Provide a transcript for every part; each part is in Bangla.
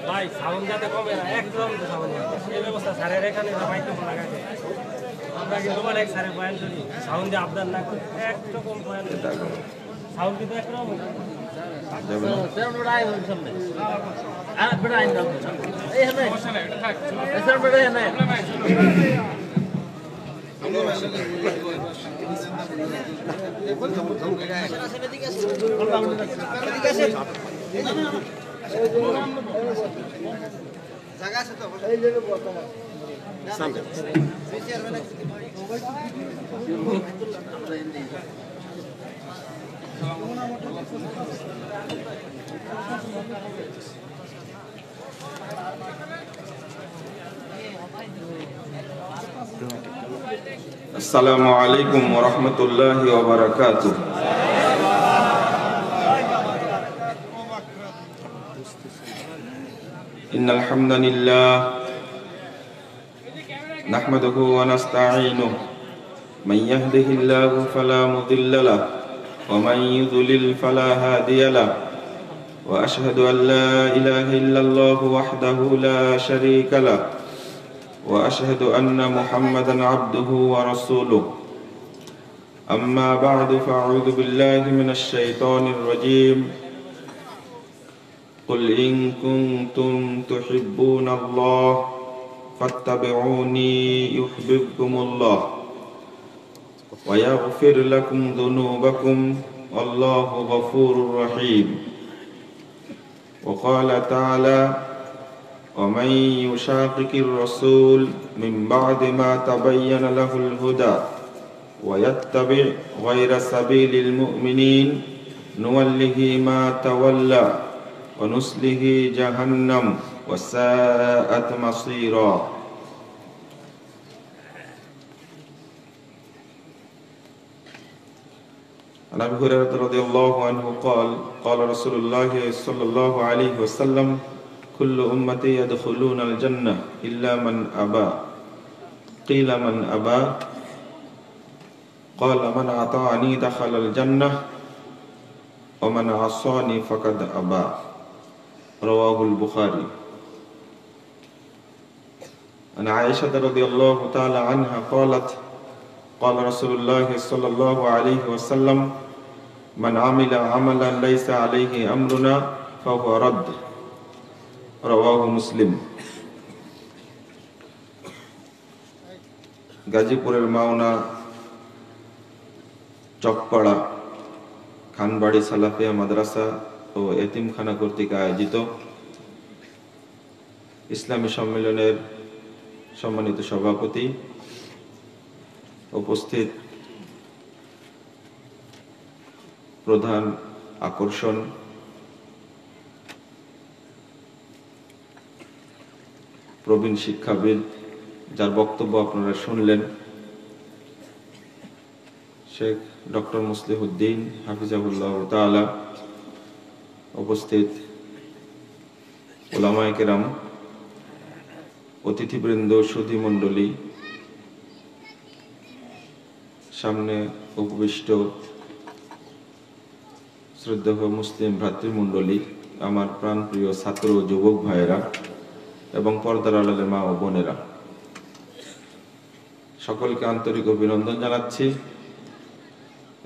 ভাই সাউন্ড যাতে কমে না, একদম সাউন্ড এই ব্যবস্থা স্যারের এখানে মাইক্রোফোন লাগাতে আমরা কিন্তু অনেক স্যারের বয়ান করি সাউন্ডে আবদার না করে একটু কম বয়ান সাউন্ড কিন্তু একরকম জায়গা আছে তো সামনে আসসালামু আলাইকুম ওয়া রাহমাতুল্লাহি ওয়া বারাকাতুহু। ইন্নাল হামদালিল্লাহ নাহমাদুহু ওয়া নাস্তাঈনুহু মান ইয়াহদিহিল্লাহু ফালা মুদিল্লা লাহু ওয়া মান ইউদ্লিল ফালা হাদিয়া লাহু ওয়া আশহাদু আন লা ইলাহা ইল্লাল্লাহু ওয়াহদাহু লা শারীকা লাহু وأشهد أن محمدًا عبده ورسوله أما بعد فأعوذ بالله من الشيطان الرجيم قل إن كنتم تحبون الله فاتبعوني يحببكم الله ويغفر لكم ذنوبكم والله غفور رحيم وقال تعالى ومن يشاقق الرسول من بعد ما تبين له الهدى ويتبع غير سبيل المؤمنين نوله ما تولى ونصله جهنم وساءت مصيرا عن أبي هريرة رضي الله عنه قال قال رسول الله صلى الله عليه وسلم كل أمتي يدخلون الجنة إلا من أبى قيل من أبى قال من أطاعني دخل الجنة ومن عصاني فقد أبى رواه البخاري. عن عائشة رضي الله تعالى عنها قالت قال رسول الله صلى الله عليه وسلم من عمل عملا ليس عليه أمرنا فهو رد রাওয়াহু মুসলিম। গাজীপুরের মাওনা চকপাড়া খানবাড়ি সালাফিয়া মাদ্রাসা ও এতিমখানা কর্তৃক আয়োজিত ইসলামী সম্মেলনের সম্মানিত সভাপতি, উপস্থিত প্রধান আকর্ষণ, প্রবীণ শিক্ষাবিদ যার বক্তব্য আপনারা শুনলেন, শেখ ডক্টর মুসলিহুদ্দিন হাফিজাহুল্লাহ তাআলা, উপস্থিত উলামায়ে কেরাম, অতিথিবৃন্দ, সুধী মণ্ডলী, সামনে উপবিষ্ট শ্রদ্ধেয় মুসলিম ভ্রাতৃমণ্ডলী, আমার প্রাণপ্রিয় ছাত্র ও যুবক ভাইয়েরা এবং পর্দার আড়ালের মা ও বোনেরা, সকলকে আন্তরিক অভিনন্দন জানাচ্ছি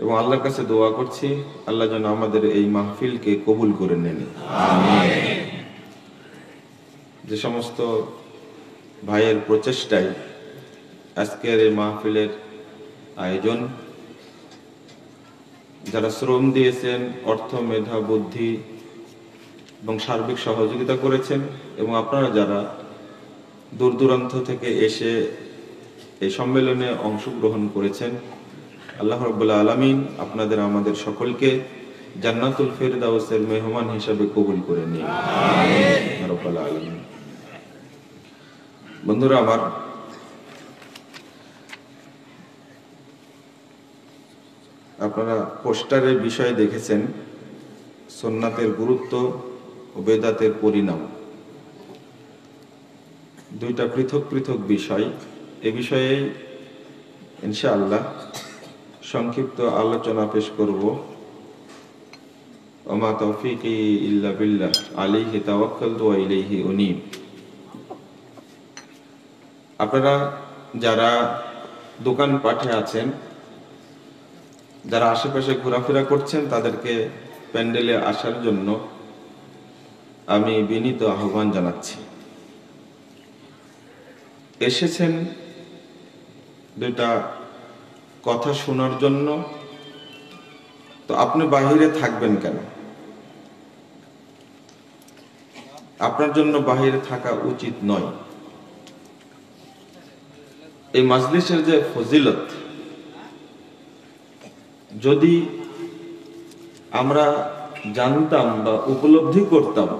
এবং আল্লাহর কাছে দোয়া করছি আল্লাহ যেন আমাদের এই মাহফিলকে কবুল করে নেন। আমিন। যে সমস্ত ভাইয়ের প্রচেষ্টায় আজকের এই মাহফিলের আয়োজন, যারা শ্রম দিয়েছেন, অর্থ, মেধা, বুদ্ধি এবং সার্বিক সহযোগিতা করেছেন, এবং আপনারা যারা দূর দূরান্ত থেকে এসে এই সম্মেলনে অংশগ্রহণ করেছেন, আল্লাহ রাব্বুল আলামিন আপনাদের আমাদের সকলকে জান্নাতুল ফেরদাউসের মেহমান হিসেবে কবুল করে নিন। আমিন ইয়া রাব্বুল আলামিন। বন্ধুরা আমার, আপনারা পোস্টারের বিষয় দেখেছেন সুন্নাতের গুরুত্ব ও বেদাতের পরিণাম। দুইটা পৃথক পৃথক বিষয়। এ বিষয়ে ইনশাআল্লাহ সংক্ষিপ্ত আলোচনা পেশ করব। ওমা তৌফিকি ইল্লা বিল্লাহ আলাইহি তাওয়াক্কালতু ওয়া ইলাইহি উনীব। আপনারা যারা দোকান পাঠে আছেন, যারা আশেপাশে ঘোরাফেরা করছেন, তাদেরকে প্যান্ডেলে আসার জন্য আমি বিনীত আহ্বান জানাচ্ছি। এসেছেন দুটা কথা শোনার জন্য, তো আপনি বাহিরে থাকবেন কেন? আপনার জন্য বাহিরে থাকা উচিত নয়। এই মাজলিসের যে ফজিলত, যদি আমরা জানতাম বা উপলব্ধি করতাম,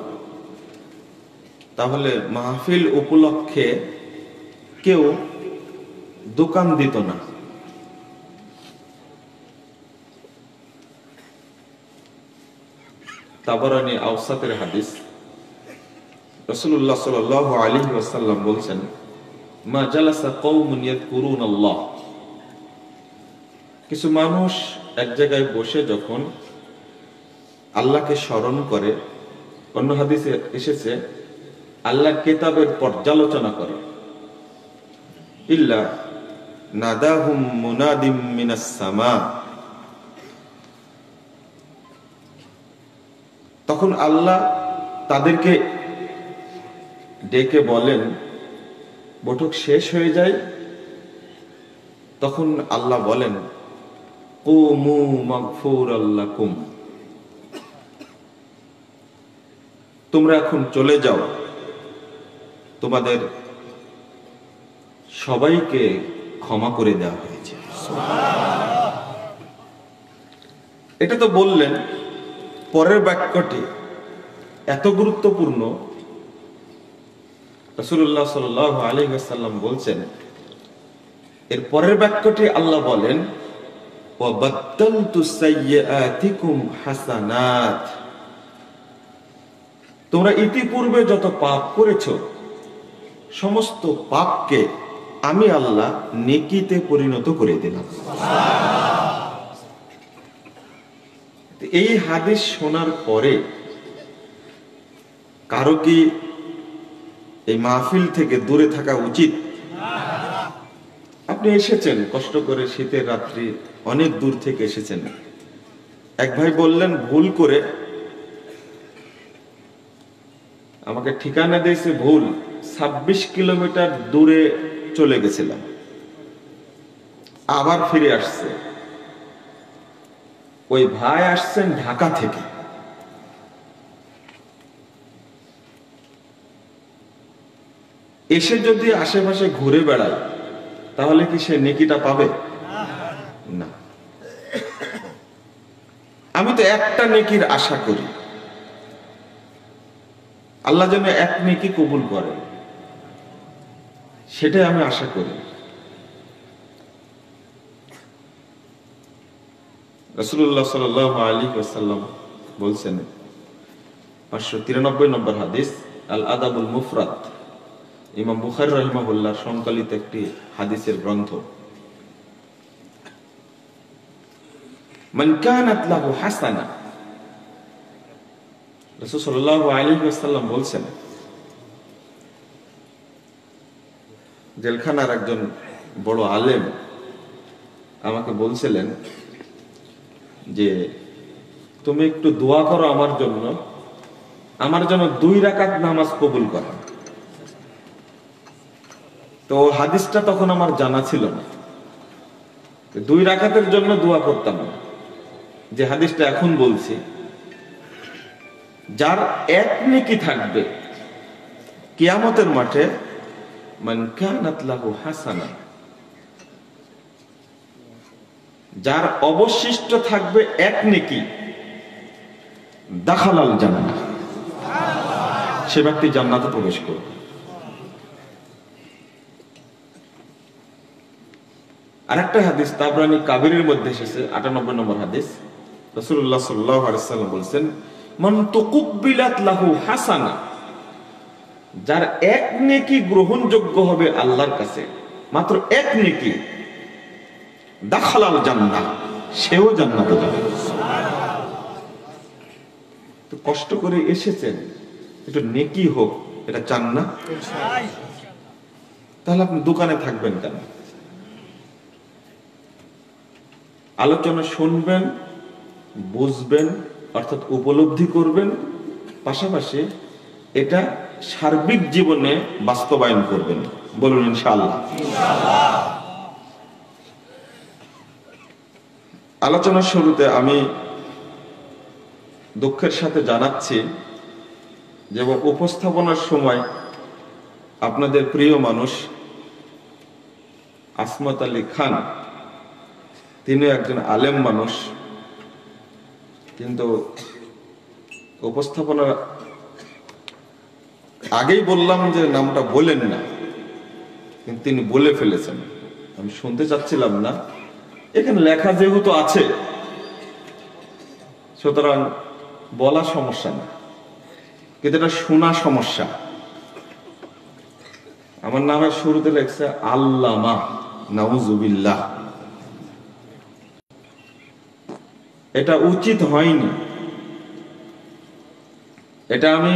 তাহলে মাহফিল উপলক্ষে কেউ দোকান দিত না। তাবরানী আওসাতের হাদিস, রাসূলুল্লাহ সাল্লাল্লাহু আলাইহি ওয়াসাল্লাম বলছেন, মা জালাসা কওমুন ইয়াযকুরুনাল্লাহ, কিছু মানুষ এক জায়গায় বসে যখন আল্লাহকে স্মরণ করে, অন্য হাদিসে এসেছে আল্লাহর কিতাবের পর্যালোচনা করে, ইল্লা নাদাহুম মুনাদিম মিনাস সামা, তখন আল্লাহ তাদেরকে ডেকে বলেন, বৈঠক শেষ হয়ে যায়, তখন আল্লাহ বলেন, কুমু মাগফুরাল লাকুম, তোমরা এখন চলে যাও, তোমাদের সবাইকে ক্ষমা করে দেওয়া হয়েছে। এটা তো বললেন, পরের বাক্যটি এত গুরুত্বপূর্ণ। রাসূলুল্লাহ সাল্লাল্লাহু আলাইহি ওয়াসাল্লাম বলছেন, এর পরের বাক্যটি আল্লাহ বলেন, ওয়া বাদদালতু সাইয়্যাতিকুম হাসানাত, তোমরা ইতিপূর্বে যত পাপ করেছো সমস্ত পাপকে আমি আল্লাহ নেকিতে পরিণত করে দিলাম। এই হাদিস শোনার পরে কারো কি এই মাহফিল থেকে দূরে থাকা উচিত? আপনি এসেছেন কষ্ট করে, শীতের রাত্রি, অনেক দূর থেকে এসেছেন। এক ভাই বললেন, ভুল করে আমাকে ঠিকানা দিয়েছে ভুল, 26 কিলোমিটার দূরে চলে গেছিলাম, আবার ফিরে আসছে। ওই ভাই আসছেন ঢাকা থেকে। এসে যদি আশেপাশে ঘুরে বেড়ায়, তাহলে কি সে নেকিটা পাবে? না। আমি তো একটা নেকির আশা করি, আল্লাহ যেন এক নেকি কবুল করেন, সেটাই আমি আশা করি। রাসূলুল্লাহ সাল্লাল্লাহু আলাইহি ওয়াসাল্লাম বলছেন, 593 নম্বর হাদিস, আল আদাবুল মুফরাদ, ইমাম বুখারী রাহিমাহুল্লাহর সংকলিত একটি হাদিসের গ্রন্থ। মান কানাত লাহু হাসানা, রাসূল সাল্লাল্লাহু আলাইহি ওয়াসাল্লাম বলছেন, জেলখানার একজন বড় আলেম আমাকে বলছিলেন যে তুমি একটু দোয়া করো আমার জন্য 2 রাকাত নামাজ কবুল করা। তো হাদিসটা তখন আমার জানা ছিল না, 2 রাকাতের জন্য দোয়া করতাম না। যে হাদিসটা এখন বলছি, যার এক নেকি থাকবে কিয়ামতের মাঠে, মান কানাত লাহু হাসানা, যার অবশিষ্ট থাকবে এক নেকি, দাখালাল জান্নাহ, সে ব্যক্তি জান্নাতে প্রবেশ করবে। আরেকটা হাদিস তাবরানী কাবিরের মধ্যে এসেছে, 98 নম্বর হাদিস, রাসূলুল্লাহ সাল্লাল্লাহু আলাইহি ওয়াসাল্লাম বলেন, মান তুকুব্বিলাত লাহু হাসানা, যার এক নেকি গ্রহণযোগ্য হবে আল্লাহর কাছে, মাত্র এক নেকি, দাখালাল জান্নাহ, সেও জান্নাতে যাবে। তো কষ্ট করে এসেছেন, একটু নেকি হোক, এটা চান না? তাহলে আপনি দোকানে থাকবেন কেন? আলোচনা শুনবেন, বুঝবেন, অর্থাৎ উপলব্ধি করবেন, পাশাপাশি এটা সার্বিক জীবনে বাস্তবায়ন করবেন। বলুন ইনশাআল্লাহ। আলোচনার শুরুতে আমি দুঃখের সাথে জানাচ্ছি যে উপস্থাপনার সময় আপনাদের প্রিয় মানুষ আসমত আলী খান, তিনি একজন আলেম মানুষ, কিন্তু উপস্থাপনার আগেই বললাম যে নামটা বলেন না, কিন্তু তিনি বলে ফেলেছেন। আমি শুনতে চাচ্ছিলাম না, এখানে লেখা যেহেতু আছে সুতরাং বলা সমস্যা না, কিন্তু এটা শোনা সমস্যা। আমার নামের শুরুতে লেখছে আল্লামা, নাউজুবিল্লাহ। এটা উচিত হয়নি। এটা আমি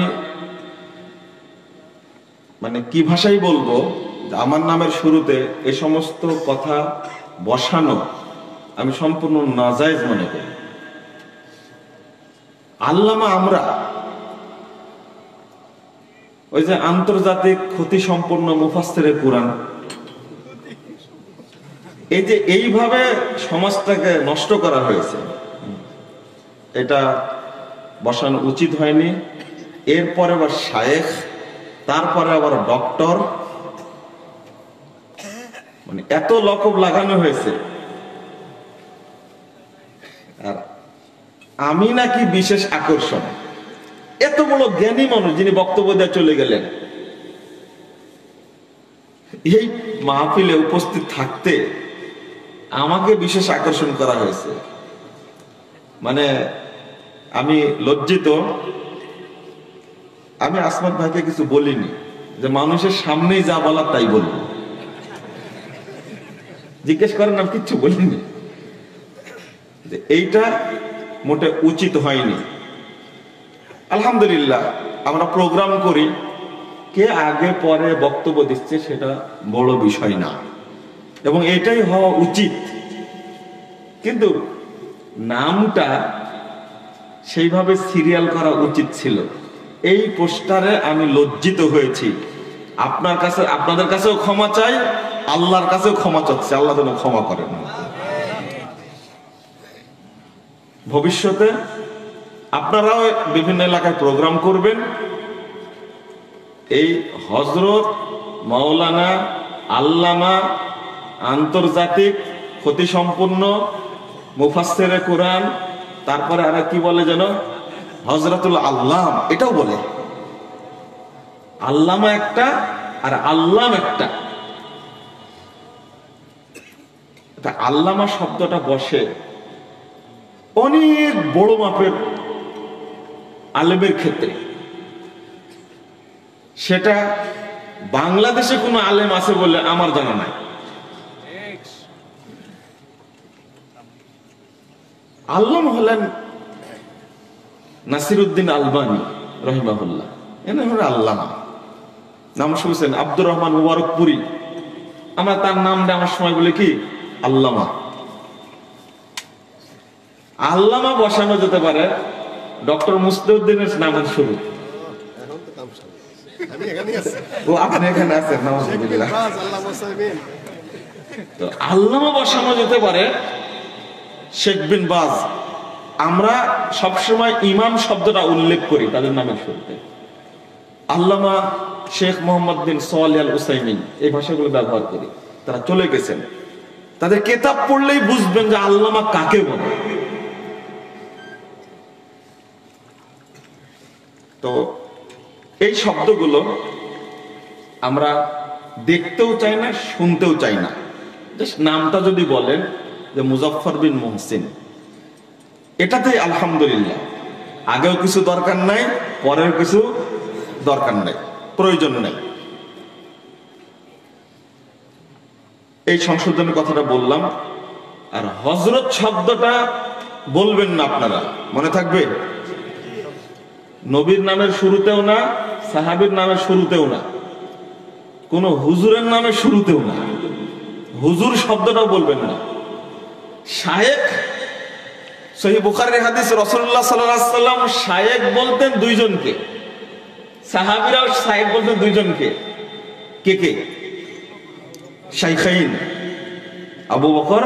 মানে কি ভাষায় বলবো, আমার নামের শুরুতে এ সমস্ত কথা বসানো আমি সম্পূর্ণ নাজায়েজ মনে করি। আল্লামা আমরা ওই যে আন্তর্জাতিক খ্যাতি সম্পন্ন মুফাসসিরে কুরআন, এই যে এইভাবে সমাজটাকে নষ্ট করা হয়েছে, এটা বসানো উচিত হয়নি। এরপরে আবার শায়েখ, তারপরে আবার ডক্টর, মানে এত লকব লাগানো হয়েছে। আর আমি নাকি বিশেষ আকর্ষণ, এত বড় জ্ঞানী মানুষ যিনি বক্তব্য দিয়ে চলে গেলেন, এই মাহফিলে উপস্থিত থাকতে আমাকে বিশেষ আকর্ষণ করা হয়েছে। মানে আমি লজ্জিত। আমি আসমত ভাইকে কিছু বলিনি, যে মানুষের সামনেই যা বলার তাই বলবো। জিজ্ঞেস করেন, আমি কিচ্ছু বলিনি। এইটা মোটে উচিত হয়নি। আলহামদুলিল্লাহ, আমরা প্রোগ্রাম করি, কে আগে পরে বক্তব্য দিচ্ছে সেটা বড় বিষয় না, এবং এটাই হওয়া উচিত। কিন্তু নামটা সেইভাবে সিরিয়াল করা উচিত ছিল। এই পোস্টারে আমি লজ্জিত হয়েছি। আপনার কাছে, আপনাদের কাছেও ক্ষমা চাই, আল্লাহর কাছেও ক্ষমা চাচ্ছি। আল্লাহ যেন ক্ষমা করেন। ভবিষ্যতে আপনারাও বিভিন্ন এলাকায় প্রোগ্রাম করবেন, এই হযরত মাওলানা আল্লামা আন্তর্জাতিক খ্যাতি সম্পন্ন মুফাসসিরে কুরআন, তারপরে আর কি বলে যেন হযরতুল আল্লাম, এটাও বলে। আল্লামা একটা আর আল্লাম একটা। আল্লামা শব্দটা বসে অনেক বড় মাপের আলেমের ক্ষেত্রে। সেটা বাংলাদেশে কোনো আলেম আছে বলে আমার জানা নাই। আল্লামা হলেন নাসিরউদ্দিন আলবানী রহিমাহুল্লাহ, এনে হলেন আল্লামা। নাম শুনছেন আব্দুর রহমান মুবারকপুরি, আমরা তার নামটা আমার সময় বলে কি আল্লামা। আল্লামা বসানো যেতে পারে ডক্টর মুস্তাউদ্দিনের নামের শুরু। ও আপনি এখানে আছেন, নাউজুবিল্লাহ। তো আল্লামা বসানো যেতে পারে শেখ বিন বাজ। আমরা সবসময় ইমাম শব্দটা উল্লেখ করি তাদের নামের শুরুতে। আল্লামা শেখ মোহাম্মদ বিন সালেহ আল উসাইমিন, এই ভাষাগুলো ব্যবহার করি। তারা চলে গেছেন, তাদের কিতাব পড়লেই বুঝবেন যে আল্লামা কাকে বলে। তো এই শব্দগুলো আমরা দেখতেও চাই না, শুনতেও চাই না। জাস্ট নামটা যদি বলেন যে মুজাফফর বিন মুহসিন, এটাতেই আলহামদুলিল্লাহ। আগেও কিছু দরকার নাই, পরের কিছু দরকার নাই, প্রয়োজন নাই। এই সংশোধনের কথাটা বললাম। আর হযরত শব্দটা বলবেন না আপনারা, মনে থাকবে। নবীর নামের শুরুতেও না, সাহাবীর নামের শুরুতেও না, কোন হুজুরের নামের শুরুতেও না, হুজুর শব্দটাও বলবেন না। শায়েখ, সহিহ বুখারীর হাদিস, রাসূলুল্লাহ সাল্লাল্লাহু আলাইহি ওয়াসাল্লাম শায়েখ বলতেন দুইজনকে, সাহাবীরাও শায়েখ বলতেন দুইজনকে। কে কে? শাইখাইন, আবু বকর।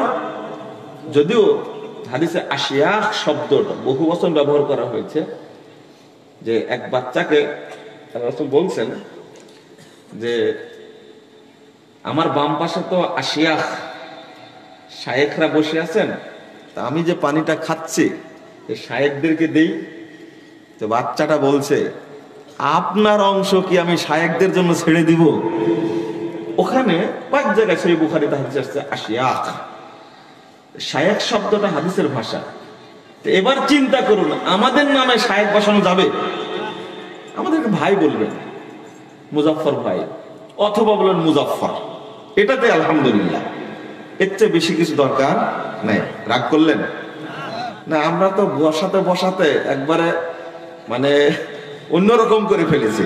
যদিও হাদিসে আশিয়াখ শব্দটা বহু বচন ব্যবহার করা হয়েছে, যে এক বাচ্চাকে রাসূল বলছেন যে আমার বাম পাশে তো আশিয়াখ শায়েখরা বসে আছেন, তা আমি যে পানিটা খাচ্ছি শায়েখদেরকে দেই। তো বাচ্চাটা বলছে, আপনার অংশ কি আমি শায়েখদের জন্য ছেড়ে দিব? ওখানে পাঁচ জায়গায় সহিহ বুখারীতে হাদিস আসছে আশিয়াখ। শায়েখ শব্দটা হাদিসের ভাষা। তো এবার চিন্তা করুন, আমাদের নামে শায়েখ বসানো যাবে? আমাদেরকে ভাই বলবেন, মুজাফফর ভাই, অথবা বলেন মুজাফফর, এটাতে আলহামদুলিল্লাহ। এর চেয়ে বেশি কিছু দরকার নাই। রাগ করলেন না? আমরা তো বসাতে বসাতে একবারে মানে অন্যরকম করে ফেলেছি।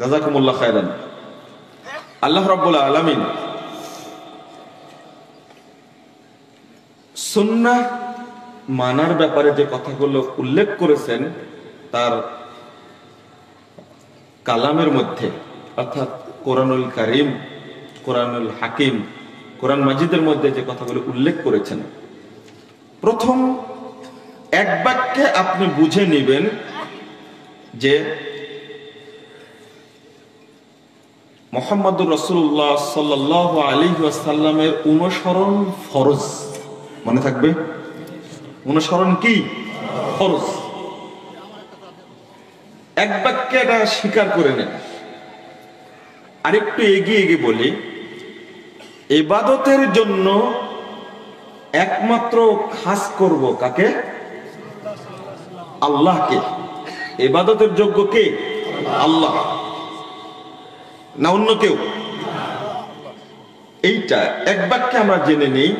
জাযাকুমুল্লাহ খায়রান। আল্লাহ রাব্বুল আলামিন সুন্নাহ মানার ব্যাপারে যে কথাগুলো উল্লেখ করেছেন তার কালামের মধ্যে, অর্থাৎ কোরআনুল কারীম, কোরআনুল হাকিম, কোরআন মাজিদের মধ্যে যে কথাগুলো উল্লেখ করেছেন, প্রথম এক বাক্যে আপনি বুঝে নেবেন যে মুহাম্মদুর রাসূলুল্লাহ সাল্লাল্লাহু আলাইহি ওয়াসাল্লামের অনুসরণ ফরজ। মনে থাকবে, অনুসরণ কি? ফরজ। এক বাক্যে এটা স্বীকার করে নেন। আরেকটু এগিয়ে এগিয়ে বলি, ইবাদতের জন্য একমাত্র খাস করব কাকে? আল্লাহকে। ইবাদতের যোগ্য কে? আল্লাহ, না অন্য কেউ? এইটা এক বাক্যে আমরা জেনে নেই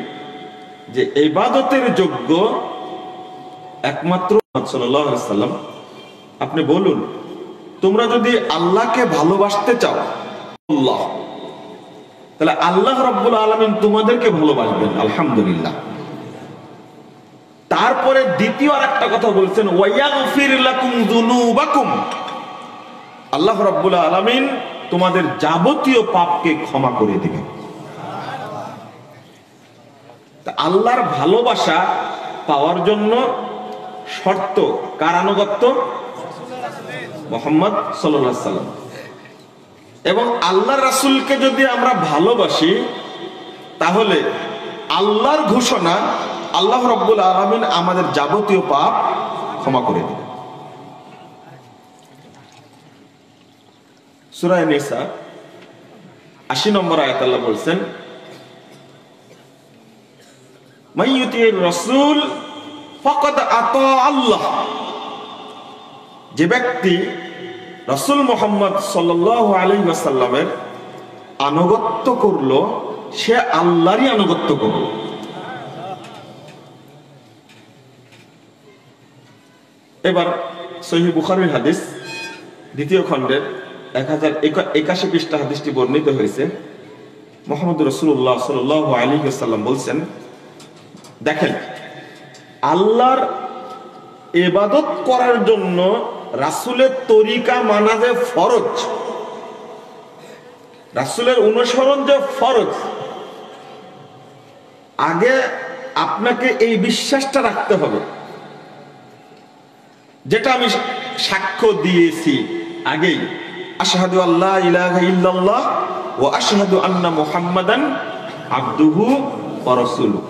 যে ইবাদতের যোগ্য একমাত্র সাল্লাল্লাহু আলাইহি ওয়াসাল্লাম। আপনি বলুন, তোমরা যদি আল্লাহকে ভালোবাসতে চাও আল্লাহ, তাহলে আল্লাহ রাব্বুল আলামিন তোমাদেরকে ভালোবাসবেন, আলহামদুলিল্লাহ। তারপরে দ্বিতীয় আরেকটা কথা বলছেন, ওয়ায়াগফির লাকুম যুনুবাকুম, আল্লাহ রাব্বুল আলামিন তোমাদের যাবতীয় পাপকে ক্ষমা করে দিবেন। আল্লাহর ভালোবাসা পাওয়ার জন্য শর্ত কার আনুগত্য? মুহাম্মদ সাল্লাল্লাহু আলাইহি ওয়াসাল্লাম। এবং আল্লাহর রাসূলকে যদি আমরা ভালোবাসি, তাহলে আল্লাহর ঘোষণা, আল্লাহ রাব্বুল আলামিন আমাদের যাবতীয় পাপ ক্ষমা করে দিবেন। সূরা নিসা ৮০ নম্বর আয়াত আল্লাহ বলছেন, মাইয়ুতির রাসূল ফাকাদ আতা আল্লাহ, যে ব্যক্তি রাসূল মুহাম্মদ সাল্লাল্লাহু আলাইহি ওয়াসাল্লামের আনুগত্য করলো, সে আল্লাহরই আনুগত্য করলো। এবার সহিহ বুখারীর হাদিস দ্বিতীয় খণ্ডের 1081 পৃষ্ঠা হাদিসটি বর্ণিত হয়েছে। মুহাম্মদুর রাসূলুল্লাহ সাল্লাল্লাহু আলাইহি ওয়াসাল্লাম বলছেন, দেখেন, আল্লাহর ইবাদত করার জন্য রাসূলের তরিকা মানা যে ফরজ, রাসূলের অনুসরণ যে ফরজ, আগে আপনাকে এই বিশ্বাসটা রাখতে হবে, যেটা আমি সাক্ষ্য দিয়েছি আগেই, আশহাদু আল্লা ইলাহা ইল্লাল্লাহ ওয়া আশহাদু আন্না মুহাম্মাদান আবদুহু ওয়া রাসূলুহু।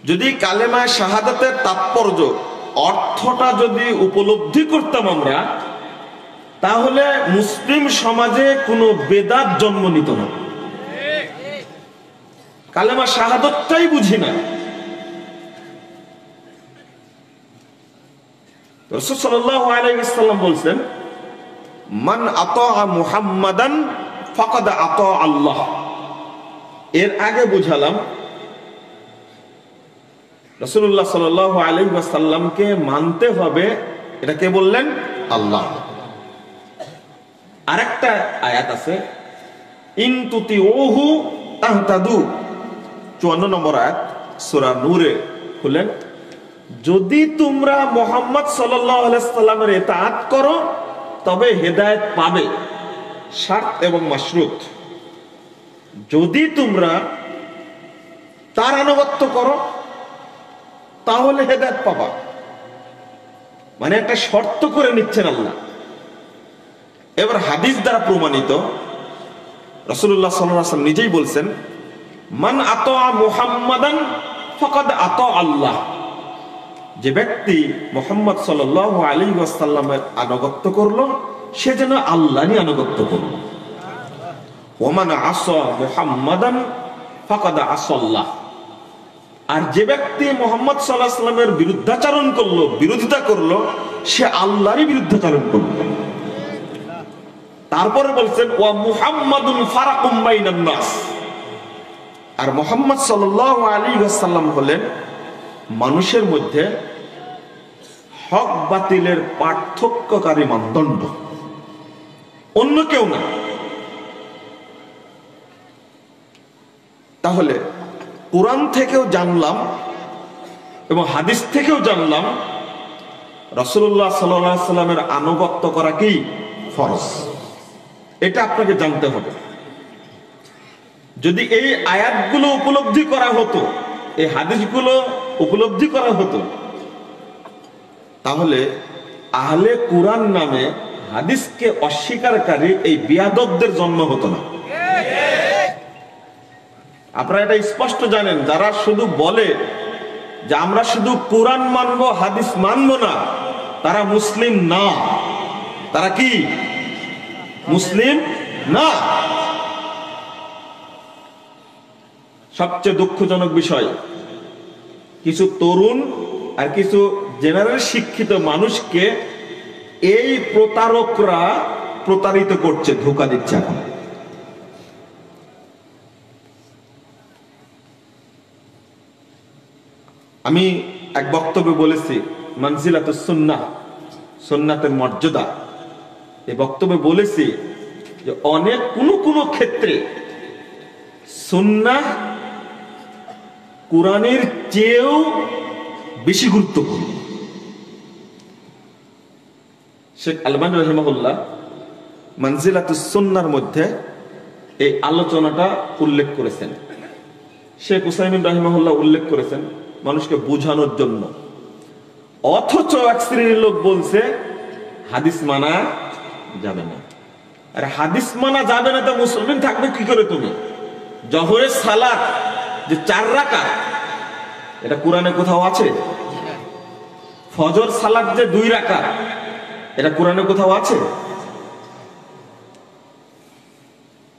যদি কালেমা শাহাদাতের তাৎপর্য, অর্থটা যদি উপলব্ধি করতাম আমরা, তাহলে মুসলিম সমাজে কোনো বেদাত জন্ম নিত না। কালেমা শাহাদাতটাই বুঝি না। রাসূল সাল্লাল্লাহু আলাইহি ওয়াসাল্লাম বলছেন, মান আতাআ মুহাম্মাদান ফাকাদ আতা আল্লাহ। এর আগে বুঝালাম রাসূলুল্লাহ সাল্লাল্লাহু আলাইহি ওয়াসাল্লামকে মানতে হবে, এটা কে বললেন? আল্লাহ। আরেকটা আয়াত আছে, ইন তুতিউহু তাহতাদু, 54 নম্বর আয়াত সূরা নূরে খুলেন, যদি তোমরা মুহাম্মদ সাল্লাল্লাহু আলাইহি ওয়াসাল্লামের ইতাআত করো তবে হেদায়েত পাবে। শর্ত এবং মাশরুত, যদি তোমরা তার আনুগত্য করো তাহলে হেদায়েত পাবা। মানে একটা শর্ত করে নিচ্ছেন আল্লাহ। এবার হাদিস দ্বারা প্রমাণিত, রাসূলুল্লাহ সাল্লাল্লাহু আলাইহি ওয়াসাল্লাম নিজেই বলছেন, মান আতা মুহাম্মাদান ফাকাদ আতা আল্লাহ, যে ব্যক্তি মুহাম্মদ সাল্লাল্লাহু আলাইহি ওয়াসাল্লামের আনুগত্য করলো সে যেন আল্লাহরই আনুগত্য করলো। ওয়া মান আসা মুহাম্মাদান ফাকাদ আসাল্লাহ, আর যে ব্যক্তি মুহাম্মদ সাল্লাল্লাহু আলাইহি ওয়াসাল্লামের বিরুদ্ধাচরণ করলো, বিরোধিতা করলো, সে আল্লাহরই বিরুদ্ধাচরণ করলো। তারপরে বলছেন ওয়া মুহাম্মাদুন ফারাকুম বাইনান নাস, আর মুহাম্মদ সাল্লাল্লাহু আলাইহি ওয়াসাল্লাম হলেন মানুষের মধ্যে হক বাতিলের পার্থক্যকারী মানদণ্ড, অন্য কেউ না। তাহলে কোরআন থেকেও জানলাম এবং হাদিস থেকেও জানলাম রাসূলুল্লাহ সাল্লাল্লাহু আলাইহি ওয়াসাল্লামের আনুগত্য করা কি ফরজ, এটা আপনাকে জানতে হবে। যদি এই আয়াতগুলো উপলব্ধি করা হতো, এই হাদিসগুলো উপলব্ধি করা হতো, তাহলে আহলে কুরআন নামে হাদিসকে অস্বীকারী এই বিয়াদবদের জন্ম হতো না। আপনারা এটা স্পষ্ট জানেন, যারা শুধু বলে যে আমরা শুধু কুরআন মানবো হাদিস মানবো না, তারা মুসলিম না। তারা কি মুসলিম না? সবচেয়ে দুঃখজনক বিষয়, কিছু তরুণ আর কিছু জেনারেল শিক্ষিত মানুষকে এই প্রতারকরা প্রতারিত করছে, ধোঁকা দিচ্ছে। এখন আমি এক বক্তব্যে বলেছি মানজিলাতুস সুন্নাহ, সুন্নাতের মর্যাদা, এই বক্তব্যে বলেছি যে অনেক কোন ক্ষেত্রে সুন্নাহ কুরআনের চেয়েও বেশি গুরুত্বপূর্ণ। শেখ আলবানী রাহিমাহুল্লাহ মানজিলাতুস সুন্নাহর মধ্যে এই আলোচনাটা উল্লেখ করেছেন। শেখ উসাইমিন রাহিমাহুল্লাহ উল্লেখ করেছেন মানুষকে বোঝানোর জন্য। অথচ এক শ্রেণীর লোক বলছে হাদিস মানা যাবে না। আরে হাদিস মানা যাবে না তো মুসলমান থাকবে কি করে? তুমি জোহরের সালাত যে 4 রাকাত, এটা কোরআনে কোথাও আছে? ফজর সালাত যে 2 রাকাত, এটা কোরআনে কোথাও আছে?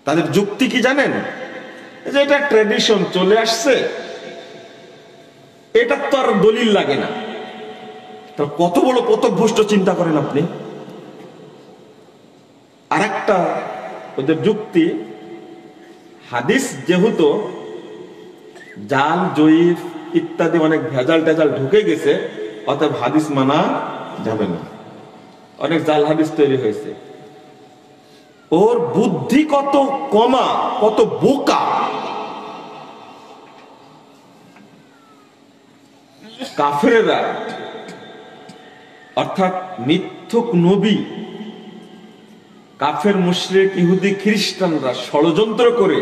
তাদের যুক্তি কি জানেন? যে এটা ট্র্যাডিশন চলে আসছে, এটা তো আর দলিল লাগে না। তো কত বড় পথভ্রষ্ট চিন্তা করেন আপনি। আরেকটা ওদের যুক্তি, হাদিস যেহেতু জাল জয়ীফ ইত্যাদি অনেক ভেজাল টেজাল ঢুকে গেছে, অতএব হাদিস মানা যাবে না। অনেক জাল হাদিস তৈরি হয়েছে। ওর বুদ্ধি কত কমা, কত বোকা। কাফেরেরা অর্থাৎ মিথ্যুক নবী, কাফের মুশরিক ইহুদি খ্রিস্টানরা ষড়যন্ত্র করে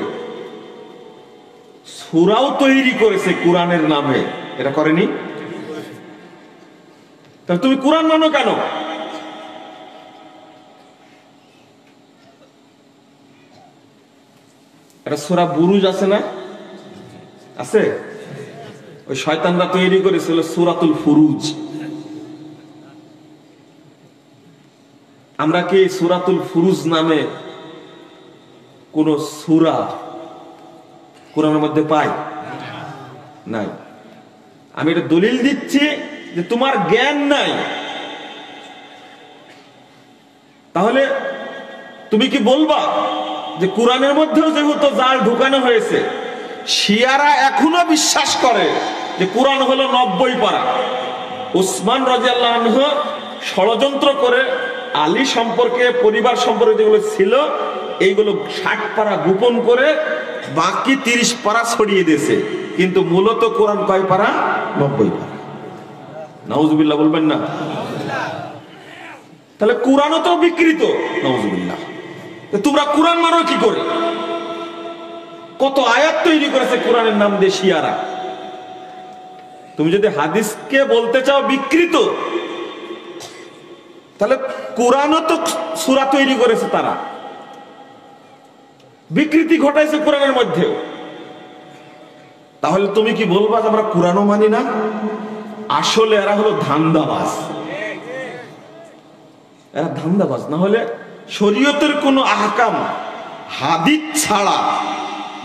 সূরাও তৈরি করেছে কোরআনের নামে। এটা করেনি? তাহলে তুমি কোরআন মানো কেন? এটা সূরা বুরুজ আছে না? আছে? ওই শয়তানরা তৈরি করেছিল সূরাতুল ফুরুজ। আমরা কি সূরাতুল ফুরুজ নামে কোন সূরা কোরআনের মধ্যে পাই? নাই। আমি এটা দলিল দিচ্ছি যে তোমার জ্ঞান নাই। তাহলে তুমি কি বলবা যে কোরআনের মধ্যেও যেহেতু জাল ঢুকানো হয়েছে, শিয়ারা এখনো বিশ্বাস করে যে কোরআন হলো 90 পারা। উসমান রাদিয়াল্লাহু আনহু ষড়যন্ত্র করে আলী সম্পর্কে, পরিবার সম্পর্কে যেগুলো ছিল এইগুলো 60 পারা গোপন করে বাকি 30 পারা ছড়িয়ে দিয়েছে, কিন্তু মূলত কোরআন কয় পারা? 90 পারা। নাউজুবিল্লাহ বলবেন না? তাহলে কোরআনও তো বিকৃত। নাউজুবিল্লাহ। তোমরা কোরআন মানো কি করে? কত আয়াত তৈরি করেছে কোরআনের নাম দিয়ে শিয়ারা। তুমি যদি হাদিসকে বলতে চাও বিকৃত, তাহলে কোরআনও তো সূরা তৈরি করেছে তারা, বিকৃতি ঘটাইছে কোরআনের মধ্যেও। তাহলে তুমি কি বলবা যে আমরা কোরআনও মানি না? আসলে এরা হলো ধান্দাবাজ, এরা ধান্দাবাজ। না হলে শরীয়তের কোন আহকাম হাদিস ছাড়া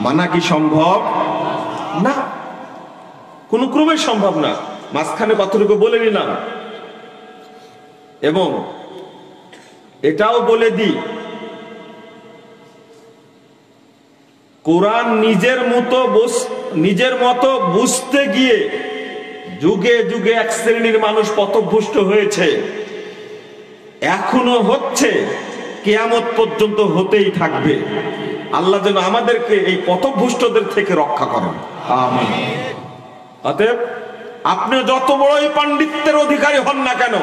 মানা কি সম্ভব? না, কোন ক্রমে সম্ভব না। মাঝখানে কতটুকু বলে নিলাম। এবং এটাও বলে দিই, কোরআন নিজের মতো বুঝতে গিয়ে যুগে যুগে এক শ্রেণীর মানুষ পথভ্রষ্ট হয়েছে, এখনো হচ্ছে, কিয়ামত পর্যন্ত হতেই থাকবে। আল্লাহ যেন আমাদেরকে এই পথভ্রষ্টদের থেকে রক্ষা করেন, আমিন। অতএব আপনি যত বড়ই পাণ্ডিত্যের অধিকারী হন না কেন,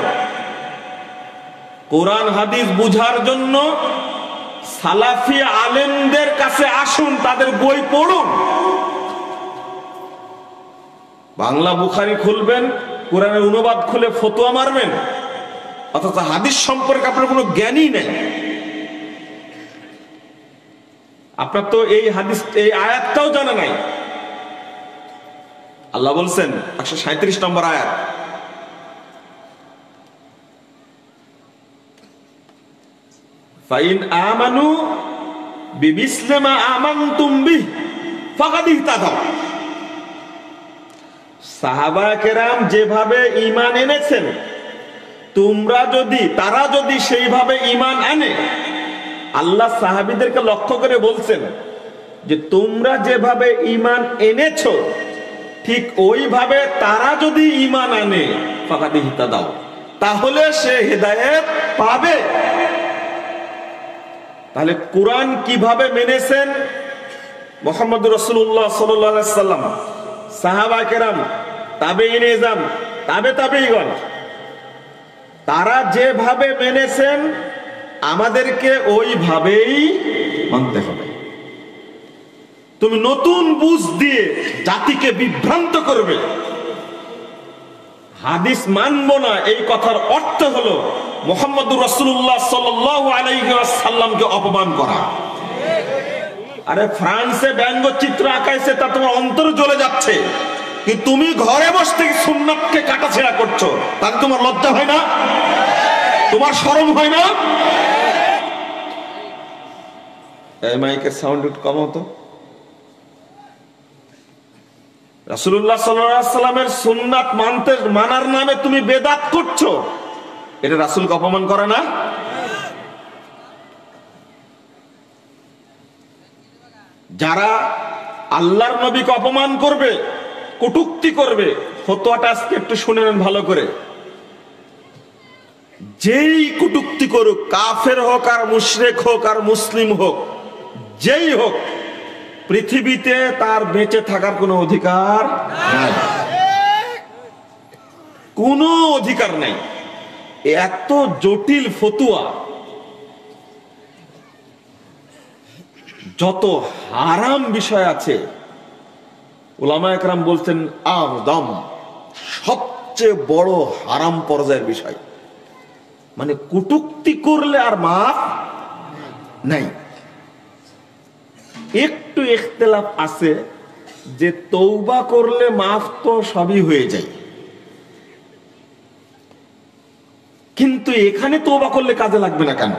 কোরআন হাদিস বুঝার জন্য সালাফি আলেমদের কাছে আসুন, তাদের বই পড়ুন। বাংলা বুখারী খুলবেন, কোরআনের অনুবাদ খুলে ফতোয়া মারবেন, অথচ হাদিস সম্পর্কে আপনার কোনো জ্ঞানই নেই। আপনার তো এই হাদিস, এই আয়াতটাও জানা নাই। আল্লাহ বলছেন 137 নম্বর আয়াত, ফাইন আমানু বিমিসলি মা আমানতুম বিহি ফাকাদ ইহতাদাও। সাহাবায়ে কেরাম যেভাবে ঈমান এনেছেন, তারা যদি সেইভাবে ঈমান আনে, আল্লাহ সাহাবীদেরকে লক্ষ্য করে বলছেন যে তোমরা যেভাবে ঈমান এনেছো ঠিক ওইভাবে তারা যদি ঈমান আনে, ফাকাদ ইহতাদাও, তাহলে সে হেদায়েত পাবে। তাহলে কোরআন কিভাবে মেনেছেন মুহাম্মদুর রাসূলুল্লাহ সাল্লাল্লাহু আলাইহি সাল্লাম, সাহাবা কেরাম, তাবেঈন ইজম, তাবেঈগণ, তারা যেভাবে মেনেছেন আমাদেরকে ওইভাবেই মানতে হবে। তুমি নতুন বুঝ দিয়ে জাতিকে বিভ্রান্ত করবে, হাদিস মানবো না, এই কথার অর্থ হলো মুহাম্মদুর রাসূলুল্লাহ সাল্লাল্লাহু আলাইহি ওয়াসাল্লামকে অপমান করা। আরে ফ্রান্সে ব্যঙ্গচিত্র আঁকাইছে, তা তোমার অন্তর জ্বলে যাচ্ছে, কিন্তু তুমি ঘরে বসে সুন্নাতকে কাটাছেঁড়া করছো, তাতে তোমার লজ্জা হয় না? তোমার শরম হয় না? এই মাইকের সাউন্ড একটু কমাও তো। রাসূলুল্লাহ সাল্লাল্লাহু আলাইহি ওয়াসাল্লামের সুন্নাত মানার নামে তুমি বেদাত করছো, এটা রাসূলকে অপমান করে না? যারা আল্লাহর নবীকে অপমান করবে, কটূক্তি করবে, ফতোয়াটা আজকে একটু শুনে নেন ভালো করে। যেই কটূক্তি করুক, কাফের হোক আর মুশরিক হোক আর মুসলিম হোক, যেই হোক, পৃথিবীতে তার বেঁচে থাকার কোনো অধিকার নাই, কোনো অধিকার নাই। এত জটিল ফতুয়া, যত হারাম বিষয় আছে, উলামায়ে কেরাম বলছেন আযম, সবচেয়ে বড় হারাম পর্যায়ের বিষয়, মানে কটূক্তি করলে আর মাফ নাই। একটু ইখতিলাফ আছে যে তওবা করলে মাফ তো সবই হয়ে যায়, কিন্তু এখানে তওবা করলে কাজে লাগবে না কেন?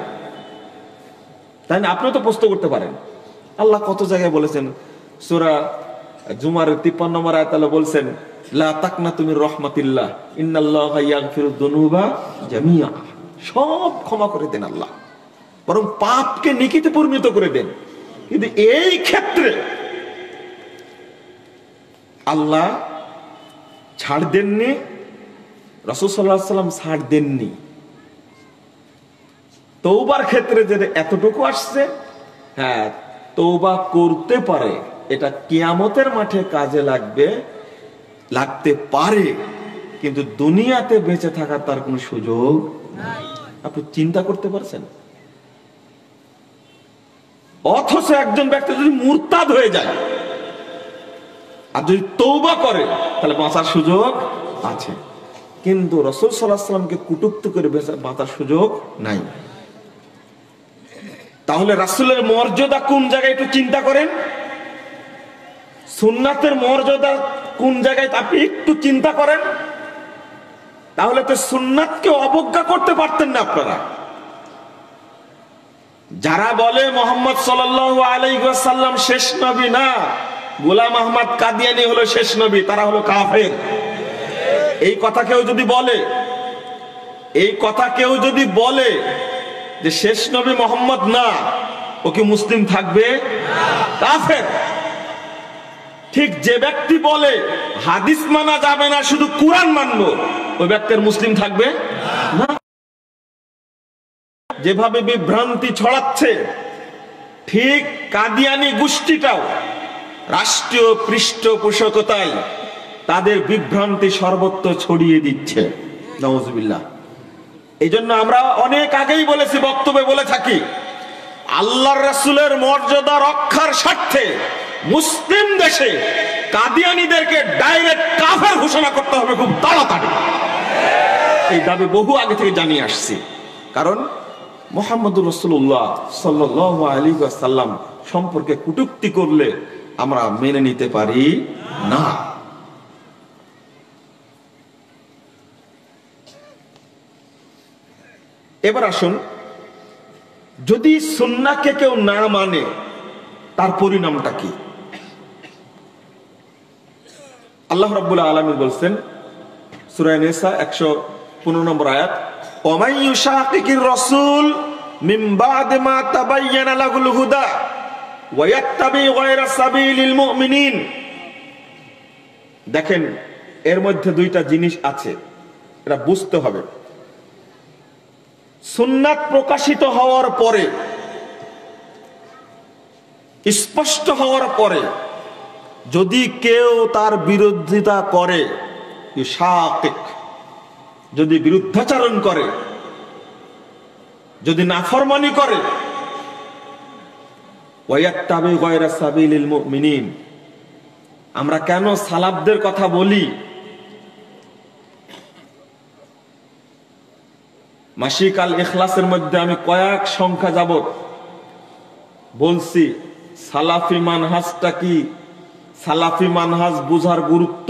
তাই না? আপনিও তো প্রশ্ন করতে পারেন। আল্লাহ কত জায়গায় বলেছেন, সূরা জুমার 53 নম্বর আয়াতে আল্লাহ বলছেন, লা তাকনাতু মির রাহমাতিল্লাহ ইন্নাল্লাহা ইয়াগফিরুয যুনুবা জামিআ। সব ক্ষমা করে দেন আল্লাহ, বরং পাপকে নেকিতে পরিণত করে দেন। কিন্তু এই ক্ষেত্রে আল্লাহ ছাড় দেননি, রাসূল সাল্লাল্লাহু আলাইহি ওয়াসাল্লাম ছাড় দেননি। তওবার ক্ষেত্রে যে এতটুকু আসছে, হ্যাঁ তওবা করতে পারে, এটা কিয়ামতের মাঠে কাজে লাগতে পারে, কিন্তু দুনিয়াতে বেঁচে থাকার তার কোনো সুযোগ নাই। আপনি চিন্তা করতে পারছেন? অথচ একজন ব্যক্তি যদি মুরতাদ হয়ে যায় আর যদি তওবা করে তাহলে বাঁচার সুযোগ আছে, কিন্তু রাসূল সাল্লাল্লাহু আলাইহি ওয়াসাল্লামকে কটূক্তি করে বাঁচার সুযোগ নাই। তাহলে রাসূলের মর্যাদা কোন জায়গায় একটু চিন্তা করেন, সুন্নাতের মর্যাদা কোন জায়গায় আপনি একটু চিন্তা করেন। তাহলে তো সুন্নাতকে অবজ্ঞা করতে পারতেন না আপনারা। যারা বলে মুহাম্মদ সাল্লাল্লাহু আলাইহি ওয়াসাল্লাম শেষ নবী না, গোলাম আহমদ কাদিয়ানী হলো শেষ নবী, তারা হলো কাফের। এই কথা কেউ যদি বলে যে শেষ নবী মুহাম্মদ না, ও কি মুসলিম থাকবে? কাফের। ঠিক যে ব্যক্তি বলে হাদিস মানা যাবে না, শুধু কুরআন মানবো, ওই ব্যক্তির মুসলিম থাকবে না। যেভাবে বিভ্রান্তি ছড়াচ্ছে, ঠিক কাদিয়ানী গোষ্ঠীটাও রাষ্ট্রীয় পৃষ্ঠপোষকতায় তাদের বিভ্রান্তি সর্বত্র ছড়িয়ে দিচ্ছে। নাউজুবিল্লাহ। এই জন্য আমরা অনেক আগেই বলেছি, বক্তব্যে বলে থাকি, আল্লাহর রাসূলের মর্যাদা রক্ষার স্বার্থে মুসলিম দেশে কাদিয়ানীদেরকে ডাইরেক্ট কাফের ঘোষণা করতে হবে খুব তাড়াতাড়ি। এই দাবি বহু আগে থেকে জানিয়ে আসছি, কারণ মুহাম্মদুর রাসূলুল্লাহ সাল্লাল্লাহু আলাইহি ওয়াসাল্লাম সম্পর্কে কটূক্তি করলে আমরা মেনে নিতে পারি না। এবার আসুন, যদি সুন্নাহকে কেউ না মানে তার পরিণামটা কি? আল্লাহ রাব্বুল আলামিন বলছেন সূরা নিসা 115 নম্বর আয়াত, ওমাই ইউশাকিকির রাসূল মিন বাদি মা তাবায়্যানা লাহুল হুদা ওয়া ইয়াত্তাবি গায়রা সাবিলিল মুমিনিন। দেখেন, এর মধ্যে দুইটা জিনিস আছে, এটা বুঝতে হবে। সুন্নাত প্রকাশিত হওয়ার পরে, স্পষ্ট হওয়ার পরে যদি কেউ তার বিরোধিতা করে, যদি বিরুদ্ধাচরণ করে, যদি নাফরমানি করে, ওয়ায়াত্তাবি গায়রা সাবিলিল মুমিনিন। আমরা কেন সালাফদের কথা বলি? মাসিক আল ইখলাসের মধ্যে আমি কয়েক সংখ্যা যাবত বলছি সালাফি মানহাজটা কি, সালাফি মানহাজ বুঝার গুরুত্ব,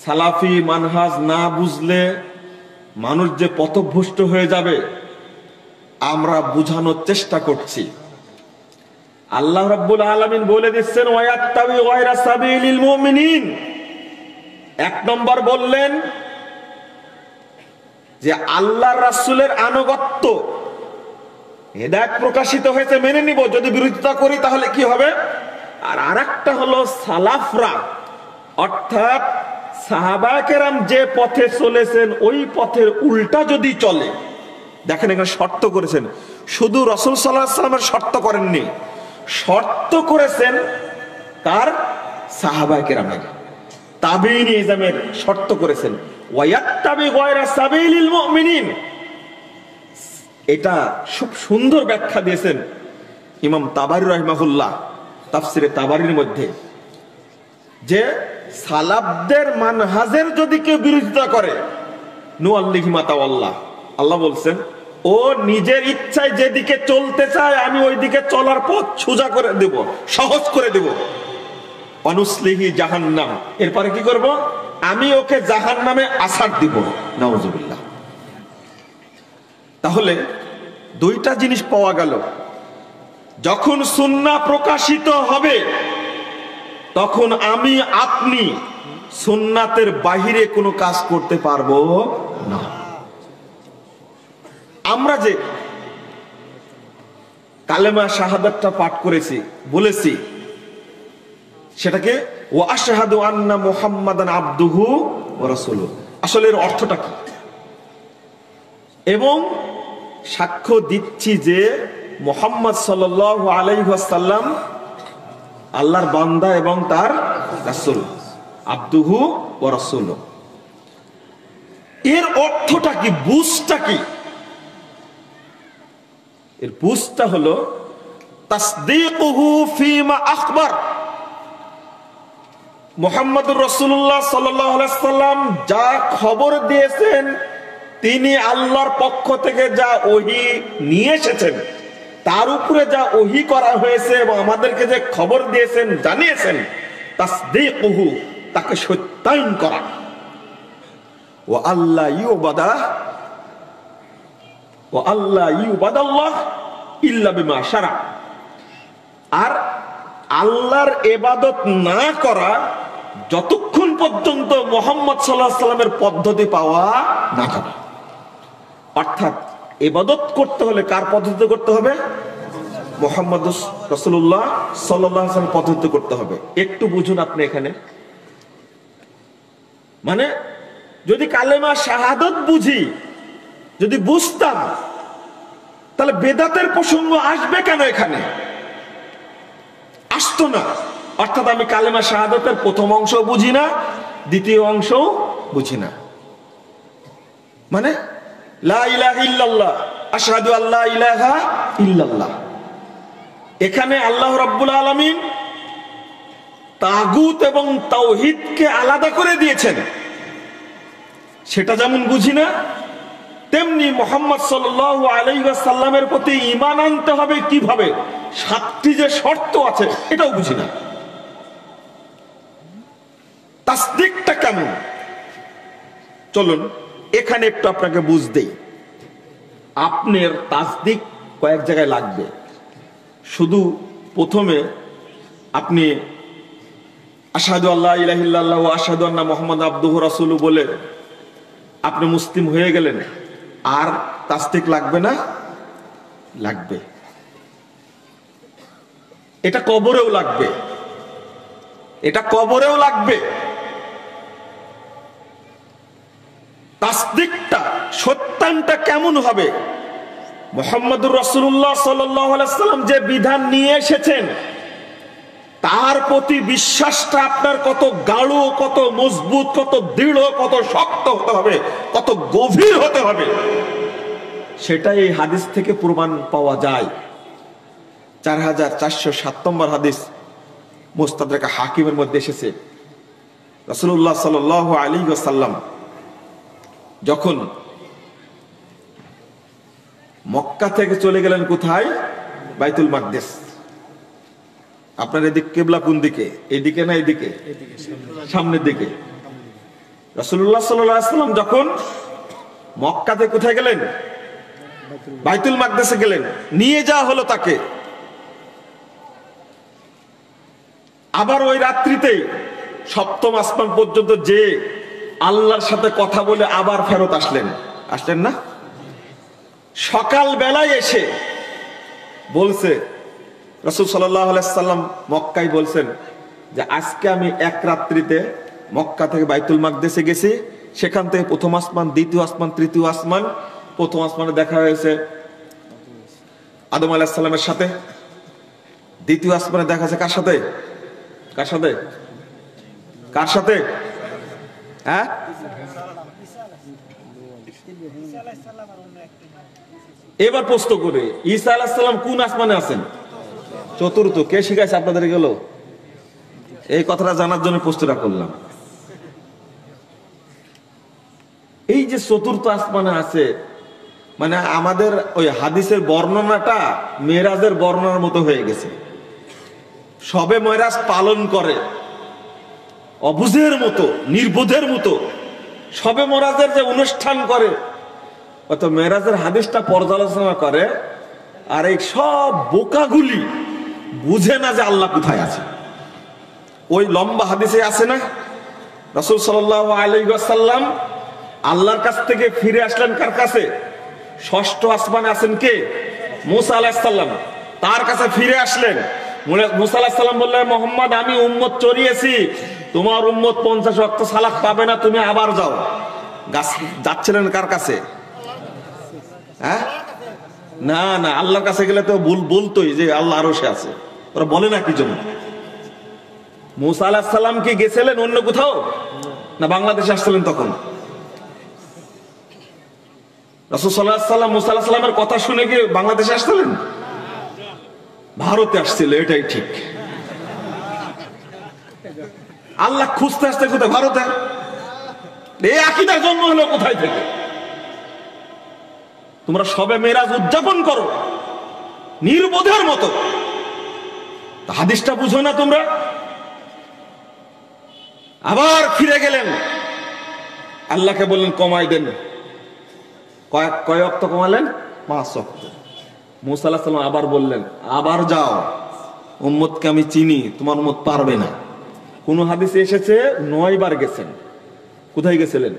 সালাফি মানহাজ না বুঝলে মানুষ যে পথভ্রষ্ট হয়ে যাবে, আমরা বুঝানোর চেষ্টা করছি। আল্লাহ রাব্বুল আলামিন বলে দিচ্ছেন ওয়ায়াত্তাবি গায়রা সাবিলিল মুমিনিন। এক নম্বর বললেন যে আল্লাহর রাসূলের আনুগত্য, হেদায়েত প্রকাশিত হয়েছে মেনে নিব, যদি বিরোধিতা করি তাহলে কি হবে? আর আরেকটা হলো সালাফরা, অর্থাৎ সাহাবায়ে কেরাম যে পথে চলেছেন ওই পথের উল্টা যদি চলে। দেখেন এখানে শর্ত করেছেন, শুধু রাসূল সাল্লাল্লাহু আলাইহি ওয়াসাল্লামের শর্ত করেননি, শর্ত করেছেন কার? সাহাবায়ে কেরামের, তাবেঈন ইজমের শর্ত করেছেন ওয়ায়াত্তাবি গায়রা সাবিলিল মুমিনিন। এটা খুব সুন্দর ব্যাখ্যা দিয়েছেন ইমাম তাবারি রাহিমাহুল্লাহ তাফসিরে তাবারির মধ্যে, যে সালাফদের মানহাজের যদি কেউ বিরোধিতা করে, নুআল্লিহি মা তাওয়াল্লাহ, আল্লাহ বলছেন ও নিজের ইচ্ছায় যেদিকে চলতে চায় আমি ওই দিকে চলার পথ সোজা করে দেব, সহজ করে দেব। অনুসলিহি জাহান্নাম, এরপরে কি করব? আমি ওকে জাহান্নামে আছাড় দিব। নাউজুবিল্লাহ। তাহলে দুইটা জিনিস পাওয়া গেল, যখন সুন্নাহ প্রকাশিত হবে তখন আমি আপনি সুন্নাতের বাহিরে কোনো কাজ করতে পারবো না। আমরা যে কালেমা শাহাদাতটা পাঠ করেছি, বলেছি, সেটাকে ওয়া আশহাদু আন্না মুহাম্মাদান আবদুহু ওয়া রাসূলুহু, আসলে এর অর্থটা কি? এবং সাক্ষ্য দিচ্ছি যে মুহাম্মদ সাল্লাল্লাহু আলাইহি ওয়াসাল্লাম আল্লাহর বান্দা এবং তার রাসূল, আবদুহু ওয়া রাসূলুহু। এর অর্থটা কি, বুঝটা কি? এর বুঝটা হলো তাসদীকুহু ফীমা আখবার, মুহাম্মদুর রাসূলুল্লাহ সাল্লাল্লাহু আলাইহি ওয়াসাল্লাম যা খবর দিয়েছেন, তিনি আল্লাহর পক্ষ থেকে যা ওহী নিয়ে এসেছেন, তার উপরে যা ওহী করা হয়েছে এবং আমাদেরকে যে খবর দিয়েছেন, জানিয়েছেন, তাসদীকুহু, তাকে সত্যায়ন করা। ওয়া আল্লা ইউবাদাল্লাহ ইল্লা বিমা শারা, আর আল্লাহর ইবাদত না করা যতক্ষণ পর্যন্ত মুহাম্মদ সাল্লাল্লাহু আলাইহি ওয়াসাল্লামের পদ্ধতি পাওয়া না যাবে। অর্থাৎ ইবাদত করতে হলে কার পদ্ধতি করতে হবে? মুহাম্মদ রাসূলুল্লাহ সাল্লাল্লাহু আলাইহি ওয়াসাল্লাম পদ্ধতি করতে হবে। একটু বুঝুন আপনি এখানে, মানে যদি কালেমা শাহাদাত বুঝি, যদি বুঝতাম, তাহলে বেদাতের প্রসঙ্গ আসবে কেন এখানে? আসতো না। অর্থাৎ আমি কালেমা শাহাদাতের প্রথম অংশ বুঝি না, দ্বিতীয় অংশ বুঝি না, মানে লা ইলাহা ইল্লাল্লাহ, আশহাদু আল্লা ইলাহা ইল্লাল্লাহ। এখানে আল্লাহ রাব্বুল আলামিন তাগুত এবং তাওহীদকে আলাদা করে দিয়েছেন, সেটা যেমন বুঝি না, তেমনি মুহাম্মদ সাল্লাল্লাহু আলাইহি ওয়াসাল্লামের প্রতি ঈমান আনতে হবে কিভাবে, 7টি যে শর্ত আছে, এটাও বুঝি না। তাসদীকটা কেমন, চলুন এখানে একটু আপনাকে বুঝ দেই। আপনার তাসদীক কয়েক জায়গায় লাগবে। শুধু প্রথমে আপনি আশহাদু আল্লা ইলাহা ইল্লাল্লাহ ওয়া আশহাদু আন্না মুহাম্মাদান আবদুহু ওয়া রাসূলুহু বলে আপনি মুসলিম হয়ে গেলেন, আর তাসদীক লাগবে না? লাগবে। এটা কবরেও লাগবে, এটা কবরেও লাগবে। তাসদীকটা, সত্যায়নটা কেমন হবে? মুহাম্মদুর রাসূলুল্লাহ সাল্লাল্লাহু আলাইহি ওয়াসাল্লাম যে বিধান নিয়ে এসেছেন, তার প্রতি বিশ্বাসটা আপনার কত গাঢ়, কত মজবুত, কত দৃঢ়, কত শক্ত হতে হবে, কত গভীর হতে হবে, সেটা এই হাদিস থেকে প্রমাণ পাওয়া যায়। 4407 নম্বর হাদিস মুস্তাদরাক হাকিমের মধ্যে এসেছে, রাসূলুল্লাহ সাল্লাল্লাহু আলাইহি ওয়াসাল্লাম যখন মক্কা থেকে চলে গেলেন কোথায়? বাইতুল মাকদিস। আপনার এদিক কিবলা কোন দিকে? এদিকে না এদিকে? সামনের দিকে। রাসূলুল্লাহ সাল্লাল্লাহু আলাইহি ওয়াসাল্লাম যখন মক্কা থেকে কোথায় গেলেন? বাইতুল মাকদিসে গেলেন। নিয়ে যাওয়া হলো তাকে। আবার ওই রাত্রিতেই 7ম আসমান পর্যন্ত যে আল্লাহর সাথে কথা বলে আবার ফেরত আসলেন না? সকাল বেলায় এসে বলছে, রাসূল সাল্লাল্লাহু আলাইহি ওয়াসাল্লাম মক্কায় বলছেন যে আজকে আমি এক রাত্রিতে মক্কা থেকে বাইতুল মাকদিসে গেছি, সেখান থেকে 1ম আসমান, 2য় আসমান, 3য় আসমান। 1ম আসমানে দেখা হয়েছে আদম আলাইহিস সালামের সাথে, 2য় আসমানে দেখা হয়েছে কার সাথে? কার সাথে? কার সাথে? হ্যাঁ, এবার প্রশ্ন করে, ঈসা আলাইহিস সালাম কোন আসমানে আছেন? 4র্থ। কে শিখাইছে আপনাদের? গেল এই কথাটা জানার জন্য প্রশ্নটা করলাম। এই যে 4র্থ আসমানে আছে, মানে আমাদের ওই হাদিসের বর্ণনাটা মেরাজের বর্ণনার মতো হয়ে গেছে। সবে মেরাজ পালন করে অবুঝের মতো, নির্বোধের মতো সবে মেরাজের যে অনুষ্ঠান করে, অত মেরাজের হাদিসটা পর্যালোচনা করে, আর এই সব বোকাগুলি বুঝে না যে আল্লাহ কোথায় আছে। ওই লম্বা হাদিসে আছে না, রাসূল সাল্লাল্লাহু আলাইহি ওয়াসাল্লাম আল্লাহর কাছ থেকে ফিরে আসলেন কার কাছে? 6ষ্ঠ আসমানে আছেন কে? মুসা আলাইহিস সালাম। তার কাছে ফিরে আসলেন, মুসা আলাইহিস সালাম বললেন, মোহাম্মদ আমি উম্মত চড়িয়েছি, তোমার উম্মত 50 ওয়াক্ত সালাত পাবে না, তুমি আবার যাও। যাচ্ছিলেন কার কাছে? হ্যাঁ, না না, আল্লাহর কাছে গেলে তো বলতোই যে আল্লাহ আরশে আছে। ওরা বলে না কি জন্য? মুসা আলাইহিস সালাম কি গেছিলেন অন্য কোথাও, না বাংলাদেশে আসছিলেন তখন? রাসূল সাল্লাল্লাহু আলাইহি ওয়াসাল্লাম মুসা আলাইহিস সালামের কথা শুনে কি বাংলাদেশে আসছিলেন? ভারতে আসছিল, এটাই ঠিক। আল্লাহ খুঁজতে আসতে কোথায়? ভারতে। এই আকীদার জন্ম হলো কোথায় থেকে? তোমরা সবে মেরাজ উদযাপন করো নির্বোধের মতো, হাদিসটা বুঝো না তোমরা? আবার ফিরে গেলেন, আল্লাহকে বললেন কমাই দেন। কয় ওয়াক্ত কমালেন? 5 ওয়াক্ত। মুসা আলাইহিস সালাম আবার বললেন, আবার যাও, উম্মতকে আমি চিনি, তোমার উম্মত পারবে না। কোন হাদিসে এসেছে 9 বার গেছেন। কোথায় গেছিলেন?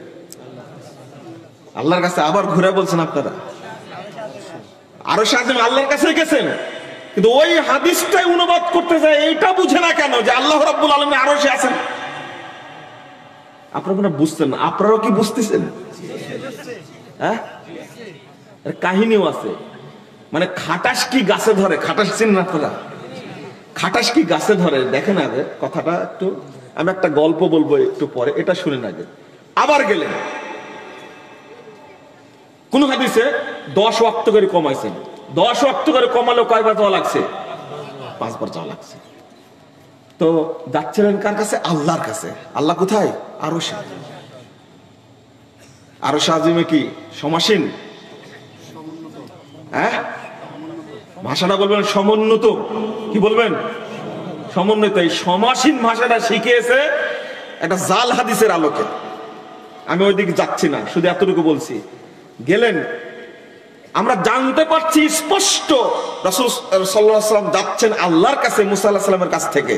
আল্লাহর কাছে। আবার ঘুরে বলছেন আপনারা আরশে আজিম আল্লাহর কাছে গেছেন, কিন্তু ওই হাদিসটাই অনুবাদ করতে যায় এইটা বুঝে না কেন যে আল্লাহ রাব্বুল আলামিন আরশে আছেন? আপনারা বুঝতেন না? আপনারাও কি বুঝতেছেন? হ্যাঁ, কাহিনীও আছে। মানে খাটাস কি গাছে ধরে? খাটাস চিনেন আপনারা? খাটাস কি গাছে ধরে? দেখেন আগে কথাটা একটু, আমি একটা গল্প বলবো একটু পরে, এটা শুনেন আগে। আবার গেলেন, কোন হাদিসে 10 ওয়াক্ত করে কমাইছেন। 10 ওয়াক্ত করে কমালেও কয়বার যাওয়া লাগছে? 5 বার যাওয়া লাগছে। তো যাচ্ছিলেন কার কাছে? আল্লাহর কাছে। আল্লাহ কোথায়? আরশে। আরশে আজিমে কি সমাসীন? হ্যাঁ, ভাষাটা বলবেন সমুন্নত। কি বলবেন? সমন্বিত। এই সমাসীন ভাষাটা শিখিয়েছে একটা জাল হাদিসের আলোকে। আমি ওইদিকে যাচ্ছি না, শুধু এতটুকু বলছি। গেলেন, আমরা জানতে পারছি স্পষ্ট রাসূল সাল্লাল্লাহু আলাইহি ওয়াসাল্লাম যাচ্ছেন আল্লাহর কাছে মুসা আলাইহিস সালামের কাছ থেকে।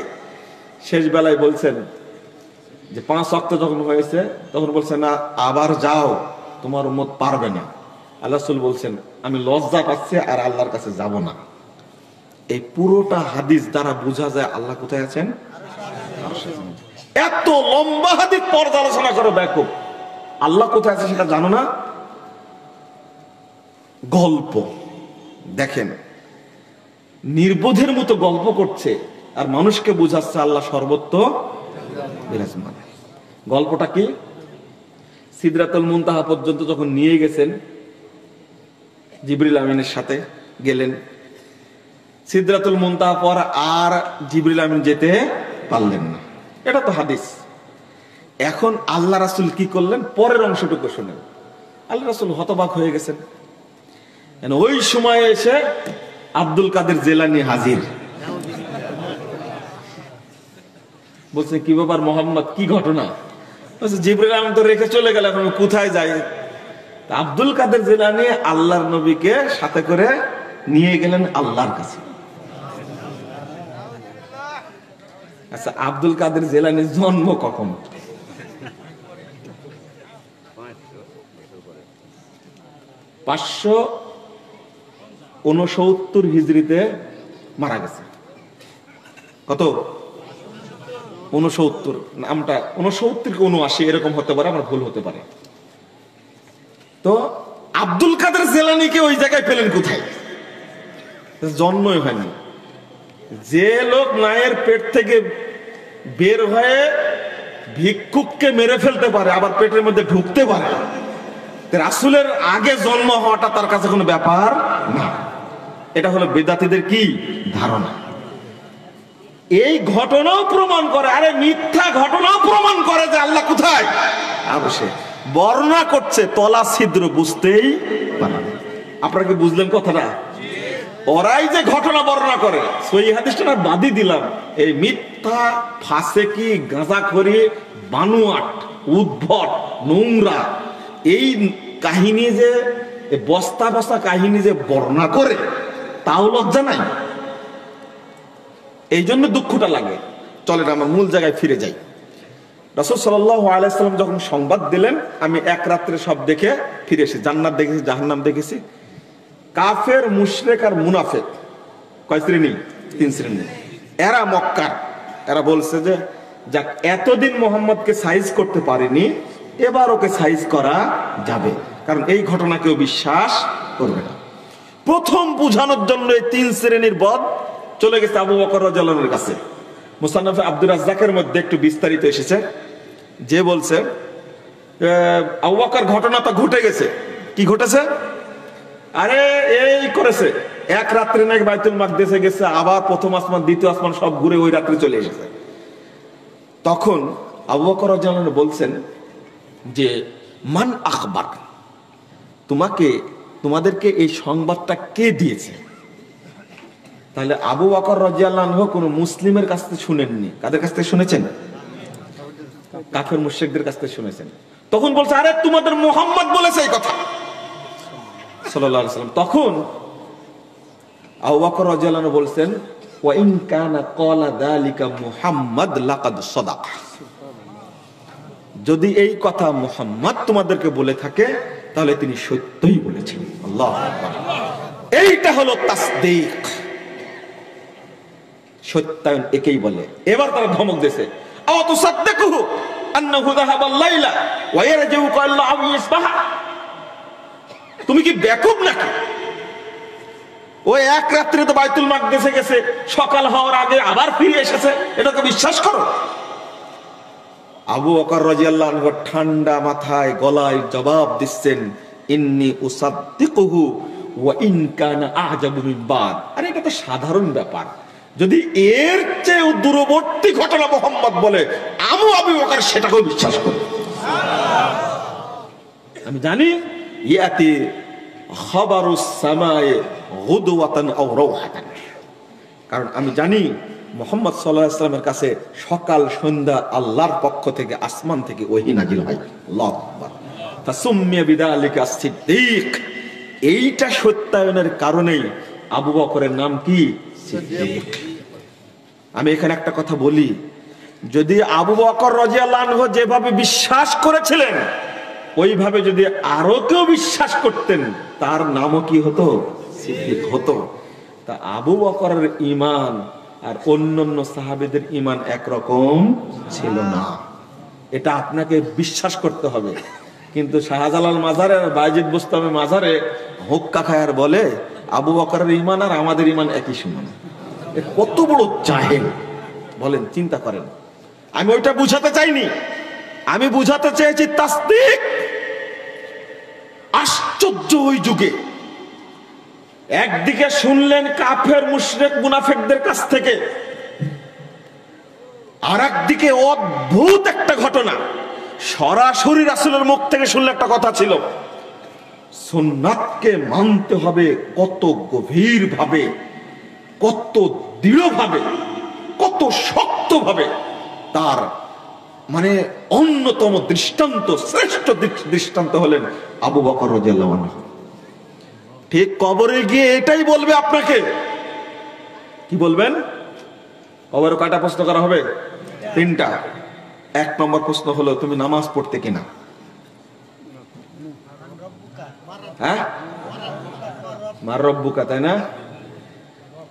শেষ বেলায় বলছেন যে 5 ওয়াক্ত যখন হয়েছে তখন বলছেন, না আবার যাও, তোমার উম্মত পারবে না। আল্লাহ রাসূল বলছেন, আমি লজ্জা পাচ্ছি আর আল্লাহর কাছে যাব না। এই পুরোটা হাদিস দ্বারা বোঝা যায় আল্লাহ কোথায় আছেন? এত লম্বা হাদিস পর্যালোচনা করো ব্যাপক, আল্লাহ কোথায় আছে সেটা জানো না? গল্প দেখেন, নির্বোধের মতো গল্প করছে আর মানুষকে বোঝাচ্ছে আল্লাহ সর্বত্র বিরাজমান। গল্পটা কি? সিদরাতুল মুনতাহা পর্যন্ত যখন নিয়ে গেছেন, জিবরিল আমিনের সাথে গেলেন। সিদরাতুল মুনতাহা পর আর জিবরিল আমিন যেতে পারলেন না, এটা তো হাদিস। এখন আল্লাহ রাসূল কি করলেন? পরের অংশটুকু শুনেন। আল্লাহ রাসূল হতবাক হয়ে গেছেন। ওই সময় এসে আব্দুল কাদের জেলানী হাজির। বলছে, কি ব্যাপার মোহাম্মদ, কি ঘটনা? বলছে, জিবরিল আমিন তো রেখে চলে গেল, এখন কোথায় যাই? আব্দুল কাদের জেলানী আল্লাহর নবীকে সাথে করে নিয়ে গেলেন আল্লাহর কাছে। আচ্ছা, আব্দুল কাদের জেলানীর জন্ম কখন? 569 হিজরিতে মারা গেছে। কত? 69। নামটা 69 কি 79 এরকম হতে পারে, আমার ভুল হতে পারে। তো আব্দুল কাদের জেলানীকে ওই জায়গায় পেলেন কোথায়? জন্মই হয়নি। যে লোক মায়ের পেট থেকে বের হয়ে ভিক্ষুককে মেরে ফেলতে পারে, আবার পেটের মধ্যে ঢুকতে পারে, রাসূলের আগে জন্ম হওয়াটা তার কাছে কোনো ব্যাপার না। এটা হলো বেদাতীদের কি ধারণা। এই ঘটনাও প্রমাণ করে, আরে মিথ্যা ঘটনাও প্রমাণ করে যে আল্লাহ কোথায়? অবশ্যই বর্ণনা করছে, তলা ছিদ্র বুঝতেই পারে। আপনারা কি বুঝলেন কথাটা? ওরাই যে ঘটনা বর্ণনা করে, সই হাদিসটা না বাদই দিলাম। এই মিথ্যা, ফাসেকি, গাঁজাখড়ি, বানোয়াট, উদ্ভট, নোংরা এই কাহিনী যে বস্তা বস্তা কাহিনী যে বর্ণনা করে, তাও লজ্জা নাই। এই জন্য দুঃখটা লাগে। চলেন আমরা মূল জায়গায় ফিরে যাই। রাসূল সাল্লাল্লাহু আলাইহি সাল্লাম যখন সংবাদ দিলেন, আমি এক রাত্রে সব দেখে ফিরে এসেছি। জান্নাত দেখেছি, জাহান্নাম দেখেছি। কাফের, মুশরিক আর মুনাফিক কয় শ্রেণী? 3 শ্রেণী। এরা মক্কার, এরা বলছে যে যাক এতদিন মোহাম্মদকে সাইজ করতে পারেনি, এবার ওকে সাইজ করা যাবে, কারণ এই ঘটনা কেউ বিশ্বাস করবে না। প্রথম বুঝানোর জন্য এই 3 শ্রেণীর বদ চলে গেছে আবু বকর রাদিয়াল্লাহু আনহুর কাছে। মুসান্নাফে আব্দুর রাজ্জাকের মধ্যে একটু বিস্তারিত এসেছে, যে বলছে আবু বকর ঘটনা তো ঘটে গেছে। কি ঘটেছে? আরে এই করেছে, এক রাত্রে নাকি বাইতুল মাকদিসে গেছে, আবার প্রথম আসমান দ্বিতীয় আসমান সব ঘুরে ওই রাত্রে চলে এসেছে। তখন আবু বকর রাদিয়াল্লাহু আনহু বলছেন যে মান আখবার, তোমাদেরকে এই সংবাদটা কে দিয়েছে? তাহলে আবু বকর রাদিয়াল্লাহু আনহু কোন মুসলিমের কাছ থেকে শুনেননি। কাদের কাছ থেকে শুনেছেন? কাফের মুশরিকদের কাছ থেকে শুনেছেন। তখন বলছে আরে তোমাদের মুহাম্মদ বলেছে এই কথা সাল্লাল্লাহু আলাইহি ওয়াসাল্লাম। তখন আবু বকর রাদিয়াল্লাহু আনহু বলছেন ওয়া ইন কানা ক্বালা যালিকা মুহাম্মদ লাকাদ সাদাক, যদি এই কথা মুহাম্মদ তোমাদেরকে বলে থাকে তাহলে তিনি সত্যই বলেছেন। আল্লাহু আকবার। এইটা হলো তাসদীক, সত্যায়ন একেই বলে। এবার তারা ধমক দিয়েছে আও তুসাদ্দিকুহু আন্নাহু যাহাবা আল-লাইলা ওয়া ইয়ারজিউ ক্বাল্লা আও ইসবাহা, তুমি কি বেকুব নাকি? ওই এক রাত্রে তো বাইতুল মাকদিসে গেছে, সকাল হওয়ার আগে আবার ফিরে এসেছে, এটাকে বিশ্বাস করো? আবু বকর রাদিয়াল্লাহু আনহু ঠান্ডা মাথায় গলায় জবাব দিচ্ছেন ইন্নী উসাদ্দিকুহু ওয়া ইন কানা আ'জাবু মিন বাদ। আরে এটা তো সাধারণ ব্যাপার, যদি এর চেয়ে দূরবর্তী ঘটনা মুহাম্মদ বলে আবু বকর সেটাকেও বিশ্বাস করি। আমি জানি ইয়াতি খাবারুস সামায়ে গুদওয়াতান আও রাওহাতান, কারণ আমি জানি মুহাম্মদ সাল্লাল্লাহু আলাইহি ওয়াসাল্লামের কাছে সকাল সন্ধ্যা আল্লাহর পক্ষ থেকে আসমান থেকে ওহী নাজিল হয়। আল্লাহু আকবার। ফাসুম্মিয়া বিযালিকা সিদ্দিক, এইটা সত্যায়নের কারণেই আবু বকরের নাম কি? সিদ্দিক। আমি এখানে একটা কথা বলি, যদি আবু বকর রাদিয়াল্লাহু আনহু যেভাবে বিশ্বাস করেছিলেন ওইভাবে যদি আরো কেউ বিশ্বাস করতেন তার নামও কি হতো? সিদ্দিক হতো। তা আবু বকরের ঈমান আর অন্যান্য সাহাবীদের ঈমান একরকম ছিল না, এটা আপনাকে বিশ্বাস করতে হবে। কিন্তু শাহজালাল মাজারে আর বাইজিদ বুস্তামি মাজারে হুক্কা খায় আর বলে আবু বকরের ঈমান আর আমাদের ঈমান একই সমান। কত বড় জাহেল বলেন, চিন্তা করেন। আমি ওইটা বুঝাতে চাইনি, আমি বুঝাতে চেয়েছি তাসদীক। আশ্চর্য ওই যুগে একদিকে শুনলেন কাফের মুশরিক মুনাফিকদের কাছ থেকে, আর একদিকে অদ্ভুত একটা ঘটনা সরাসরি রাসূলের মুখ থেকে শুনলে একটা কথা ছিল, সুন্নাতকে মানতে হবে কত গভীর ভাবে, কত দৃঢ় ভাবে, কত শক্ত ভাবে। তার মানে অন্যতম দৃষ্টান্ত, শ্রেষ্ঠ দৃষ্টান্ত হলেন আবু বকর রাদিয়াল্লাহু আনহু। ঠিক কবরে গিয়ে এটাই বলবে আপনাকে। কি বলবেন? কবরে কয়টা প্রশ্ন করা হবে? 3টা। 1 নম্বর প্রশ্ন হলো তুমি নামাজ পড়তে কিনা? হ্যাঁ, মার রব্বুকা, তাই না?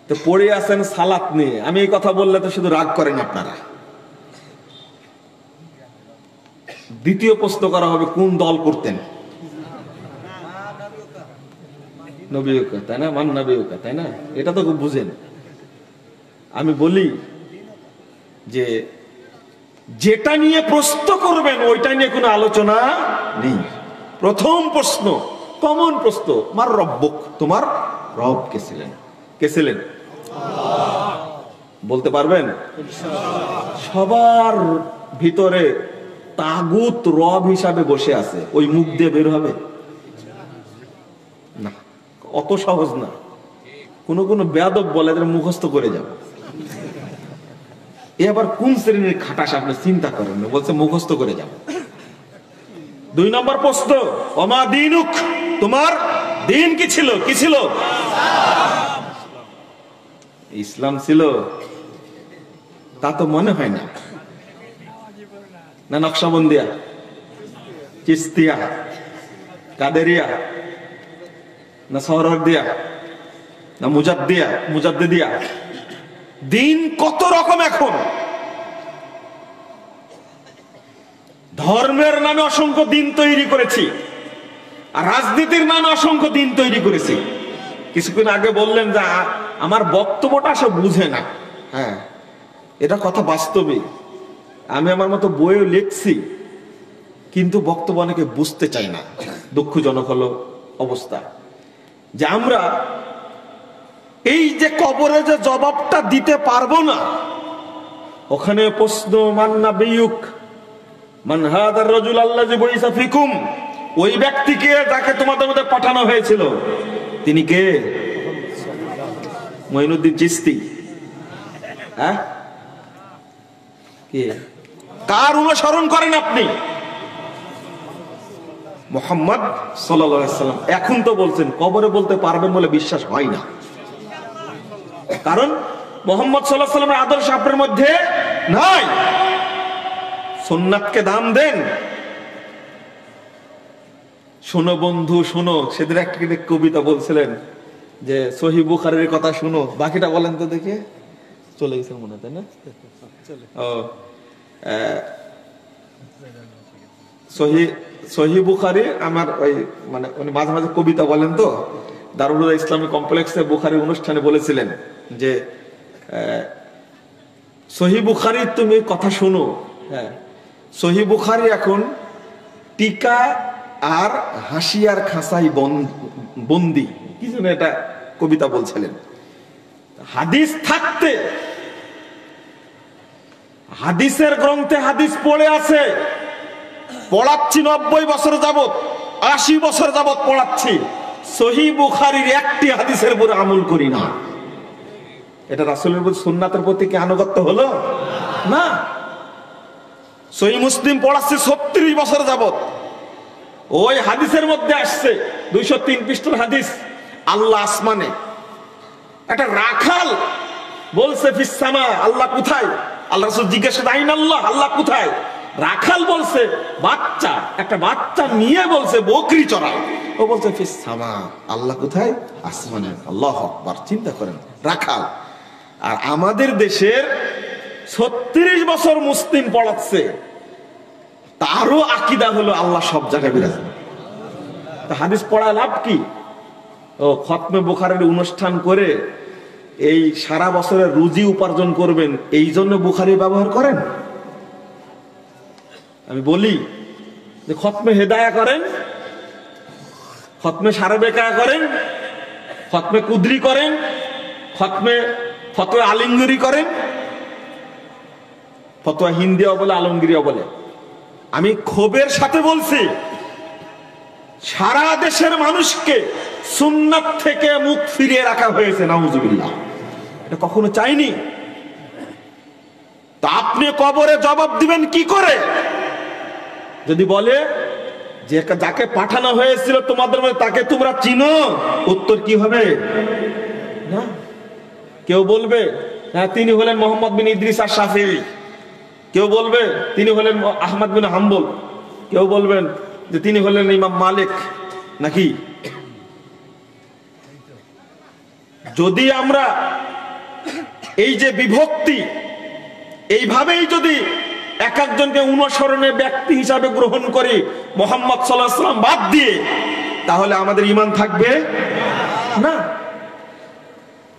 তো পড়ে আছেন সালাত নিয়ে। আমি এই কথা বললে তো শুধু রাগ করেন আপনারা। দ্বিতীয় প্রশ্ন করা হবে কোন দল করতেন? নবীকা, তাই না? মান নবীকা, তাই না? এটা তো খুব বুঝেন। আমি বলি যে যেটা নিয়ে প্রশ্ন করবেন ওইটা নিয়ে কোনো আলোচনা নেই। প্রথম প্রশ্ন কমন প্রশ্ন, মার রব্বুক, তোমার রব কে ছিলেন? কে ছিলেন? বলতে পারবেন? সবার ভিতরে তাগুত রব হিসাবে বসে আছে, ওই মুখ দিয়ে বের হবে না, অত সহজ না। কোন বেয়াদব বলে এদের মুখস্থ করে যাব। এ আবার কোন শ্রেণীর খাটাস আপনি চিন্তা করেন না, বলছে মুখস্থ করে যাব। 2 নম্বর প্রশ্ন, ওমা দীনুক, তোমার দিন কি ছিল? কি ছিল? ইসলাম ছিল? তা তো মনে হয় না। না নকশবন্দিয়া, চিস্তিয়া, কাদেরিয়া, না সহরওয়ার্দিয়া, না মুজাদ্দিদিয়া, দিন কত রকম এখন, ধর্মের নামে অসংখ্য দিন তৈরি করেছি, আর রাজনীতির নামে অসংখ্য দিন তৈরি করেছি। কিছুক্ষণ আগে বললেন যে আমার বক্তব্যটা সে বুঝে না। হ্যাঁ, এটা কথা বাস্তবিক। আমি আমার মতো বইও লিখছি, কিন্তু বক্তব্য অনেকে বুঝতে চাই না। দুঃখজনক হলো অবস্থা যে আমরা এই যে কবরে যে জবাবটা দিতে পারবো না, ওখানে প্রশ্ন মান্না বিয়ুক মান হাদার রাজুল আল্লাযী বুইসা ফিকুম, ওই ব্যক্তিকে যাকে তোমাদের মধ্যে পাঠানো হয়েছিল তিনি কে? মঈনুদ্দিন চিশতি। হ্যাঁ, কে? কার অনুসরণ করেন আপনি? মুহাম্মদ সাল্লাল্লাহু আলাইহি ওয়াসাল্লাম। এখন তো বলছেন কবরে বলতে পারবেন বলে বিশ্বাস হয় না, কারণ মুহাম্মদ সাল্লাল্লাহু আলাইহি ওয়াসাল্লামের আদর্শ আপনার মধ্যে নাই। সুন্নাতকে দাম দেন। শোনো বন্ধু শোনো, সেদিন একটা কবিতা বলছিলেন যে সহিহ বুখারীর কথা শুনো, বাকিটা বলেন তো দেখে। চলে গেছে মনে হয়, তাই না? ও, সহিহ বুখারী আমার ওই মানে উনি মাঝে মাঝে কবিতা বলেন তো, দারুল হুদা ইসলামী কমপ্লেক্সে বুখারী অনুষ্ঠানে বলেছিলেন যে সহিহ বুখারী তুমি কথা শোনো। হ্যাঁ, সহিহ বুখারী এখন টিকা আর হাসিয়ার খাঁচাই বন্দি, কি যেন এটা কবিতা বলছিলেন। হাদিস থাকতে, হাদিসের গ্রন্থে হাদিস পড়ে আছে, পড়াচ্ছি 90 বছর যাবত, 80 বছর যাবত পড়াচ্ছি, সহিহ বুখারীর একটি হাদিসের উপর আমল করি না। এটা রাসূলের প্রতি সুন্নাতের প্রতি কি আনুগত্য হলো? না। সহিহ মুসলিম পড়াচ্ছি 36 বছর যাবত, ওই হাদিসের মধ্যে আসছে 203 পৃষ্ঠার হাদিস, আল্লাহ আসমানে। একটা রাখাল বলছে ফিস সামা, আল্লাহ কোথায়? আল্লাহ রাসূল জিজ্ঞাসা করেন আইন আল্লাহ, আল্লাহ কোথায়? রাখাল বলছে বাচ্চা, একটা বাচ্চা নিয়ে বলছে বকরি চড়ায়। ও বলছে ফিস সামা, আল্লাহ কোথায়? আসমানে। আল্লাহু আকবার। চিন্তা করেন, রাখাল। আর আমাদের দেশের 36 বছর মুসলিম পড়াচ্ছে, তারও আকীদা হলো আল্লাহ সব জায়গায় বিরাজমান। তা হাদিস পড়া লাভ কি? ও খতমে বুখারীর অনুষ্ঠান করে এই সারা বছরের রুজি উপার্জন করবেন, এই জন্য বুখারী ব্যবহার করেন? আমি বলি যে খতমে হেদায়া করেন, খতমে সারবেকা করেন, খতমে কুদরি করেন, খতমে ফতোয়া আলমগীরি করেন, ফতোয়া হিন্দিও বলে আলমগীরিও বলে। আমি ক্ষোভের সাথে বলছি, সারা দেশের মানুষকে সুন্নাত থেকে মুখ ফিরিয়ে রাখা হয়েছে, নাউজুবিল্লাহ। এটা কখনো চাইনি। তা আপনি কবরে জবাব দিবেন কি করে? যদি বলে যে যাকে পাঠানো হয়েছিল তোমাদের মধ্যে তাকে তোমরা চিনো, উত্তর কি হবে? না। কেউ বলবে হ্যাঁ তিনি হলেন মোহাম্মদ বিন ইদ্রিস আশ-শাফিঈ, কেউ বলবে তিনি হলেন আহমদ বিন হাম্বল, কেউ বলবেন যে তিনি হলেন ইমাম মালিক, নাকি? যদি আমরা এই যে বিভক্তি এইভাবেই যদি এক একজনকে অনুসরণের ব্যক্তি হিসাবে গ্রহণ করি মুহাম্মদ সাল্লাল্লাহু আলাইহি ওয়াসাল্লাম বাদ দিয়ে, তাহলে আমাদের ঈমান থাকবে না।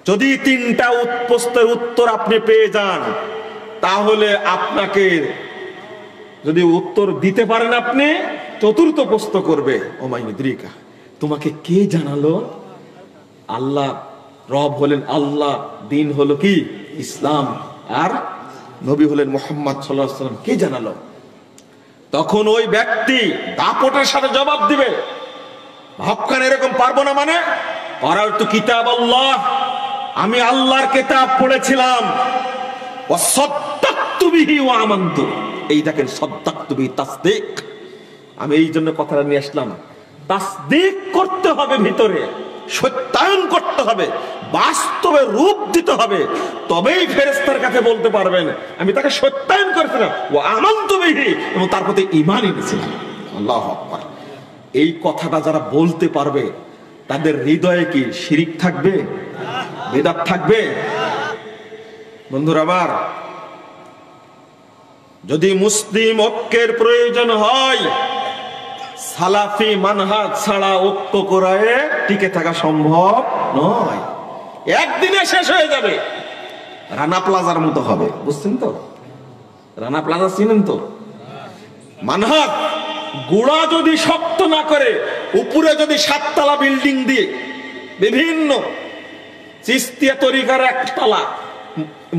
যদি 3টা প্রশ্নের উত্তর আপনি পেয়ে যান, তাহলে আপনাকে যদি উত্তর দিতে পারেন আপনি, 4র্থ প্রশ্ন করবে ওমাই ইদ্রিকা, তোমাকে কে জানালো? আল্লাহ রব হলেন আল্লাহ, দিন হলো কি ইসলাম, আর নবী হলেন মুহাম্মদ সাল্লাল্লাহু আলাইহি ওয়াসাল্লাম, কে জানালো? তখন ওই ব্যক্তি দাপটের সাথে জবাব দিবে, ভাবখান এরকম পারবো না মানে? ক্বারাতু কিতাব আল্লাহ, আমি আল্লাহর কিতাব পড়েছিলাম, ওয়া সাদ্দাকতু বিহি ওয়া আমানতু। এই দেখেন সাদ্দাকতু বিহি তাসদীক। আমি এই জন্য কথাটা নিয়ে আসলাম, তাসদীক করতে হবে, ভিতরে সত্যায়ন করতে হবে, বাস্তবে রূপ দিতে হবে, তবেই ফেরেশতার কাছে বলতে পারবেন আমি তাকে সত্যায়ন করেছিলাম, ওয়া আমানতু বিহি, এবং তার প্রতি ঈমান এনেছিলাম। আল্লাহু আকবার। এই কথাটা যারা বলতে পারবে তাদের হৃদয়ে কি শিরিক থাকবে? বিদআত থাকবে? বন্ধুরা আমার, যদি মুসলিম ঐক্যের প্রয়োজন হয়, সালাফি মানহাজ ছাড়া ঐক্য করায় টিকে থাকা সম্ভব নয়। একদিনে শেষ হয়ে যাবে, রানা প্লাজার মতো হবে। বুঝছেন তো? রানা প্লাজা চিনেন তো? মানহাজ গোড়া যদি শক্ত না করে, উপরে যদি 7 তলা বিল্ডিং দিয়ে বিভিন্ন চিস্তিয়া তরিকার 1 তলা,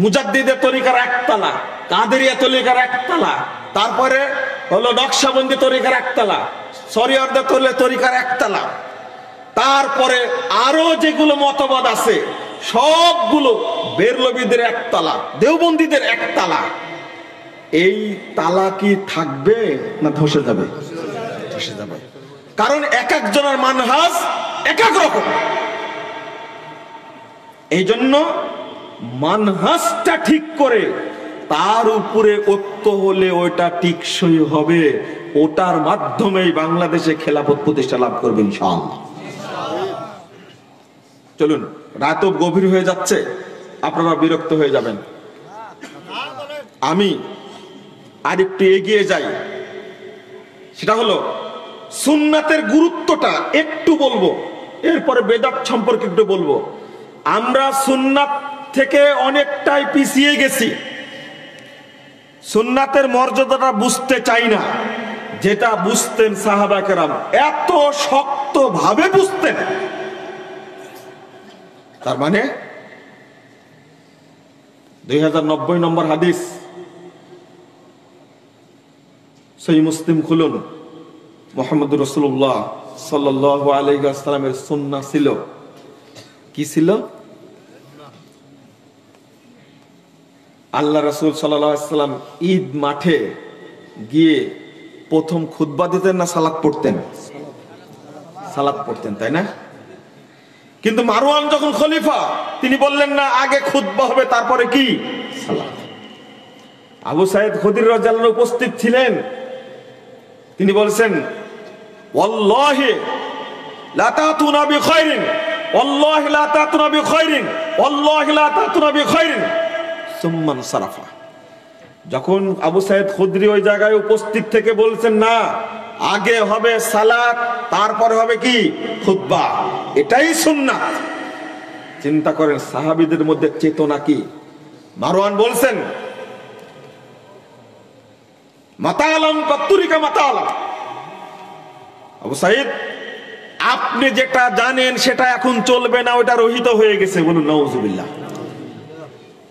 মুজাদ্দিদের তরিকার 1 তলা, কাদেরিয়া তরিকার 1 তলা, তারপরে হলো নকশবন্দি তরিকার 1 তলা, শরিয়তের তরিকার 1 তলা, তারপরে আরো যেগুলো মতবাদ আছে সবগুলো বেরলবীদের 1 তলা, দেওবন্দীদের 1 তলা। এই তালা কি থাকবে না ধসে যাবে? ধসে যাবে। কারণ এক একজনের মানহাজ এক এক রকম। এই জন্য মানহাজটা ঠিক করে তার উপরে ঐক্য হলে ওইটা টিকসই হবে, ওটার মাধ্যমেই বাংলাদেশে খেলাফত প্রতিষ্ঠা লাভ করবে ইনশাআল্লাহ। চলুন, রাত গভীর হয়ে যাচ্ছে, আপনারা বিরক্ত হয়ে যাবেন, আমি আরেকটু এগিয়ে যাই। সেটা হলো সুন্নাতের গুরুত্বটা একটু বলবো, এরপরে বেদাত সম্পর্কে একটু বলবো। আমরা সুন্নাত থেকে অনেকটাই পিছিয়ে গেছি, সুন্নাতের মর্যাদাটা বুঝতে চাই না। যেটা বুঝতেন সাহাবা কেরাম, এত শক্ত ভাবে বুঝতেন, তার মানে 2090 নম্বর হাদিস, সহিহ মুসলিম খুলুন। মুহাম্মদুর রাসূলুল্লাহ সাল্লাল্লাহু আলাইহি ওয়াসাল্লামের সুন্নাহ ছিল কি ছিল? আল্লাহ রাসূল সাল্লাল্লাহু আলাইহি ওয়াসাল্লাম ঈদ মাঠে গিয়ে প্রথম খুতবা দিতেন না সালাত পড়তেন? সালাত পড়তেন, তাই না? কিন্তু মারওয়ান যখন খলিফা, তিনি বললেন না আগে খুতবা হবে তারপরে কি সালাত। আবু সাঈদ খুদরি রাদিয়াল্লাহু আনহু উপস্থিত ছিলেন, তিনি বলছেন ওয়াল্লাহি লা তাতুনা বিখাইরিন, ওয়াল্লাহি লা তাতুনা বিখাইরিন, ওয়াল্লাহি লা তাতুনা বিখাইরিন সুম্মান সারাফা। যখন আবু সাঈদ খুদরি ওই জায়গায় উপস্থিত থেকে বলছেন না আগে হবে সালাত তারপরে হবে কি খুতবা, এটাই সুন্নাত। চিন্তা করেন সাহাবীদের মধ্যে চেতনা কি। মারওয়ান বলছেন মাতালাম কতুরিকা মাতালাম, আবু সাঈদ আপনি যেটা জানেন সেটা এখন চলবে না, ওটা রহিত হয়ে গেছে। বলুন নাউজুবিল্লাহ।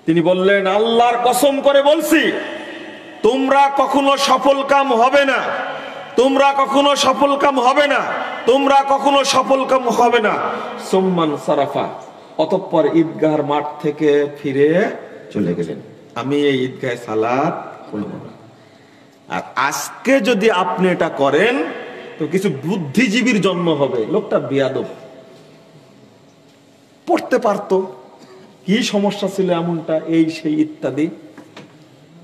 তিনি বললেন আল্লাহর কসম করে বলছি তোমরা কখনো সফল কাম হবে না, তোমরা কখনো সফল কাম হবে না, তোমরা কখনো সফল কাম হবে না। সুম্মান সারাফা, অতঃপর ঈদগাহর মাঠ থেকে ফিরে চলে গেলেন। আমি এই ঈদগাহে সালাত করব না। আর আজকে যদি আপনি এটা করেন তো কিছু বুদ্ধিজীবীর জন্ম হবে, লোকটা বেয়াদব, পড়তে পারতো, কি সমস্যা ছিল এমনটা, এই সেই ইত্যাদি।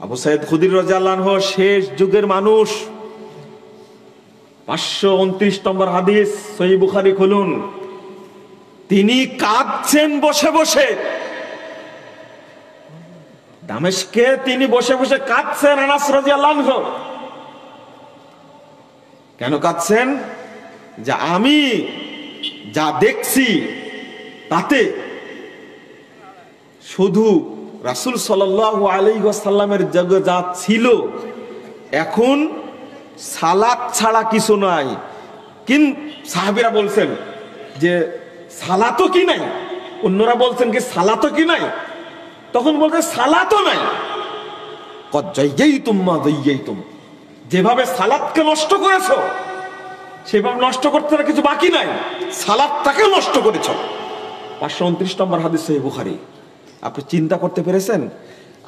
আবু সাঈদ খুদরি রাদিয়াল্লাহু আনহু শেষ যুগের মানুষ। 529 নম্বর হাদিস, সহিহ বুখারী খুলুন। তিনি কাঁদছেন বসে বসে, দামেস্কে তিনি বসে বসে কাঁদছেন। আনাস রাদিয়াল্লাহু আনহু কেন কাঁদছেন? যে আমি যা দেখছি তাতে শুধু রাসূল সাল্লাল্লাহু আলাইহি ওয়াসাল্লামের যুগে যা ছিল এখন সালাত ছাড়া কিছু নাই। কিন্তু সাহাবীরা বলছেন যে সালাতও কি নাই, অন্যরা বলছেন কি সালাতও কি নাই, তখন বলছে সালাতও নাই। কদ জাইয়াইতুম মা জাইয়াইতুম, যেভাবে সালাতকে নষ্ট করেছো সেভাবে নষ্ট করতে কিছু বাকি নাই, সালাতটাকে নষ্ট করেছো। 529 নম্বর হাদিস সহিহ বুখারী। আপনি চিন্তা করতে পেরেছেন?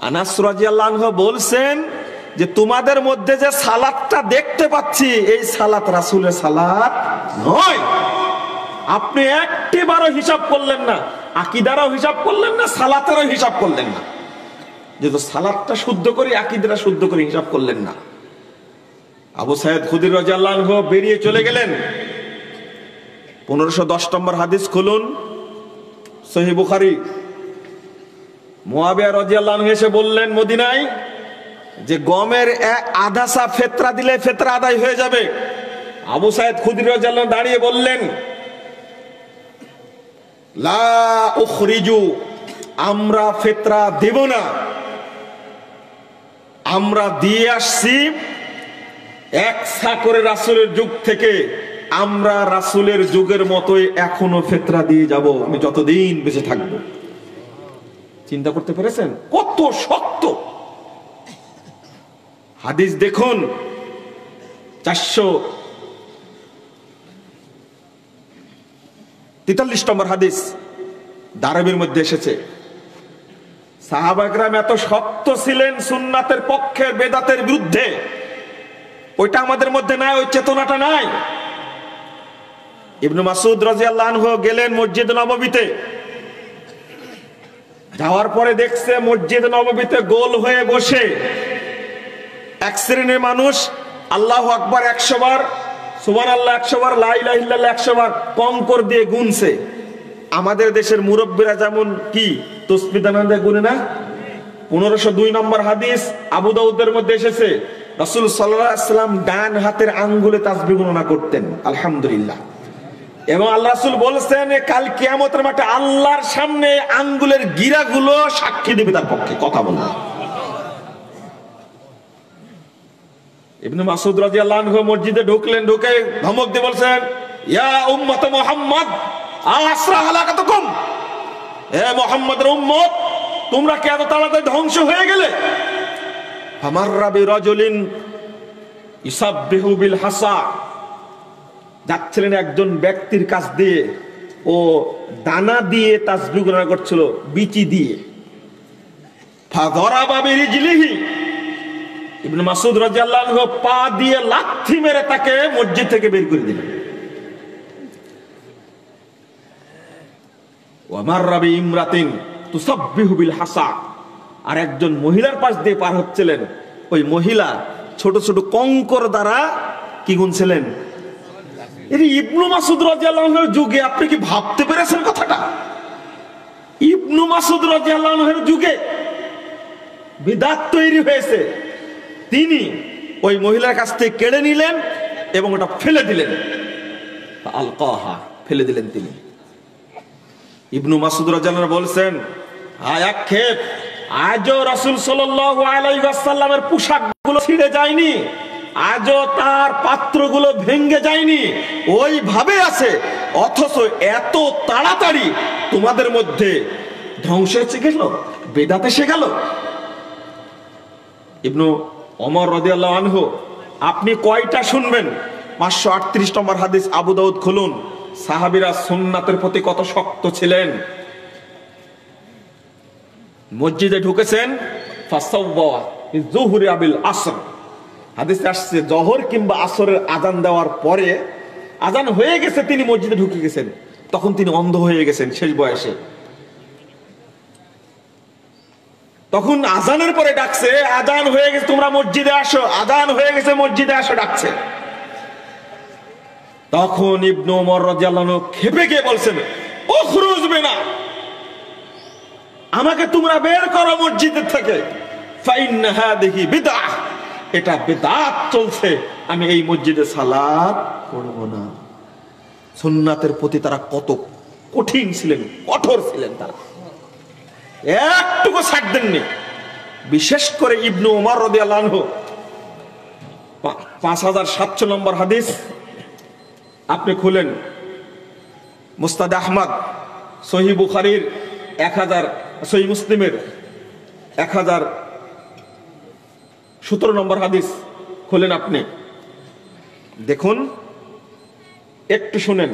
আনাস রাদিয়াল্লাহু আনহু বলছেন যে তোমাদের মধ্যে যে সালাতটা দেখতে পাচ্ছি এই সালাত রাসূলের সালাত নয়। আপনি একটিবারও হিসাব করলেন না, আকীদারও হিসাব করলেন না, সালাতেরও হিসাব করলেন না। যেহেতু সালাতটা শুদ্ধ করে আকীদাটা শুদ্ধ করে হিসাব করলেন না। আবু সাঈদ খুদরি রাদিয়াল্লাহু আনহু বেরিয়ে চলে গেলেন। 1510 নম্বর হাদিস খুলুন, সহিহ বুখারী। মুয়াবিয়া রাদিয়াল্লাহু আনহু এসে বললেন মদিনায় যে গমের আধা সা ফিতরা দিলে ফিতরা আদায় হয়ে যাবে। আবু সাঈদ খুদরি রাদিয়াল্লাহু আনহু দাঁড়িয়ে বললেন, লা উখরিজু, আমরা ফিতরা দেব না, আমরা দিয়ে আসছি এক সা করে রাসূলের যুগ থেকে, আমরা রাসূলের যুগের মতোই এখনো ফিতরা দিয়ে যাব আমি যতদিন বেঁচে থাকবো। চিন্তা করতে পেরেছেন কত শক্ত হাদিস। দেখুন 443 নম্বর হাদিস দারবির মধ্যে এসেছে, সাহাবায়ে কেরাম এত শক্ত ছিলেন সুন্নাতের পক্ষে বেদাতের বিরুদ্ধে, ওইটা আমাদের মধ্যে নাই, ওই চেতনাটা নাই। ইবনে মাসউদ রাদিয়াল্লাহু আনহু গেলেন মসজিদ নববীতে, যাওয়ার পরে দেখছে মসজিদ নববীতে গোল হয়ে বসে এক শ্রেণীর মানুষ আল্লাহু আকবার 100 বার, সুবহানাল্লাহ 100 বার, লা ইলাহা ইল্লাল্লাহ 100 বার কঙ্কর দিয়ে গুনছে। আমাদের দেশের মুরব্বীরা যেমন কি তাসবিহ দানা দিয়ে গুনে না। 1502 নম্বর হাদিস আবু দাউদের মধ্যে এসেছে, রাসূল সাল্লাল্লাহু আলাইহি ওয়াসাল্লাম ডান হাতের আঙ্গুলে তাসবিহ গণনা করতেন, আলহামদুলিল্লাহ। এবং আল্লাহ রাসূল বলেছেন কাল কিয়ামতের মাঠে আল্লাহর সামনে আঙ্গুলের গিরাগুলো সাক্ষী দিবে তার পক্ষে, কথা বলবেন। ইবনে মাসউদ রাদিয়াল্লাহু আনহু মসজিদে ঢুকলেন, ঢুকে ধমক দিয়ে বলছেন, ইয়া উম্মত মুহাম্মদ আসরা হালাকাতুকুম, হে মুহাম্মদের উম্মত তোমরা কি এত তাড়াতাড়ি ধ্বংস হয়ে গেলে? ফামাররা বিরাজুলিন ইসাববিহু বিল হাসা, যাচ্ছিলেন একজন ব্যক্তির কাছ দিয়ে, ও দানা দিয়ে তাসবিহ গণনা করছিল, বিচি দিয়ে। ফাযরাবা বিরিজলিহি, ইবনে মাসউদ রাদিয়াল্লাহু আনহু পা দিয়ে লাথি মেরে তাকে মসজিদ থেকে বের করে দিলেন। ওয়া মাররা বিইমরাতিন তুসাববিহু বিল হাসা, আর একজন মহিলার পাশ দিয়ে পার হচ্ছিলেন, ওই মহিলা ছোট ছোট কঙ্কর দ্বারা কি গুনছিলেন। এই ইবনে মাসউদ রাদিয়াল্লাহু আনহুর যুগে আপনি কি ভাবতে পেরেছেন কথাটা? ইবনে মাসউদ রাদিয়াল্লাহু আনহুর যুগে বিদআত তৈরি হয়েছে, তিনি ওই মহিলার কাছ থেকে কেড়ে নিলেন এবং ওটা ফেলে দিলেন, আলকাহা, ফেলে দিলেন তিনি। ইবনে মাসউদ রাদিয়াল্লাহু আনহু বলছেন, হায় আক্ষেপ, আজও রাসূল সাল্লাল্লাহু আলাইহি ওয়াসাল্লামের পোশাকগুলো ছিঁড়ে যায়নি, আজও তার পাত্রগুলো ভেঙে যায়নি, ওইভাবে আছে, অথচ এত তাড়াতাড়ি তোমাদের মধ্যে ধ্বংস হচ্ছে গেল, বেদাত এসে গেল। ইবনে ওমর রাদিয়াল্লাহু আনহু, আপনি কয়টা শুনবেন? 538 নম্বর হাদিস আবু দাউদ খুলুন। সাহাবীরা সুন্নাতের প্রতি কত শক্ত ছিলেন। মসজিদে ঢুকেছেন, ফাসাওয়া যুহরি আবিল আসর, হাদিসে আসছে জোহর কিংবা আসরের আজান দেওয়ার পরে, আজান হয়ে গেছে, তিনি মসজিদে ঢুকে গেছেন, তখন তিনি অন্ধ হয়ে গেছেন শেষ বয়সে। তখন আজানের পরে ডাকছে, আজান হয়ে গেছে তোমরা মসজিদে আসো, আজান হয়ে গেছে মসজিদে আসো ডাকছে। তখন ইবনে ওমর রাদিয়াল্লাহু আনহু ক্ষেপে গিয়ে বলছেন, উখরুজ বিনা, আমাকে তোমরা বের করো মসজিদের থেকে, ফাইন্না হাদিহি বিদআহ, এটা বিদআত চলছে, আমি এই মসজিদে সালাত পড়ব না। সুন্নাতের প্রতি তারা কত কঠিন ছিলেন, কঠোর ছিলেন, তারা একটুকু ছাড় দেননি। বিশেষ করে ইবনে ওমর রাদিয়াল্লাহু আনহু 5700 নম্বর হাদিস আপনি খুলেন, মুসনাদ আহমদ, সহিহ বুখারীর 1000, সহিহ মুসলিমের 1017 নম্বর হাদিস খুলেন, আপনি দেখুন, একটু শুনেন,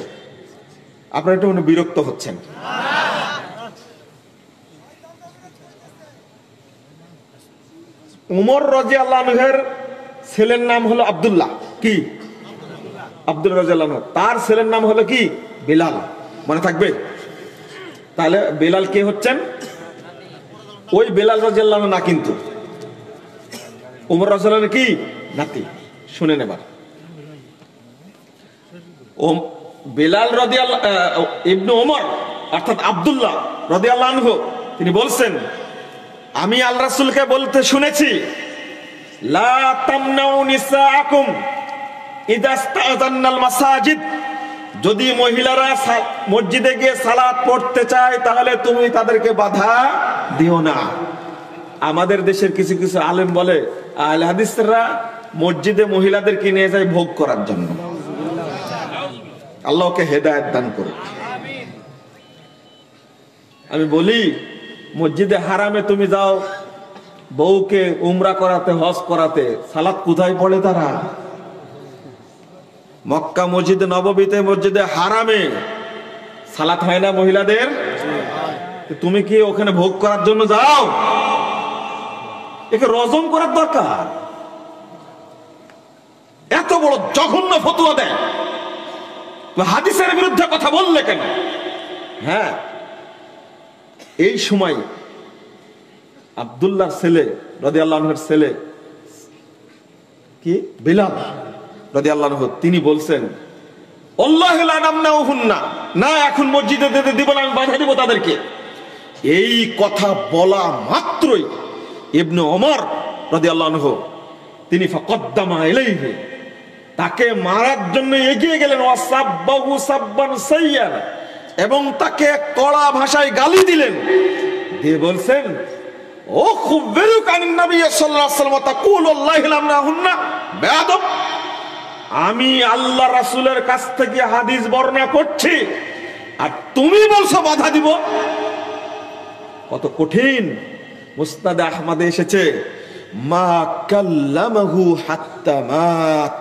আপনারা একটু বিরক্ত হচ্ছেন। উমর রাদিয়াল্লাহু আনহুর ছেলের নাম হলো আব্দুল্লাহ, কি আব্দুল্লাহ রাদিয়াল্লাহু আনহু, তার ছেলের নাম হলো কি বিলাল, মনে থাকবে? তাহলে বিলাল কে হচ্ছেন? ওই বিলাল রাদিয়াল্লাহু আনহু না, কিন্তু উমর রাদিয়াল্লাহু আনহু কি নাতি। শুনেন এবার, ও বিলাল রাদিয়াল্লাহু ইবনে ওমর অর্থাৎ আব্দুল্লাহ রাদিয়াল্লাহু আনহু তিনি বলছেন, আমি আল্লাহ রাসূলকে বলতে শুনেছি, লা তামনাউ নিসাআকুম ইযা ইসতাযান্নাল মাসাজিদ, যদি মহিলারা মসজিদে গিয়ে সালাত পড়তে চায় তাহলে তুমি তাদেরকে বাধা দিও না। আমাদের দেশের কিছু কিছু আলেম বলে আহলে হাদিসরা মসজিদে মহিলাদেরকে নিয়ে যায় ভোগ করার জন্য। আল্লাহকে হেদায়েত দান করুন। আমি বলি, মসজিদে হারামে তুমি যাও বউকে উমরা করাতে, হজ করাতে, সালাত কোথায় পড়ে তারা? মক্কা মসজিদে নববীতে, মসজিদে হারামে সালাত হয় না মহিলাদের? তুমি কি ওখানে ভোগ করার জন্য যাও? একে রজম করার দরকার। এত বড় জঘন্য ফতোয়া দেয়, হাদিসের বিরুদ্ধে কথা বললে কেন? হ্যাঁ, এই সময় আব্দুল্লাহর ছেলে রাদিয়াল্লাহু আনহুর ছেলে কি বিলাল রাদিয়াল্লাহু আনহু, তিনি বলছেন আল্লাহু লা নামনাউহুন্না, না এখন মসজিদে যেতে দিব না, আমি বাধা দিব তাদেরকে। এই কথা বলা মাত্রই ইবনে ওমর রাদিয়াল্লাহু আনহু তিনি ফাকাদ্দামা ইলাইহি, তাকে মারার জন্য এগিয়ে গেলেন। ওয়াসাব্বাহু সাব্বান সাইয়্যান, এবং তাকে কড়া ভাষায় গালি দিলেন, দিয়ে বলছেন ও খুবরুকা আন নবী সাল্লাল্লাহু আলাইহি ওয়াসাল্লাম তাকুলু আল্লাহু লা নামনাউহুন্না বেয়াদব, আমি আল্লাহ রাসূলের কাছ থেকে হাদিস বর্ণনা করছি আর তুমি বলছো বাধা দিব। কত কঠিন। মুসনাদে আহমদে এসেছে মা কাল্লামাহু হাত্তা মাত,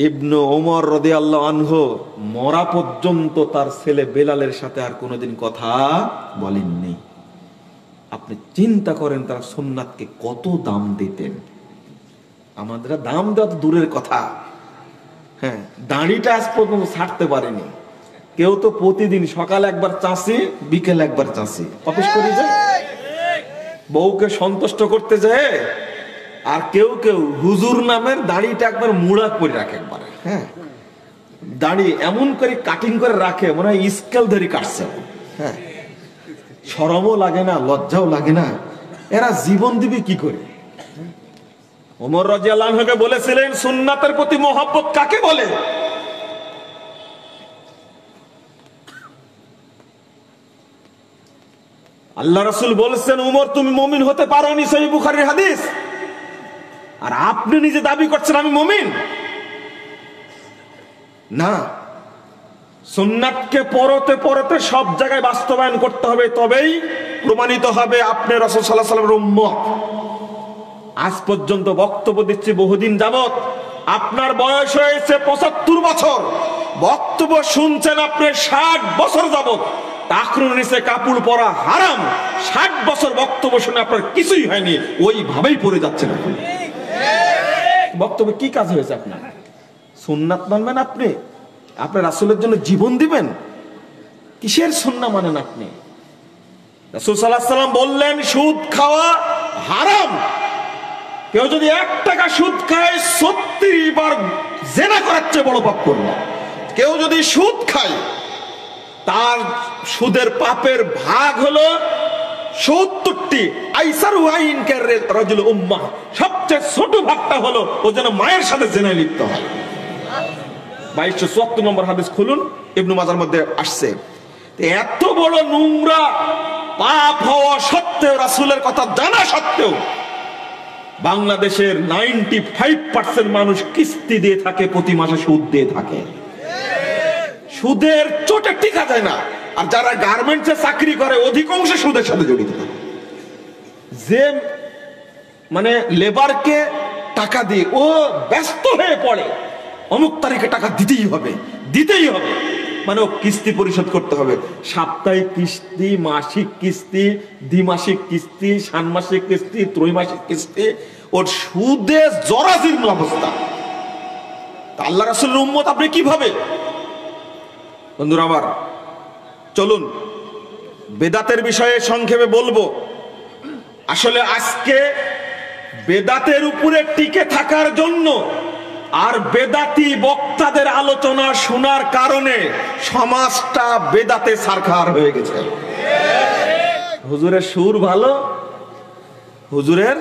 ইবনে ওমর রাদিয়াল্লাহু আনহু মরা পর্যন্ত তার ছেলে বেলালের সাথে আর কোনোদিন কথা বলেননি। আপনি চিন্তা করেন তারা সুন্নাতকে কত দাম দিতেন। আমাদের দাম দেওয়া তো দূরের কথা, হ্যাঁ দাড়িটা আজ পর্যন্ত ছাড়তে পারেনি কেউ। তো প্রতিদিন সকালে একবার চাষি, বিকেল একবার চাষি, অফিস করে যায়, বউকে সন্তুষ্ট করতে যায়। আর কেউ কেউ হুজুর নামের দাড়িটা একবার মুড়া করে রাখে একবার, হ্যাঁ দাড়ি এমন করে কাটিং করে রাখে মনে হয় স্কেল ধরে কাটছে। হ্যাঁ, শরমও লাগে না, লজ্জাও লাগে না, এরা জীবন দিবে কি করে? ওমর রাদিয়াল্লাহু আনহুকে বলেছিলেন সুন্নাতের প্রতি মহব্বত কাকে বলে? আল্লাহ রাসূল বলেছেন ওমর তুমি মুমিন হতে পারোনি, সহিহ বুখারীর হাদিস, আর আপনি নিজে দাবি করছেন আমি মুমিন। না, সুন্নাতকে পরতে পরতে সব জায়গায় বাস্তবায়ন করতে হবে, তবেই প্রমাণিত হবে আপনি রাসূল সাল্লাল্লাহু আলাইহি ওয়াসাল্লামের উম্মত। আজ পর্যন্ত বক্তব্য দিচ্ছি বহুদিন যাবত, আপনার বয়স হয়েছে ৭৫ বছর, বক্তব্য শুনছেন আপনি ৬০ বছর যাবত। টাকনুর নিচে কাপড় পরা হারাম, ৬০ বছর বক্তব্য শুনে আপনার কিছুই হয়নি, ওইভাবেই পড়ে যাচ্ছেন। বক্তব্য কি কাজ হয়েছে আপনার? সুন্নাত মানবেন আপনি? আপনার রাসূলের জন্য জীবন দিবেন? কিসের সুন্নাহ মানেন আপনি? রাসূল সাল্লাল্লাহু আলাইহি ওয়াসাল্লাম বললেন সুদ খাওয়া হারাম। কেউ যদি ১ টাকা সুদ খায় ৩৬ বার জিনা করার চেয়ে বড় পাপ করলো। কেউ যদি সুদ খায় তার সুদের পাপের ভাগ হলো ৭০টি। আইসারু আইনকা রাজুল উম্মাহ, সবচেয়ে ছোট ভাগটা হলো ও যেন মায়ের সাথে জিনায় লিপ্ত হয়। ২২৭৪ নম্বর হাদিস খুলুন, ইবনে মাজার মধ্যে আসছে। এত বড় নোংরা পাপ হওয়া সত্ত্বেও, রাসূলের কথা জানা সত্ত্বেও বাংলাদেশের ৯৫% মানুষ কিস্তি দিয়ে থাকে, প্রতি মাসে সুদ দিয়ে থাকে। সুদের চোটে টিকা যায় না। আর যারা গার্মেন্টসে চাকরি করে অধিকাংশ সুদের সাথে জড়িত। যে মানে লেবারকে টাকা দিয়ে ও ব্যস্ত হয়ে পড়ে, অমুক তারিখে টাকা দিতেই হবে, দিতেই হবে, মানে ও কিস্তি পরিশোধ করতে হবে। সাপ্তাহিক কিস্তি, মাসিক কিস্তি, দ্বিমাসিক কিস্তি, ষান্মাসিক কিস্তি, ত্রৈমাসিক কিস্তি, ওর সুদে জরাজীর্ণ অবস্থা। আল্লাহ রাসূলের উম্মত আপনি কিভাবে? বন্ধুরা আমার, চলুন বেদাতের বিষয়ে সংক্ষেপে বলবো। আসলে আজকে বেদাতের উপরে টিকে থাকার জন্য আর বেদাতি বক্তাদের আলোচনা শোনার কারণে সমাজটা বেদাতে সারখার হয়ে গেছে। হুজুরের সুর ভালো, হুজুরের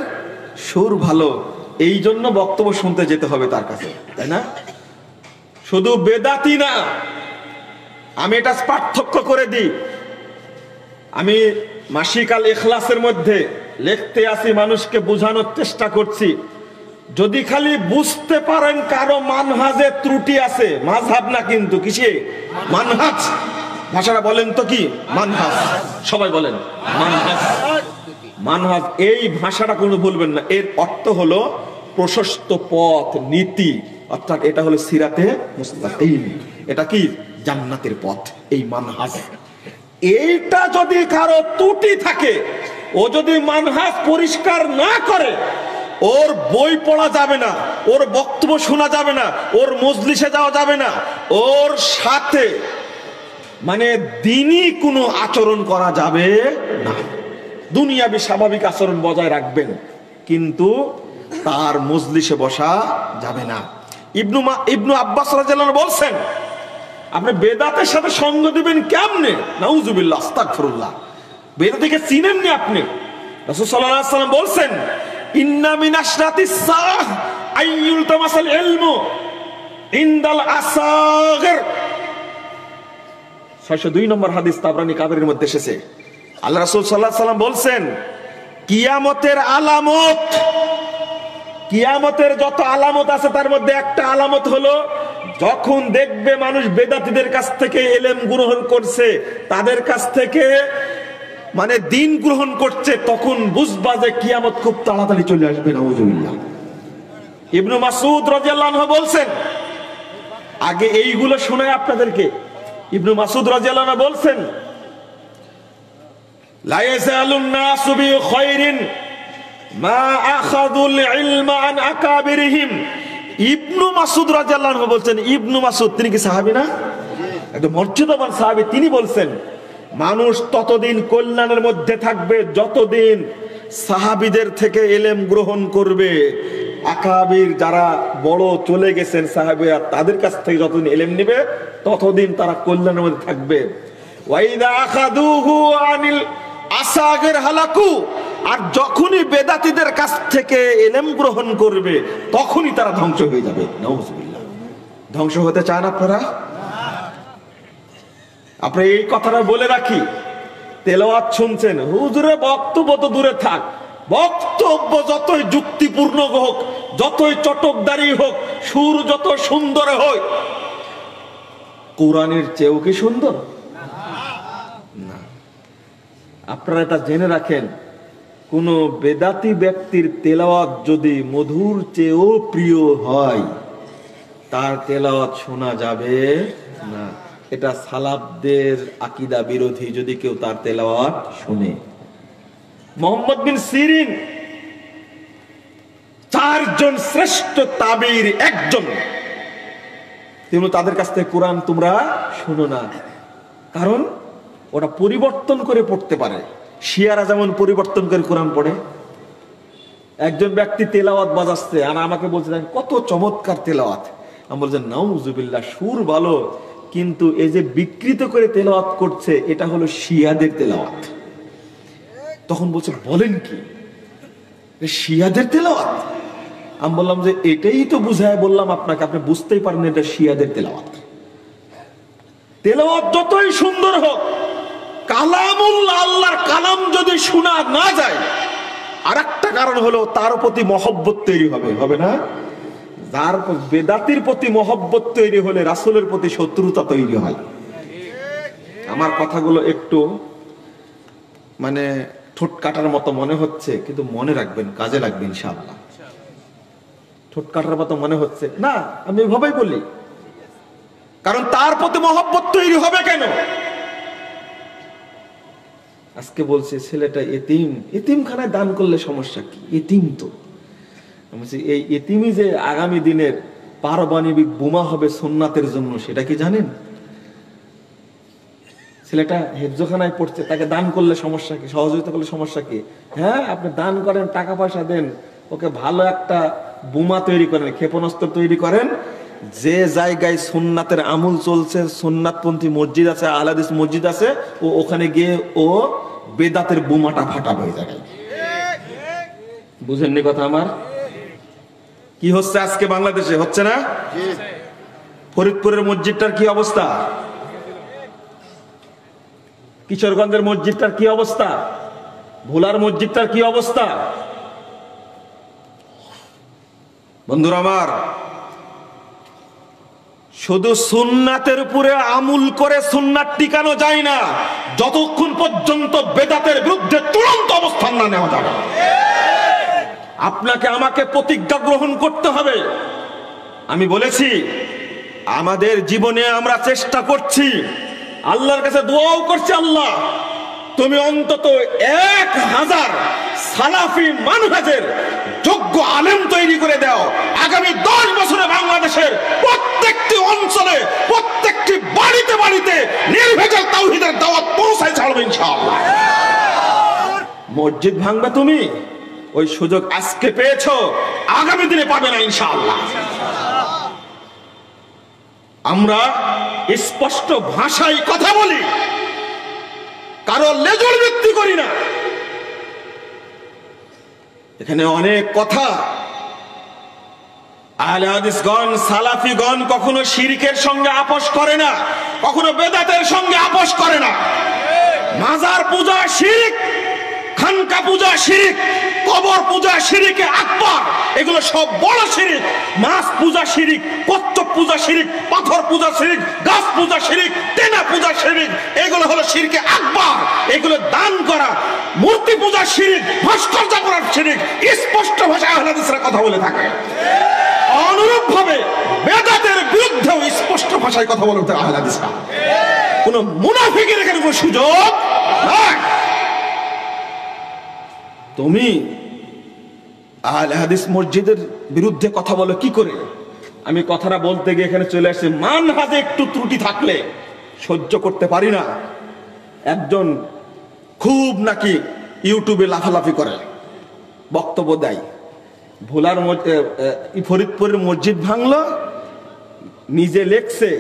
সুর ভালো, এই জন্য বক্তব্য শুনতে যেতে হবে তার কাছে, তাই না? শুধু বেদাতি না, আমি এটা পার্থক্য করে দিই। আমি মাসিক আল ইখলাসের মধ্যে লিখতে আসি, মানুষকে বোঝানোর চেষ্টা করছি, যদি খালি বুঝতে পারেন কারো মানহাজে ত্রুটি আছে, মাযহাব না কিন্তু, কিসে? মানহাজ। ভাষাটা বলেন তো কি? মানহাজ। সবাই বলেন মানহাজ। মানহাজ, এই ভাষাটা কোনো ভুলবেন না। এর অর্থ হলো প্রশস্ত পথ, নীতি, অর্থাৎ এটা হলো সিরাতে মুস্তাকিম, এটা কি? জান্নাতের পথ, এই মানহাজ। এইটা যদি কারো ত্রুটি থাকে, ও যদি মানহাজ পরিষ্কার না করে, ওর বই পড়া যাবে না, ওর বক্তব্য শোনা যাবে না, ওর মজলিসে যাওয়া যাবে না, ওর সাথে মানে দিনই কোনো আচরণ করা যাবে না। দুনিয়াবি স্বাভাবিক আচরণ বজায় রাখবেন, কিন্তু তার মজলিসে বসা যাবে না। ইবনু আব্বাস রাদিয়াল্লাহু আনহু বলছেন, আপনি বেদাতের সাথে সঙ্গ দিবেন কেমনে? নাউজুবিল্লাহ, আস্তাগফিরুল্লাহ। বেদাতিকে চিনেননি আপনি? রাসূল সাল্লাল্লাহু আলাইহি ওয়াসাল্লাম বলছেন, ইন্না মিন আশরাতিস সাআহ আইয়ুল তামাসাল ইলমু ইনদাল আসাগির। 602 নম্বর হাদিস তাবরানী কাবিরের মধ্যে এসেছে। আল্লাহ রাসূল সাল্লাল্লাহু আলাইহি ওয়াসাল্লাম বলছেন, কিয়ামতের আলামত, কিয়ামতের যত আলামত আছে তার মধ্যে একটা আলামত হলো, যখন দেখবে মানুষ বেদাতীদের কাছ থেকে ইলম গ্রহণ করছে, তাদের কাছ থেকে মানে দিন গ্রহণ করছে, তখন বুঝবা যে কিয়ামত খুব তাড়াতাড়ি চলে আসবে। নাউজুবিল্লাহ। ইবনু মাসউদ রাদিয়াল্লাহু আনহু বলছেন, আগে এইগুলো শোনায় আপনাদেরকে। ইবনু মাসউদ রাদিয়াল্লাহু আনহু বলছেন, লা ইয়াজালুন নাসু বিখাইরিন মা আখাযুল ইলমা আন আকাবিরিহিম। ইবনু মাসউদ রাদিয়াল্লাহু আনহু বলছেন, ইবনু মাসউদ তিনি কি সাহাবী না? একদম মর্যাদাবান সাহাবী। তিনি বলছেন, মানুষ ততদিন কল্যাণের মধ্যে থাকবে যতদিন সাহাবীদের থেকে ইলম গ্রহণ করবে। আকাবির যারা বড় চলে গেছেন সাহাবীরা, তাদের কাছ থেকে যতদিন ইলম নেবে ততদিন তারা কল্যাণের মধ্যে থাকবে। ওয়াইদা আখাযুহু আনিল আসাগির হালাকু, আর যখনই বেদাতীদের কাছ থেকে ইলম গ্রহণ করবে তখনই তারা ধ্বংস হয়ে যাবে। নাউজুবিল্লাহ। ধ্বংস হতে চান আপনারা? আপনি এই কথাটা বলে রাখি, তেলাওয়াত শুনছেন, হুজুরের বক্তব্য তো দূরে থাক, বক্তব্য যতই যুক্তিপূর্ণ হোক, যতই চটকদারি হোক, সুর যত সুন্দর হোক, কোরআনের চেয়েও কি সুন্দর? না। আপনারা এটা জেনে রাখেন, কোন বেদাতি ব্যক্তির তেলাওয়াত যদি মধুর চেয়েও প্রিয় হয়, তার তেলাওয়াত শোনা যাবে না। এটা সালাফদের আকীদা বিরোধী যদি কেউ তার তেলাওয়াত শুনে। মুহাম্মদ বিন সিরিন চারজন শ্রেষ্ঠ তাবির একজন, তিনি তাদের কাছ থেকে কোরআন তোমরা শুনো না, কারণ ওটা পরিবর্তন করে পড়তে পারে। শিয়ারা যেমন পরিবর্তন করে কোরআন পড়ে। একজন ব্যক্তি তেলাওয়াত বাজাচ্ছে আর আমাকে বলছে কত চমৎকার তেলাওয়াত। আমি বলছি নাউজুবিল্লাহ, সুর ভালো, কিন্তু এই যে বিকৃত করে তেলাওয়াত করছে এটা হলো শিয়াদের তেলাওয়াত। তখন বলছে বলেন কি, শিয়াদের তেলাওয়াত? আমি বললাম যে এটাই তো বুঝায় বললাম আপনাকে, আপনি বুঝতেই পারেন এটা শিয়াদের তেলাওয়াত। তেলাওয়াত যতই সুন্দর হোক, কালামুল্লাহ, আল্লাহর কালাম যদি শোনা না যায়, আর একটা কারণ হলো তার প্রতি মহব্বত তৈরি হবে, হবে না? যার বেদাতির প্রতি মহব্বত তৈরি হলে রাসূলের প্রতি শত্রুতা তৈরি হয়। আমার কথাগুলো একটু মানে ঠোঁট কাটার মতো মনে হচ্ছে, কিন্তু মনে রাখবেন, কাজে লাগবে ইনশাআল্লাহ। ঠোঁট কাটার মতো মনে হচ্ছে না, আমি এভাবেই বলি, কারণ তার প্রতি মহব্বত তৈরি হবে কেন? আজকে বলছে ছেলেটা এতিম, এতিমখানায় দান করলে সমস্যা কি? এতিম তো। এই এতিমই যে আগামী দিনের পারমাণবিক বোমা হবে সুন্নাতের জন্য, সেটা কি জানেন? ছেলেটা হেফজখানায় পড়ছে, তাকে দান করলে সমস্যা কি? সহযোগিতা করলে সমস্যা কি? হ্যাঁ, আপনি দান করেন, টাকা পয়সা দেন, ওকে ভালো একটা বোমা তৈরি করেন, ক্ষেপণাস্ত্র তৈরি করেন। যে জায়গায় সুন্নাতের আমল চলছে, সুন্নাতপন্থী মসজিদ আছে, আহলে হাদিস মসজিদ আছে, ও ওখানে গিয়ে ও বেদাতের বোমাটা ফাটাবে ওই জায়গায়। বুঝেননি কথা আমার? কি হচ্ছে আজকে বাংলাদেশে, হচ্ছে না? ফরিদপুরের মসজিদটার কি অবস্থা, কিশোরগঞ্জের মসজিদটার কি অবস্থা, ভোলার মসজিদটার কি অবস্থা। বন্ধুরা আমার, শুধু সুন্নাতের উপরে আমল করে সুন্নাত টিকানো যায় না যতক্ষণ পর্যন্ত বেদাতের বিরুদ্ধে তুরন্ত অবস্থান না নেওয়া যাবে। আপনাকে আমাকে প্রতিজ্ঞা গ্রহণ করতে হবে। আমি বলেছি আমাদের জীবনে আমরা চেষ্টা করছি, আল্লাহর কাছে দোয়াও করছি, আল্লাহ তুমি অন্তত 1000 সালাফি মানহাজের যোগ্য আলেম তৈরি করে দাও। আগামী 10 বছরে বাংলাদেশের প্রত্যেকটি অঞ্চলে, প্রত্যেকটি বাড়িতে বাড়িতে নির্ভেজাল তাওহীদের দাওয়াত পৌঁছায় ছাড়বে ইনশাআল্লাহ। মসজিদ ভাঙবে তুমি, ওই সুযোগ আজকে পেয়েছো, আগামী দিনে পাবে না ইনশাআল্লাহ। আমরা স্পষ্ট ভাষায় কথা বলি, কারো লেজুর ভিত্তি করি না। এখানে অনেক কথা। আহলে হাদিসগণ, সালাফিগণ কখনো শিরকের সঙ্গে আপোষ করে না, কখনো বেদাতের সঙ্গে আপোষ করে না। মাজার পূজা শিরক, খানকা পূজা শিরক, কবর পূজা শিরকে আকবার, এগুলো সব বড় শিরক। মাছ পূজা শিরক, কচ্ছপ পূজা শিরক, পাথর পূজা শিরক, গাছ পূজা শিরক, তেনা পূজা শিরক, এগুলো হলো শিরকে আকবার। এগুলো দান করা, মূর্তি পূজা শিরক, ভাস্কর্য করার শিরক, স্পষ্ট ভাষায় আহলে হাদিসরা কথা বলে থাকে। অনুরূপ ভাবে বেদাতের বিরুদ্ধেও স্পষ্ট ভাষায় কথা বলতে আহলে হাদিসরা। কোন মুনাফিকের এখানে কোনো সুযোগ নাই। তুমি আহলে হাদিস মসজিদের বিরুদ্ধে কথা বলো কি করে? আমি কথাটা বলতে গিয়ে এখানে চলে আসছি, মানহাজে একটু ত্রুটি থাকলে সহ্য করতে পারি না। একজন খুব নাকি ইউটিউবে লাফালাফি করে, বক্তব্য দেয়, ভোলার ফরিদপুরের মসজিদ ভাঙলো, নিজে লেখছে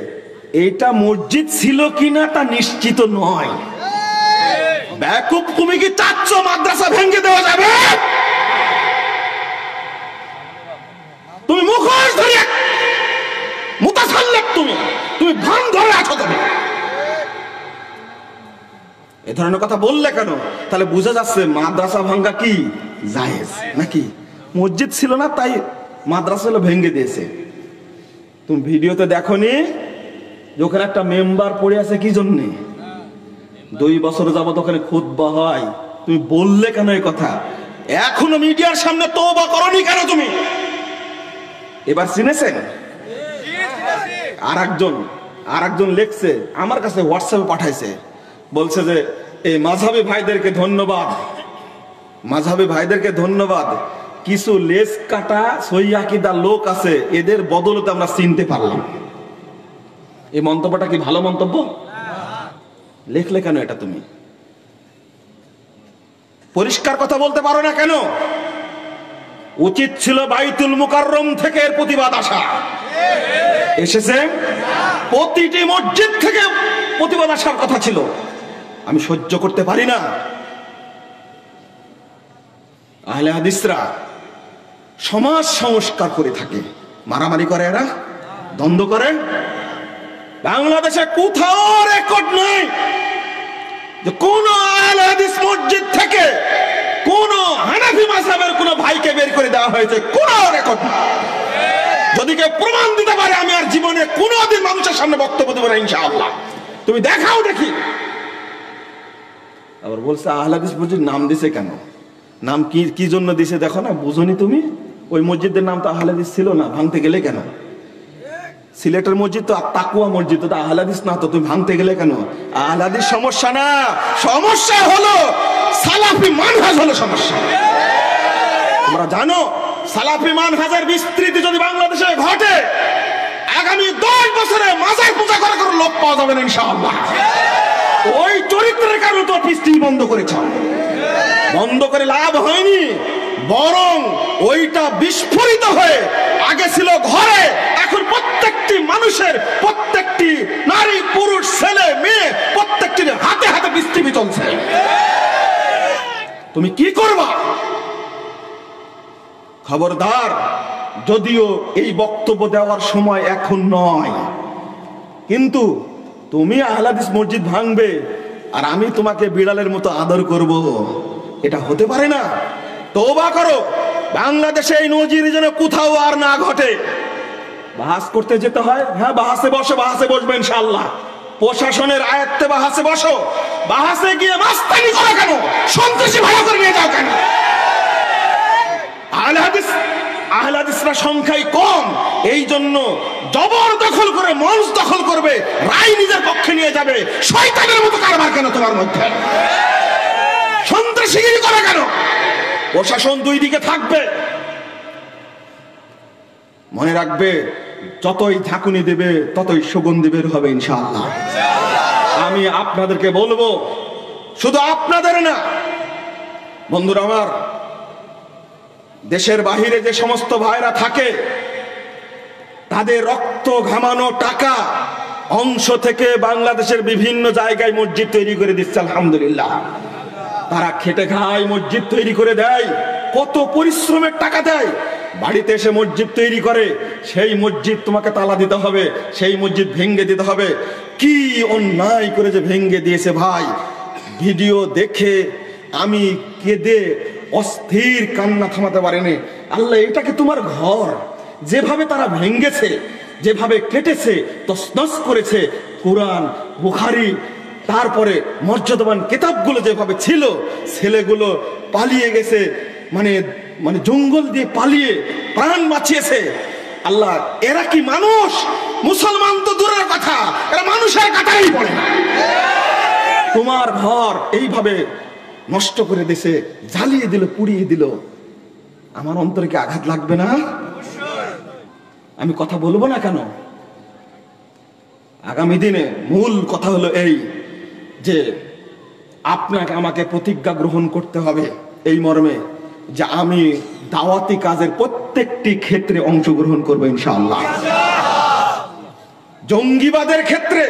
এইটা মসজিদ ছিল কিনা তা নিশ্চিত নয়। ব্যাকুব, তুমি কি চাচ্ছ মাদ্রাসা ভেঙে দেওয়া যাবে? তুমি মুখোশ ধরে মুতাসাল্লিক, তুমি ভান ধরে আছো। তুমি এ ধরনের কথা বললে কেন? তাহলে বোঝা যাচ্ছে মাদ্রাসা ভাঙ্গা কি জায়েজ নাকি? মসজিদ ছিল না তাই মাদ্রাসা ভেঙে দিয়েছে। তুমি ভিডিওতে দেখোনি যখন একটা মেম্বার পড়ে আছে কি জন্যে? 2 বছর যাবত ওখানে খুতবা হয়, তুমি বললে কেন এই কথা? এখনো মিডিয়ার সামনে তওবা করনি কেন তুমি? এবার চিনেছেন? আরেকজন লেখছে, আমার কাছে হোয়াটসঅ্যাপে পাঠাইছে, বলছে যে এই মাযহাবী ভাইদেরকে ধন্যবাদ, মাযহাবী ভাইদেরকে ধন্যবাদ, কিছু লেজ কাটা সহিহ আকীদার লোক আছে, এদের বদলতে আমরা চিনতে পারলাম। এই মন্তব্যটা কি ভালো মন্তব্য? লেখলে কেন এটা? তুমি পরিষ্কার কথা বলতে পারো না কেন? উচিত ছিল বাইতুল মুকাররম থেকে এর প্রতিবাদ আসা। এসেছে? প্রতিটি মসজিদ থেকে প্রতিবাদ আসার কথা ছিল। আমি সহ্য করতে পারি না। আহলে হাদিসরা সমাজ সংস্কার করে থাকে, মারামারি করে, এরা দ্বন্দ্ব করে। বাংলাদেশে কোথাও রেকর্ড নাই যে কোন আহলে হাদিস মসজিদ থেকে কোন হানাফি মাযহাবের কোন ভাইকে বের করে দেওয়া হয়েছে, কোন রেকর্ড নাই। যদি কেউ প্রমাণ দিতে পারে, আমি আর জীবনে কোনোদিন মানুষের সামনে বক্তব্য দেব না ইনশাআল্লাহ। তুমি দেখাও দেখি। আবার বলছে আহলে হাদিস মসজিদ নাম দিছে কেন? নাম কি জন্য দিছে দেখো না, বুঝনি তুমি? ওই মসজিদের নাম তো আহলে হাদিস ছিল না, ভাঙতে গেলে কেন? সিলেটের মসজিদ তো তাকওয়া মসজিদ, তো আহলে হাদিস না, তো তুমি ভাঙতে গেলে কেন? আহলে হাদিস সমস্যা না, সমস্যা হলো সালাফি মানহাজ হলো সমস্যা। তোমরা জানো সালাফি মানহাজের বিস্তৃতি যদি বাংলাদেশে ঘটে, আগামী 10 বছরে মাজার পূজা করে কোনো লোক পাওয়া যাবে না ইনশাআল্লাহ। ওই চরিত্রের কারণে তো পিস্টিল বন্ধ করেছ, বন্ধ করে লাভ হয়নি, বরং ওইটা বিস্ফোরিত হয়ে আগে ছিল ঘরে, এখন প্রত্যেকটি মানুষের, প্রত্যেকটি নারী পুরুষ ছেলে মেয়ে প্রত্যেকটির হাতে হাতে বিস্তৃতি চলছে। তুমি কি করবা? খবরদার, যদিও এই বক্তব্য দেওয়ার সময় এখন নয়, কিন্তু তুমি আহলে হাদিস মসজিদ ভাঙবে আর আমি তোমাকে বিড়ালের মতো আদর করব, এটা হতে পারে না। তওবা করো, বাংলাদেশে এই নজির যেন কোথাও আর না ঘটে। বাহাস করতে যেতে হয়, হ্যাঁ বাহাসে বসো, বাহাসে বসবে ইনশাআল্লাহ। প্রশাসনের আয়ত্তে বাহাসে বসো, বাহাসে গিয়ে মাস্তানি করো কেন? সন্ত্রাসী ভাড়া করে নিয়ে যাও কেন? আহলে হাদিসরা সংখ্যায় কম, এই জন্য জবরদখল করে মঞ্চ দখল করবে, রায় নিজের পক্ষে নিয়ে যাবে। শয়তানের মতো কারবার কেন তোমার মধ্যে? সন্ত্রাসীগিরি করে কেন? প্রশাসন দুই দিকে থাকবে। মনে রাখবে, যতই ঝাঁকুনি দেবে ততই সুগন্ধি বের হবে ইনশাআল্লাহ। আমি আপনাদেরকে বলবো, শুধু আপনাদের না বন্ধুরা আমার, দেশের বাহিরে যে সমস্ত ভাইরা থাকে, তাদের রক্ত ঘামানো টাকা অংশ থেকে বাংলাদেশের বিভিন্ন জায়গায় মসজিদ তৈরি করে দিচ্ছে আলহামদুলিল্লাহ। তারা খেটে খায়, মসজিদ তৈরি করে দেয়, কত পরিশ্রমের টাকা দেয়। বাড়িতে এসে মসজিদ তৈরি করে, সেই মসজিদ তোমাকে তালা দিতে হবে, সেই মসজিদ ভেঙ্গে দিতে হবে। কি অন্যায় করে যে ভেঙ্গে দিয়েছে ভাই! ভিডিও দেখে আমি কেঁদে অস্থির, কান্না থামাতে পারিনি। আল্লাহ, এটাকে তোমার ঘর, যেভাবে তারা ভেঙ্গেছে, যেভাবে কেটেছে, তছনছ করেছে, কোরআন, বুখারী, তারপরে মর্যাদাবান কিতাবগুলো যেভাবে ছিল, ছেলেগুলো পালিয়ে গেছে, মানে মানে জঙ্গল দিয়ে পালিয়ে প্রাণ বাঁচিয়েছে। আল্লাহ, এরা কি মানুষ? মুসলমান তো দূরের কথা, এরা মানুষের কাতারেই পড়ে না। তোমার ঘর এইভাবে নষ্ট করে দিয়েছে, জ্বালিয়ে দিল, পুড়িয়ে দিল। আমার অন্তরে কি আঘাত লাগবে না? আমি কথা বলবো না কেন? আগামী দিনে মূল কথা হলো এই যে আপনাকে আমাকে প্রতিজ্ঞা গ্রহণ করতে হবে এই মর্মে যে আমি দাওয়াতি কাজের প্রত্যেকটি ক্ষেত্রে অংশগ্রহণ করবো ইনশাআল্লাহ। জঙ্গিবাদের ক্ষেত্রে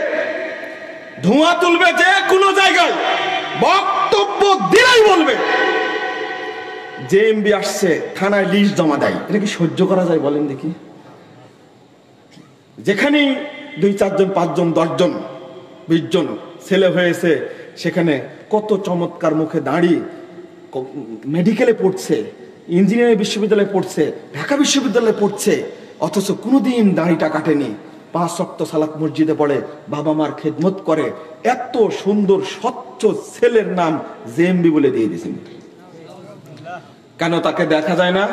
ধোঁয়া তুলবে, যে কোনো জায়গায় বক্তব্য দিলেই বলবে। জেএমবি আসছে, থানায় লিস্ট জমা দেয়, এটা কি সহ্য করা যায় বলেন দেখি? যেখানে 2, 4 জন, 5 জন, 10 জন, 20 জন ছেলে হয়েছে, সেখানে কত চমৎকার মুখে দাঁড়িয়ে মেডিকেলে পড়ছে, ইঞ্জিনিয়ারিং বিশ্ববিদ্যালয়ে পড়ছে, ঢাকা বিশ্ববিদ্যালয়ে পড়ছে, অথচ কোনোদিন দাড়িটা কাটেনি। 5 ওয়াক্ত সালাত মসজিদে পড়ে, বাবা মার খেদমত করে। এত সুন্দর স্বচ্ছ ছেলের নাম জেএমবি বলে দিয়ে দিয়েছেন। কেন তাকে দেখা যায় না?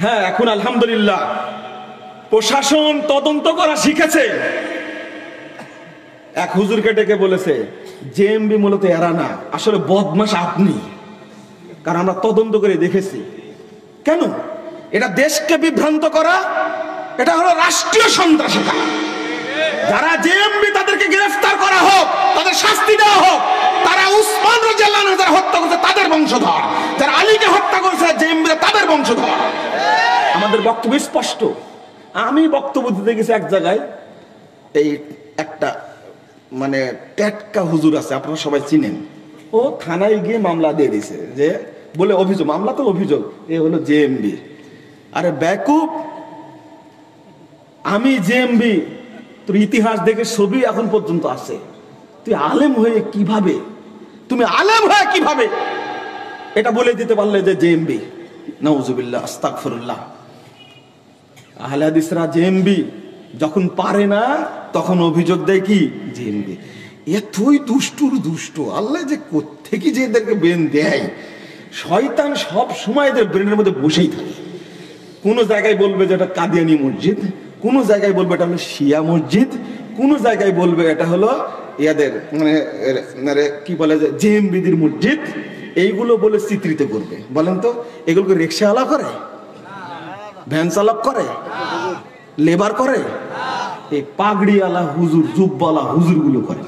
হ্যাঁ, এখন আলহামদুলিল্লাহ প্রশাসন তদন্ত করা শিখেছে। এক হুজুরকে ডেকে বলেছে, জেএমবি মূলত এরা না, আসলে বদমাশ আপনি। কারণ আমরা তদন্ত করে দেখেছি। কেন? এটা দেশকে বিভ্রান্ত করা, এটা হলো রাষ্ট্রীয় সন্ত্রাসিতা। যারা জেএমবি, তাদেরকে গ্রেফতার করা হোক, তাদের শাস্তি দেওয়া হোক। তারা উসমান রাদিয়াল্লাহু আনহু যারা হত্যা করেছে তাদের বংশধর, যারা আলীকে হত্যা করেছে জেএমবি তাদের বংশধর। আমাদের বক্তব্য স্পষ্ট। আমি বক্তব্য দিতে গেছি এক জায়গায়, এই একটা মানে টেটকা হুজুর আছে, আপনারা সবাই চিনেন। ও থানায় গিয়ে মামলা দিয়ে দিছে, যে বলে অভিযোগ, মামলা তো অভিযোগ, এ হলো জেএমবি। আরে বেকুব, আমি জেএমবি, তোর ইতিহাস দেখে ছবি এখন পর্যন্ত আছে। তুই আলেম হয়ে কিভাবে, তুমি আলেম হয়ে কিভাবে এটা বলে দিতে পারলে যে জেএমবি? নাউজুবিল্লাহ, আস্তাগফিরুল্লাহ। আহলে হাদিসরা জেএমবি যখন পারে না, তখন অভিযোগ দেয় কি? জেএমবি। এতই দুষ্টুর দুষ্ট, আল্লাহ যে কোত্থেকে যে এদেরকে ব্রেন দেয়। শয়তান সব সময় এদের ব্রেনের মধ্যে বসেই থাকে। কোন জায়গায় বলবে যে এটা কাদিয়ানি মসজিদ, কোন জায়গায় বলবে এটা হলো শিয়া মসজিদ, কোন জায়গায় বলবে এটা হলো ইয়াদের মানে কি বলে যে জেএমবিদের মসজিদ। এইগুলো বলে চিত্রিত করবে। বলেন তো, এগুলোকে রিক্সাওয়ালা করে, ভ্যান চালক করে, লেবার করে? এই পাগড়িওয়ালা হুজুর, জুব্বালা হুজুর গুলো করে।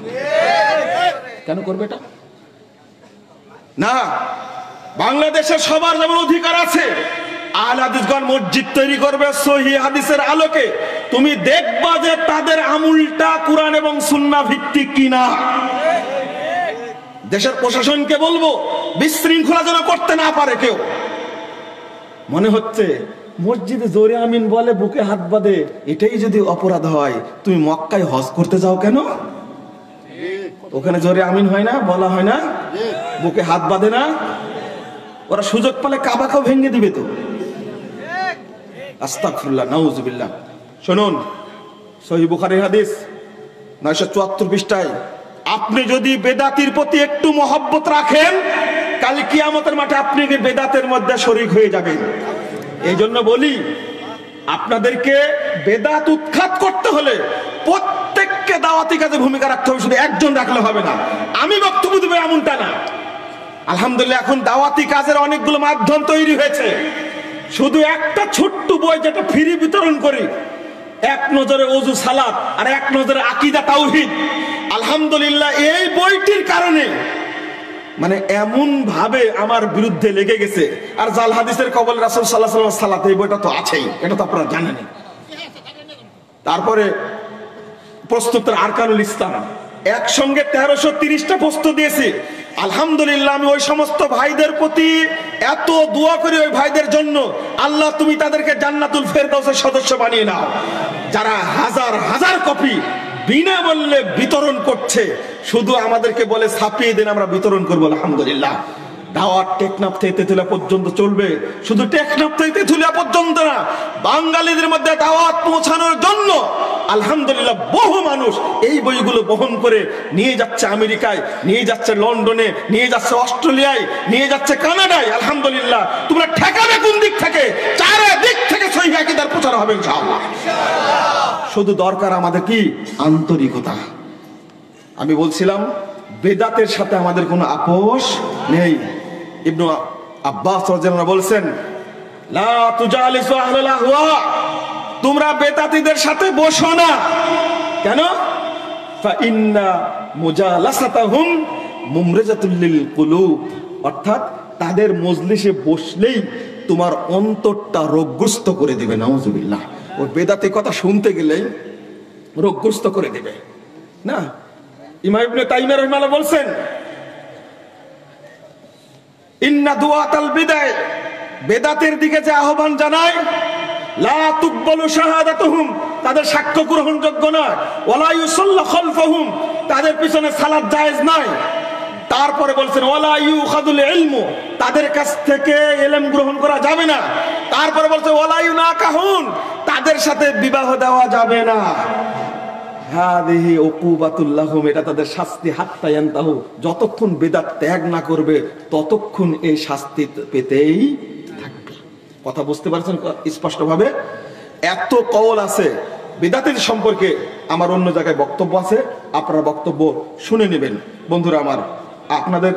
কেন করবে এটা? না, বাংলাদেশের সবার যেমন অধিকার আছে, আহলে হাদিসগণ মসজিদ তৈরি করবে সহিহ হাদিসের আলোকে। তুমি দেখবা যে তাদের আমলটা কোরআন এবং সুন্নাহ ভিত্তিক কিনা। দেশের প্রশাসনকে বলবো, বিশৃঙ্খলা যেন করতে না পারে কেউ। মনে হচ্ছে মসজিদে জোরে আমিন বলে, বুকে হাত বাঁধে, এটাই যদি অপরাধ হয়, তুমি মক্কায় হজ করতে যাও কেন? ওখানে জোরে আমিন হয় না, বলা হয় না, বুকে হাত বাঁধে না? ওরা সুযোগ পেলে কাবাকেও ভেঙে দিবে তো। আস্তাগফিরুল্লাহ, নাউজুবিল্লাহ। শুনুন, সহিহ বুখারীর হাদিস 974 পৃষ্ঠায়, আপনি যদি বেদাতির প্রতি একটু মহব্বত রাখেন, কাল কিয়ামতের মাঠে আপনি বেদাতের মধ্যে শরীক হয়ে যাবেন। এই জন্য বলি, আপনাদেরকে বেদাত উৎখাত করতে হলে প্রত্যেককে দাওয়াতি কাজে ভূমিকা রাখতে হবে, শুধু একজন রাখলে হবে না। আমি বক্তব্য দেবো এমনটা না। আলহামদুলিল্লাহ, এখন দাওয়াতি কাজের অনেকগুলো মাধ্যম তৈরি হয়েছে। শুধু একটা ছোট্ট বই যেটা ফ্রি বিতরণ করি, এক নজরে ওযু সালাত আর এক নজরে আকীদা তাওহীদ, আলহামদুলিল্লাহ এই বইটির কারণে মানে এমন ভাবে আমার বিরুদ্ধে লেগে গেছে। আর জাল হাদিসের কবল রাসূল সাল্লাল্লাহু আলাইহি ওয়াসাল্লাম সালাত, এই বইটা তো আছেই, এটা তো আপনারা জানেন। তারপরে প্রশ্নোত্তর আরকানুল ইসলাম, একসঙ্গে 1330টা প্রশ্ন দিয়েছি। আলহামদুলিল্লাহ, আমি ওই সমস্ত ভাইদের প্রতি এত দোয়া করি, ওই ভাইদের জন্য, আল্লাহ তুমি তাদেরকে জান্নাতুল ফেরদাউসের সদস্য বানিয়ে নাও। যারা হাজার হাজার কপি বিনামূল্যে বিতরণ করছে, শুধু আমাদেরকে বলে ছাপিয়ে দেন, আমরা বিতরণ করবো। আলহামদুলিল্লাহ, দাওয়াত টেকনাফ থেকে তেতুলিয়া পর্যন্ত চলবে। শুধু টেকনাফ থেকে তেতুলিয়া পর্যন্ত না, বাঙালিদের মধ্যে দাওয়াত পৌঁছানোর জন্য আলহামদুলিল্লাহ বহু মানুষ এই বইগুলো বহন করে নিয়ে যাচ্ছে আমেরিকায়, নিয়ে যাচ্ছে লন্ডনে, নিয়ে যাচ্ছে অস্ট্রেলিয়ায়, নিয়ে যাচ্ছে কানাডায়। আলহামদুলিল্লাহ, তোমরা ঠেকাবে কোন দিক থেকে? চারিদিক থেকে সহিহ আকীদার প্রচার হবে ইনশাআল্লাহ। শুধু দরকার আমাদের কি? আন্তরিকতা। আমি বলছিলাম, বেদাতের সাথে আমাদের কোনো আপোষ নেই। ইবনে আব্বাস রাদিয়াল্লাহু আনহু বলছেন, লা তুজালিসু আহলাল আহওয়া, তোমরা বেদাতীদের সাথে বসো না। কেন? ফা ইন্না মুজালাসাতাহুম মুমরিজাতুল লিল কুলুব, অর্থাৎ তাদের মজলিসে বসলেই তোমার অন্তরটা রোগগ্রস্ত করে দিবে। নাউজুবিল্লাহ, ওই বেদাতি কথা শুনতে গেলে রোগগ্রস্ত করে দিবে না। ইমাম ইবনে তাইমিয়া রাহিমাহুল্লাহ বলছেন, ইন্না দুআতাল বিদায়, বেদাতের দিকে যে আহ্বান জানায়, লা তুকবালু শাহাদাতুহুম, তাদের সাক্ষ্য গ্রহণযোগ্য নয়, ওয়ালা ইউসাল্লা খালফাহুম, তাদের পিছনে সালাত জায়েজ নয়। তারপরে বলছেন ওয়ালা ইউখাযুল ইলমু, তাদের কাছ থেকে ইলম গ্রহণ করা যাবে না। তারপরে বলছে ওয়ালা ইউনাকাহুন, তাদের সাথে বিবাহ দেওয়া যাবে না। হাদিহি উকুবাতুল লাহুম, এটা তাদের শাস্তি। হাত্তা ইয়ানতাহু, যতক্ষণ বেদাত ত্যাগ না করবে ততক্ষণ এই শাস্তি পেতেই থাকবে। কথা বুঝতে পারছেন স্পষ্টভাবে? এত কওল আছে বেদাতের সম্পর্কে, আমার অন্য জায়গায় বক্তব্য আছে, আপনারা বক্তব্য শুনে নেবেন। বন্ধুরা আমার, আপনাদের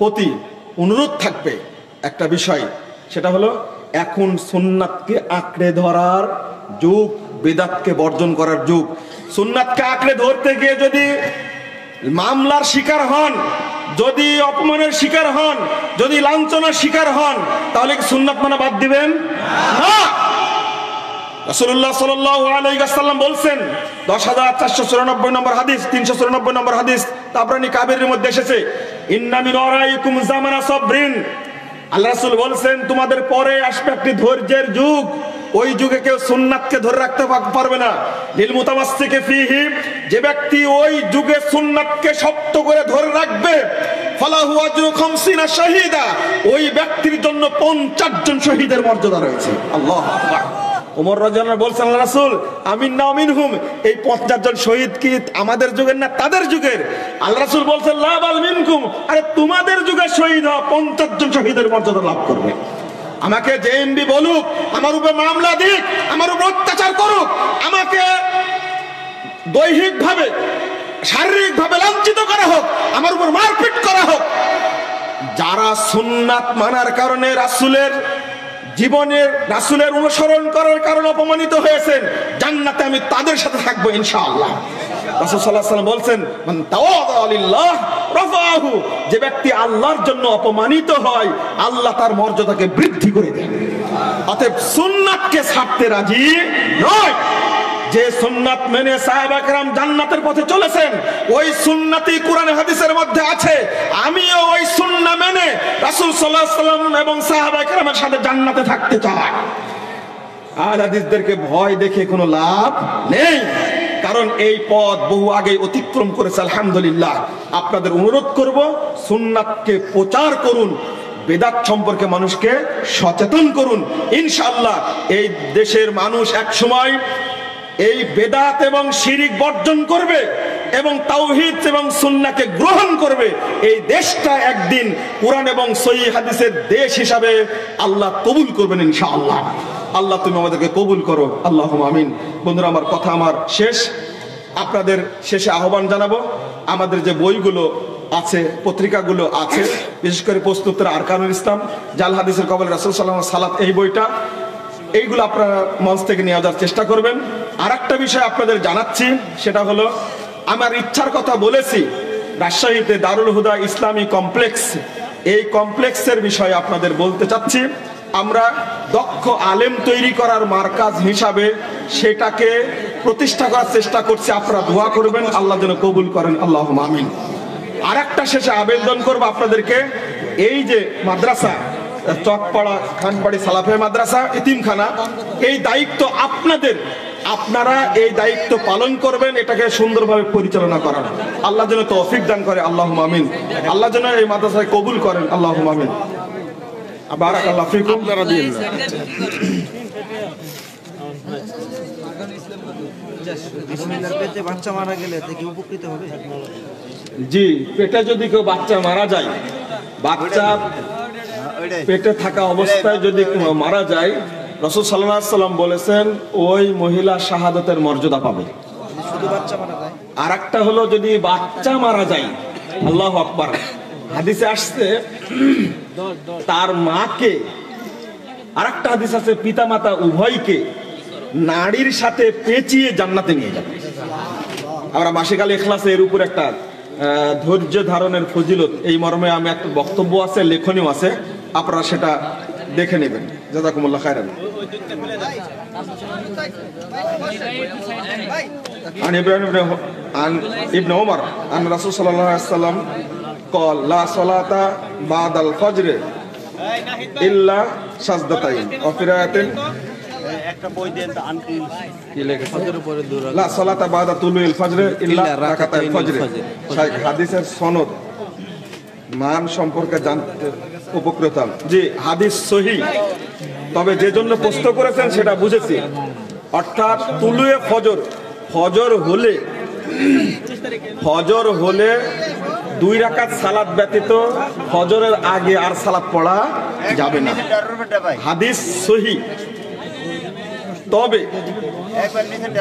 প্রতি অনুরোধ থাকবে একটা বিষয়, সেটা হলো এখন সুন্নাতকে আঁকড়ে ধরার যুগ, বেদাতকে বর্জন করার যুগ। সুন্নাতকে আঁকড়ে ধরতে গিয়ে যদি মামলার শিকার হন, যদি অপমানের শিকার হন, যদি লাঞ্ছনার শিকার হন, তাহলে কি সুন্নাত মানা বাদ দিবেন? না। রাসূলুল্লাহ সাল্লাল্লাহু আলাইহি ওয়াসাল্লাম বলছেন, 10494 নম্বর হাদিস, 394 নম্বর হাদিস তাবরানী কাবিরের মধ্যে এসেছে, ইন্না মিন ওয়ারাইকুম জামানা সাবরিন, আল্লাহ রাসূল বলছেন তোমাদের পরে আসবে একটি ধৈর্যের যুগ। ওই যুগে কেউ সুন্নাতকে ধরে রাখতে পারবে না। লিল মুতামাসসিকি ফীহি, যে ব্যক্তি ওই যুগে সুন্নাতকে শক্ত করে ধরে রাখবে, ফালাহু আজরু 50 শাহীদা, ওই ব্যক্তির জন্য 50 জন শহীদের মর্যাদা রয়েছে। আল্লাহু আকবার। ওমর রাদিয়াল্লাহু আনহু বলছেন, আল্লাহ রাসূল আমিননা মিনহুম, এই 50 জন শহীদ কি আমাদের যুগের না তাদের যুগের? আল্লাহ রাসূল বলছেন, লা বাল মিনকুম, আরে তোমাদের যুগে শহীদ হওয়া 50 জন শহীদের মর্যাদা লাভ করবে। আমাকে জেএমবি বলুক, আমার উপর মামলা দিক, আমার উপর অত্যাচার করুক, আমাকে দৈহিক ভাবে শারীরিক ভাবে লাঞ্ছিত করা হোক, আমার উপর মারপিট করা হোক, যারা সুন্নাত মানার কারণে রাসূলের জীবনের, রাসূলের অনুসরণ করার কারণে অপমানিত হয়েছেন, জান্নাতে আমি তাদের সাথে থাকবো ইনশাআল্লাহ। রাসূল সাল্লাল্লাহু আলাইহি ওয়াসাল্লাম বলছেন, মান তাওয়াদা লিল্লাহ রাফাহু, যে ব্যক্তি আল্লাহর জন্য অপমানিত হয়, আল্লাহ তার মর্যাদাকে বৃদ্ধি করে দেন। অতএব সুন্নাতকে ছাড়তে রাজি নয়। যে সুন্নাত মেনে সাহাবা কেরাম জান্নাতের পথে চলেছেন, ওই সুন্নাতই কোরআন হাদিসের মধ্যে আছে। আমিও ওই সুন্নাহ মেনে রাসূল সাল্লাল্লাহু আলাইহি ওয়াসাল্লাম এবং সাহাবা কেরামের সাথে জান্নাতে থাকতে চাই। আহলে হাদিসদেরকে ভয় দেখে কোনো লাভ নেই, কারণ এই পথ বহু আগে অতিক্রম করেছে। আলহামদুলিল্লাহ, আপনাদের অনুরোধ করব সুন্নাতকে প্রচার করুন, বেদাত সম্পর্কে মানুষকে সচেতন করুন। ইনশাআল্লাহ এই দেশের মানুষ এক সময় এই বেদাত এবং শিরিক বর্জন করবে এবং তাওহীদ এবং সুন্নাহকে গ্রহণ করবে। এই দেশটা একদিন কোরআন এবং সহিহ হাদিসের দেশ হিসাবে আল্লাহ কবুল করবেন ইনশাআল্লাহ। আল্লাহ তুমি আমাদেরকে কবুল করো, আল্লাহুম্মা আমিন। বন্ধুরা, আমার কথা আমার শেষ। আপনাদের শেষে আহ্বান জানাবো, আমাদের যে বইগুলো আছে, পত্রিকাগুলো আছে, বিশেষ করে প্রস্তুতের আরকানুল ইসলাম, জাল হাদিসের কবল রাসূল সাল্লাল্লাহু আলাইহি সাল্লাম, এই বইটা, এইগুলো আপনারা মঞ্চ থেকে নিয়ে যাওয়ার চেষ্টা করবেন। আর একটা বিষয় আপনাদের জানাচ্ছি, সেটা হলো আমার ইচ্ছার কথা বলেছি, রাজশাহীতে দারুল হুদা ইসলামী কমপ্লেক্স, এই কমপ্লেক্সের বিষয়ে আপনাদের বলতে চাচ্ছি। আমরা দক্ষ আলেম তৈরি করার মার্কাজ হিসাবে সেটাকে প্রতিষ্ঠা করার চেষ্টা করছি। আপনারা দোয়া করবেন, আল্লাহ যেন কবুল করেন, আল্লাহুম্মা আমিন। আর একটা শেষে আবেদন করবো আপনাদেরকে, এই যে মাদ্রাসা চকপাড়া খানবাড়ি সালাফে মাদ্রাসা ইতিমখানা, এই দায়িত্ব আপনাদের, আপনারা এই দায়িত্ব পালন করবেন, এটাকে সুন্দরভাবে পরিচালনা করার। আল্লাহ যেন তৌফিক দান করে, আল্লাহুম্মা আমিন। আল্লাহ যেন এই মাদ্রাসায় কবুল করেন, আল্লাহুম্মা আমিন। বারাকাল্লাহু ফিকুম। আপনারা দিন না। পেটে বাচ্চা মারা গেলে কি উপকৃত হবে? জি, পেটে যদি কেউ বাচ্চা মারা যায়, বাচ্চা পেটে থাকা অবস্থায় যদি মারা যায়, রাসূল সাল্লাল্লাহু আলাইহি সাল্লাম বলেছেন ওই মহিলা শাহাদাতের মর্যাদা পাবে। শুধু বাচ্চা মারা যায়। আর একটা হলো যদি বাচ্চা মারা যায়, আল্লাহু আকবার, হাদিসে আসছে তার মাকে, আর একটা হাদিস আছে পিতা মাতা উভয়কে নারীর সাথে পেঁচিয়ে জান্নাতে নিয়ে যাবে। আমরা মাসিক আল ইখলাসে এর উপর একটা ধৈর্য ধারণের ফজিলত, এই মর্মে আমি একটা বক্তব্য আছে, লেখনীয় আছে, আপনারা সেটা দেখে নেবেন। জাযাকুমুল্লাহ খায়রান। عن ابن عمر عن رسول صلى الله عليه وسلم قال لا صلاة بعد الفجر إلا سجدتين وفي رواية একটা বই দেন তো আনকিল কি লেখা ফজরের পরে লা সালাতা বাদা তুলুল ফজর ইল্লা রাকাতাল ফজর। হাদিসের সনদ মান সম্পর্কে জানতে উপকৃত। জি, হাদিস সহিহ, তবে যে জন্য প্রশ্ন করেছেন সেটা বুঝেছি। অর্থাৎ তুলুয়ে ফজর, ফজর হলে 2 রাকাত সালাত ব্যতীত ফজরের আগে আর সালাত পড়া যাবে না, হাদিস সহিহ। তবে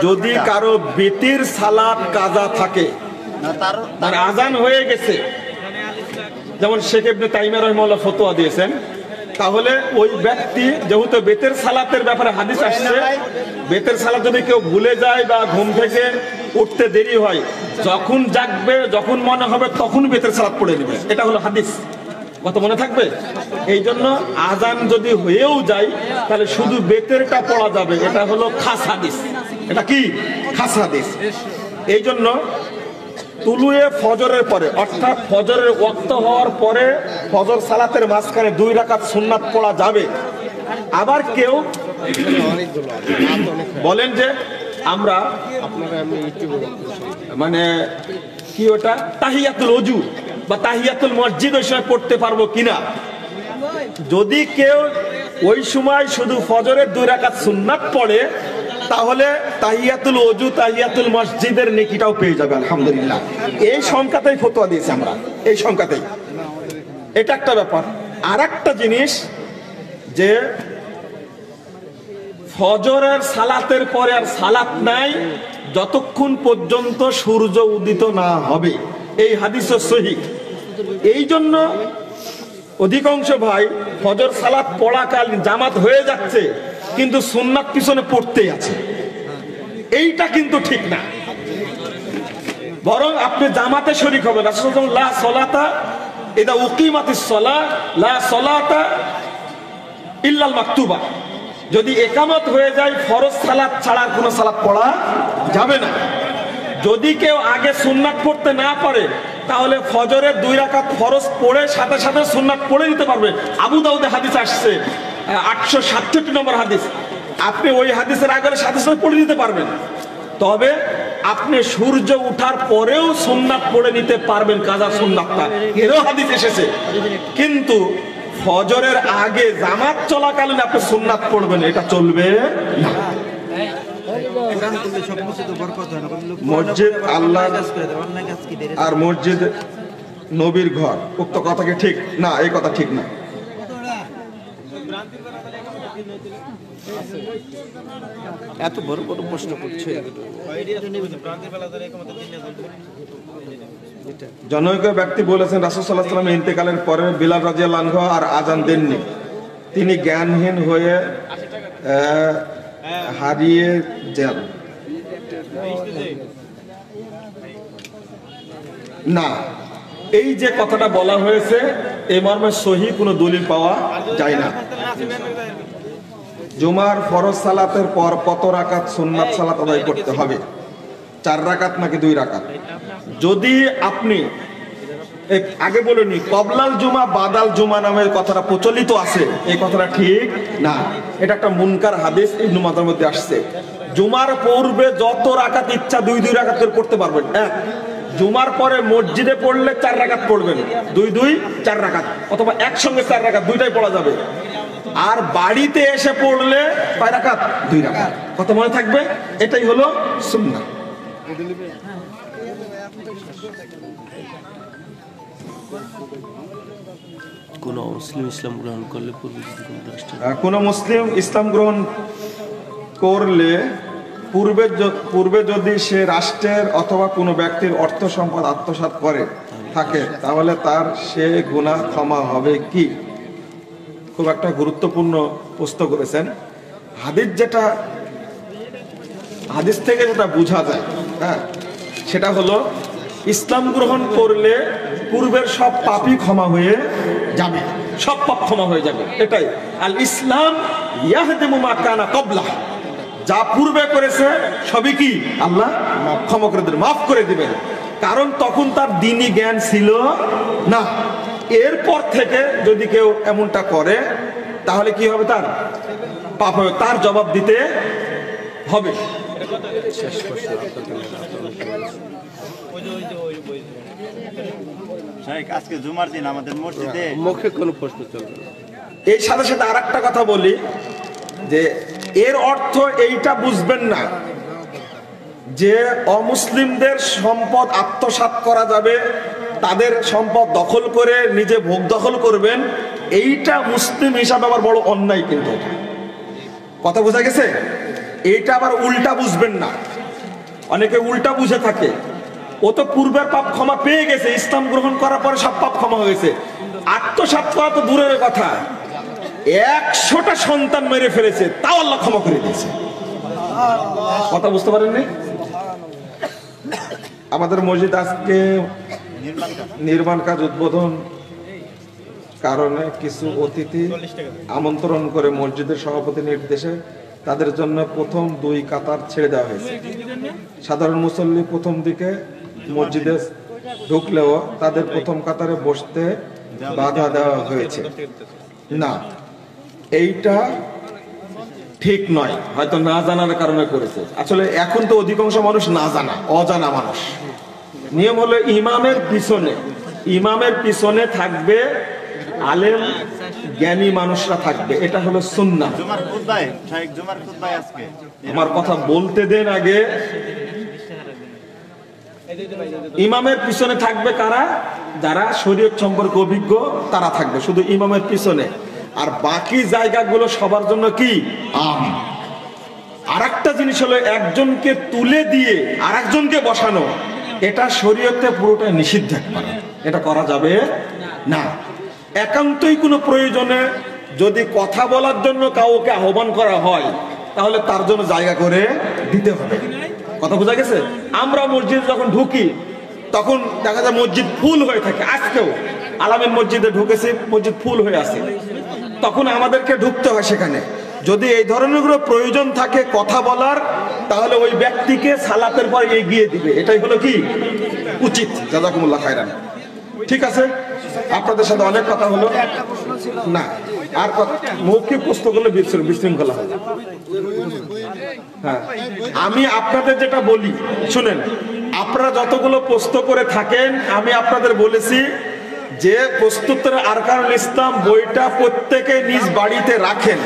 যদি কারো বিতির সালাত কাজা থাকে, মানে আজান হয়ে গেছে, যেমন শেখ ইবনে তাইমিয়া রাহিমাহুল্লাহ ফতোয়া দিয়েছেন, তাহলে ওই ব্যক্তি যেহেতু বেতের সালাতের ব্যাপারে হাদিস আসছে, বেতের সালাত যদি কেউ ভুলে যায় বা ঘুম থেকে উঠতে দেরি হয়, যখন জাগবে, যখন মনে হবে তখন বেতের সালাত পড়ে নেবে, এটা হলো হাদিস। কত মনে থাকবে? এই জন্য আজান যদি হয়েও যায় তাহলে শুধু বেতেরটা পড়া যাবে, এটা হলো খাস হাদিস। এটা কি খাস হাদিস? এই জন্য তুলুয়ে ফজরের পরে, অর্থাৎ ফজরের ওয়াক্ত হওয়ার পরে ফজর সালাতের মাঝখানে 2 রাকাত সুন্নাত পড়া যাবে। আবার কেউ বলেন যে আমরা মানে কি ওটা তাহিয়াতুল ওযু বা তাহিয়াতুল মসজিদ ওই সময় পড়তে পারবো কিনা। যদি কেউ ওই সময় শুধু ফজরের 2 রাকাত সুন্নাত পড়ে, তাহলে তাহিয়াতুল ওযু, তাহিয়াতুল মসজিদের নেকিটাও পেয়ে যাবে, আলহামদুলিল্লাহ। এই সংখ্যাতেই ফতোয়া দিয়েছে আমরা, এই সংখ্যাতেই। এটা একটা ব্যাপার। আর একটা জিনিস, যে ফজরের সালাতের পরে আর সালাত নাই যতক্ষণ পর্যন্ত সূর্য উদিত না হবে, এই হাদিস সহিহ। এই জন্য অধিকাংশ ভাই ফজর সালাত পড়াকালীন জামাত হয়ে যাচ্ছে কিন্তু সুন্নাত পিছনে পড়তেই আছে, এইটা কিন্তু ঠিক না। বরং আপনি জামাতে শরীক হবেন। রাসূলুল্লাহ লা সালাতা ইদা উকিমাতিস সালাহ লা সালাতা ইল্লাল মাকতুবা, যদি একামত হয়ে যায় ফরজ সালাত ছাড়া কোনো সালাত পড়া যাবে না। যদি কেউ আগে সুন্নাত পড়তে না পারে তাহলে ফজরের 2 রাকাত ফরজ পড়ে সাথে সাথে সুন্নাত পড়ে নিতে পারবে। আবু দাউদে হাদিস আসছে 867 নম্বর হাদিস, আপনি ওই হাদিসের আগে সাথে সাথে পড়ে নিতে পারবেন। তবে আপনি সূর্য ওঠার পরেও সুন্নাত পড়ে নিতে পারবেন, কাজা সুন্নাতটা, এরও হাদিস এসেছে। কিন্তু ফজরের আগে জামাত চলাকালীন আপনি সুন্নাত পড়বেন, এটা চলবে না। মসজিদ আল্লাহ আর মসজিদ নবীর ঘর, উক্ত কথা কি ঠিক না? এই কথা ঠিক না। এত বড় বড় প্রশ্ন করছে। জনৈক ব্যক্তি বলেছেন রাসূল সাল্লাল্লাহু আলাইহি ওয়াসাল্লাম ইন্তেকালের পরে বিলাল রাদিয়াল্লাহু আনহু আর আজান দেননি, তিনি জ্ঞানহীন হয়ে হারিয়ে যান। না, এই যে কথাটা বলা হয়েছে এই মর্মে সহিহ কোনো দলিল পাওয়া যায় না। জুমার ফরজ সালাতের পর কত রাকাত সুন্নাত সালাত আদায় করতে হবে? 4 রাকাত নাকি 2 রাকাত? যদি আপনি আগে বলিনি কবলাল জুমা বাদাল জুমা নামের কথাটা প্রচলিত আছে, এই কথাটা ঠিক না। এটা একটা মুনকার হাদিস, ইবনে মাজার মধ্যে আসছে। জুমার পূর্বে যত রাকাত ইচ্ছা 2 রাকাত করে পড়তে পারবেন। জুমার পরে মসজিদে পড়লে 4 রাকাত পড়বেন, 2 4 রাকাত, অথবা একসঙ্গে 4 রাকাত, দুইটাই পড়া যাবে। আর বাড়িতে এসে পড়লে কয় রাকাত? 2 রাকাত। কত মনে থাকবে? এটাই হলো সুন্নাহ। কোন মুসলিম ইসলাম গ্রহণ করলে কোন মুসলিম ইসলাম গ্রহণ করলে পূর্বে যদি সে রাষ্ট্রের অথবা কোনো ব্যক্তির অর্থ সম্পদ আত্মসাৎ করে থাকে তাহলে তার সে গুনাহ ক্ষমা হবে কি? খুব একটা গুরুত্বপূর্ণ প্রশ্ন করেছেন। হাদিস থেকে যেটা বোঝা যায়, সেটা হলো ইসলাম গ্রহণ করলে পূর্বের সব পাপই ক্ষমা হয়ে যাবে, সব পাপ ক্ষমা হয়ে যাবে। এটাই আল ইসলাম ইয়াহদিমু মা কানা ক্বাবলা, যা পূর্বে করেছে সবই কি আল্লাহ ক্ষমা করে দেবেন, মাফ করে দিবেন। কারণ তখন তার দ্বীনি জ্ঞান ছিল না। এরপর থেকে যদি কেউ এমনটা করে তাহলে কি হবে? তার পাপ হবে, তার জবাব দিতে হবে। আজকে জুমার দিন আমাদের মসজিদে মুখে কোনো প্রশ্ন চলবে না। এর সাথে সাথে আরেকটা কথা বলি যে এর অর্থ এইটা বুঝবেন না যে অমুসলিমদের সম্পদ আত্মসাৎ করা যাবে, তাদের সম্পদ দখল করে নিজে ভোগ দখল করবেন, এইটা মুসলিম হিসাবে আবার বড় অন্যায়। কিন্তু কথা বোঝা গেছে? এইটা আবার উল্টা বুঝবেন না, অনেকে উল্টা বুঝে থাকে। ও তো পূর্বের পাপ ক্ষমা পেয়ে গেছে, ইসলাম গ্রহণ করার পরে সব পাপ ক্ষমা হয়ে গেছে। আত্মসাৎ করা তো দূরের কথা, 100টা সন্তান মেরে ফেলেছে তাও আল্লাহ ক্ষমা করে দিয়েছে। কথা বুঝতে পারেননি? আমাদের মসজিদ আজকে নির্মাণ কাজ উদ্বোধন কারণে কিছু অতিথি আমন্ত্রণ করে মসজিদের সভাপতি নির্দেশে তাদের জন্য প্রথম 2 কাতার ছেড়ে দেওয়া হয়েছে। সাধারণ মুসল্লি প্রথম দিকে মসজিদে ঢুকলেও তাদের প্রথম কাতারে বসতে বাধা দেওয়া হয়েছে। না, এইটা ঠিক নয়, হয়তো না জানার কারণে করেছে। আসলে এখন তো অধিকাংশ মানুষ না জানা, অজানা মানুষ। নিয়ম হলো ইমামের পিছনে থাকবে আলেম জ্ঞানী মানুষরা থাকবে, এটা হলো সুন্নাহ। আমার কথা বলতে দেন আগে। ইমামের পিছনে থাকবে কারা? যারা শরীয়ত সম্পর্কে অভিজ্ঞ তারা থাকবে শুধু ইমামের পিছনে, আর বাকি জায়গাগুলো সবার জন্য কি আম। আরেকটা জিনিস হলো একজনকে তুলে দিয়ে আরেকজনকে বসানো, এটা শরীয়তে পুরোটা নিষিদ্ধ, এটা করা যাবে না। একান্তই কোনো প্রয়োজনে যদি কথা বলার জন্য কাউকে আহ্বান করা হয় তাহলে তার জন্য জায়গা করে দিতে হবে। কথা বোঝা গেছে? আমরা মসজিদে যখন ঢুকি তখন দেখা যায় মসজিদ ফুল হয়ে থাকে। আজকেও আলামিন মসজিদে ঢুকেছি, মসজিদ ফুল হয়ে আছে, তখন আমাদেরকে ঢুকতে হয় সেখানে। যদি এই ধরনের কোনো প্রয়োজন থাকে কথা বলার, তাহলে ওই ব্যক্তিকে সালাতের পর এগিয়ে দিবে, এটাই হলো কি উচিত। জাযাকুমুল্লাহ খায়রান। ঠিক আছে, আপনাদের সাথে অনেক কথা হলো না, আর মৌখিক প্রশ্ন করলে বিশৃঙ্খলা হবে। হ্যাঁ, আমি আপনাদের যেটা বলি শুনেন, আপনারা যতগুলো প্রশ্ন করে থাকেন, আমি আপনাদের বলেছি যে প্রস্তুতের আরকানুল ইসলাম বইটা প্রত্যেকে নিজ বাড়িতে রাখেন।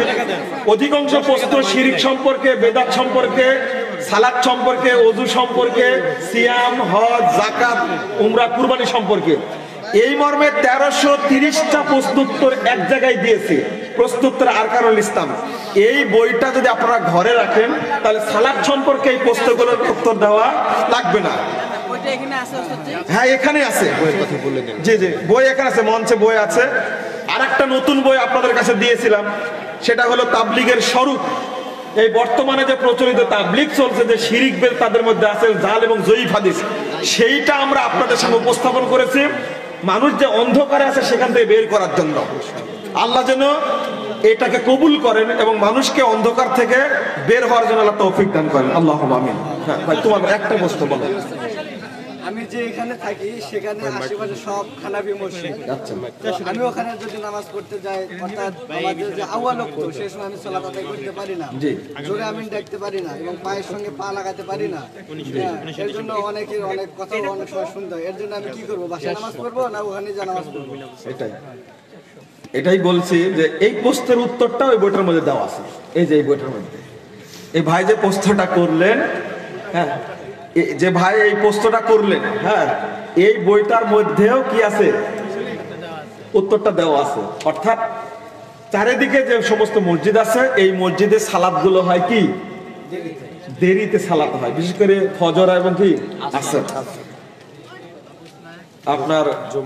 অধিকাংশ প্রশ্ন শিরিক সম্পর্কে, বেদাত সম্পর্কে, সালাত সম্পর্কে, ওযু সম্পর্কে, সিয়াম, হজ, যাকাত, উমরা, কুরবানি সম্পর্কে। এই মর্মে 1330টা প্রশ্নোত্তর এক জায়গায় দিয়েছে প্রশ্নোত্তর আরকানুল ইসলাম। এই বইটা যদি আপনারা ঘরে রাখেন, তাহলে সালাত সম্পর্কে এই প্রশ্নগুলোর উত্তর দেওয়া লাগবে না। হ্যাঁ, এখানে আছে, জি জি, বই এখানে আছে, মঞ্চে বই আছে। আর একটা নতুন বই আপনাদের কাছে দিয়েছিলাম, সেটা হলো তাবলীগের স্বরূপ। এই বর্তমানে যে প্রচলিত তাবলীগ চলছে, যে শিরিক বেদ তাদের মধ্যে আছে, জাল এবং জয়ীফ হাদিস, সেইটা আমরা আপনাদের সামনে উপস্থাপন করেছি, মানুষ যে অন্ধকারে আছে সেখান থেকে বের করার জন্য। আল্লাহ যেন এটাকে কবুল করেন এবং মানুষকে অন্ধকার থেকে বের হওয়ার জন্য আল্লাহ তৌফিক দান করেন। আল্লাহুম্মা আমিন। হ্যাঁ ভাই, তোমার একটা প্রশ্ন বলো। আমি যে এখানে থাকি সেখানে আশেপাশে সব হানাফি মসজিদ। আমি ওখানে যদি নামাজ পড়তে যাই, অর্থাৎ আমাদের যে আওয়াল ওয়াক্ত, সেই সময় আমি সালাত আদায় করতে পারি না, জোরে আমিন ডাকতে পারি না এবং পায়ের সঙ্গে পা লাগাতে পারি না। এর জন্য অনেকের অনেক কথা অনেক সময় শুনতে হয়। এর জন্য আমি কি করবো? বাসায় নামাজ পড়বো না ওখানে যা নামাজ পড়বো? এটাই বলছি যে এই প্রশ্নের উত্তরটা ওই বইটার মধ্যে দেওয়া আছে। এই যে এই বইটার মধ্যে এই ভাই যে প্রশ্নটা করলেন, হ্যাঁ, যে ভাই এই প্রশ্নটা করলেন, হ্যাঁ, এই বইটার মধ্যেও কি আছে? উত্তরটা দেওয়া আছে। অর্থাৎ চারিদিকে যে সমস্ত মসজিদ আছে, এই মসজিদে সালাত গুলো হয় কি দেরিতে সালাত হয়, বিশেষ করে ফজর এবং কি আসর। আপনার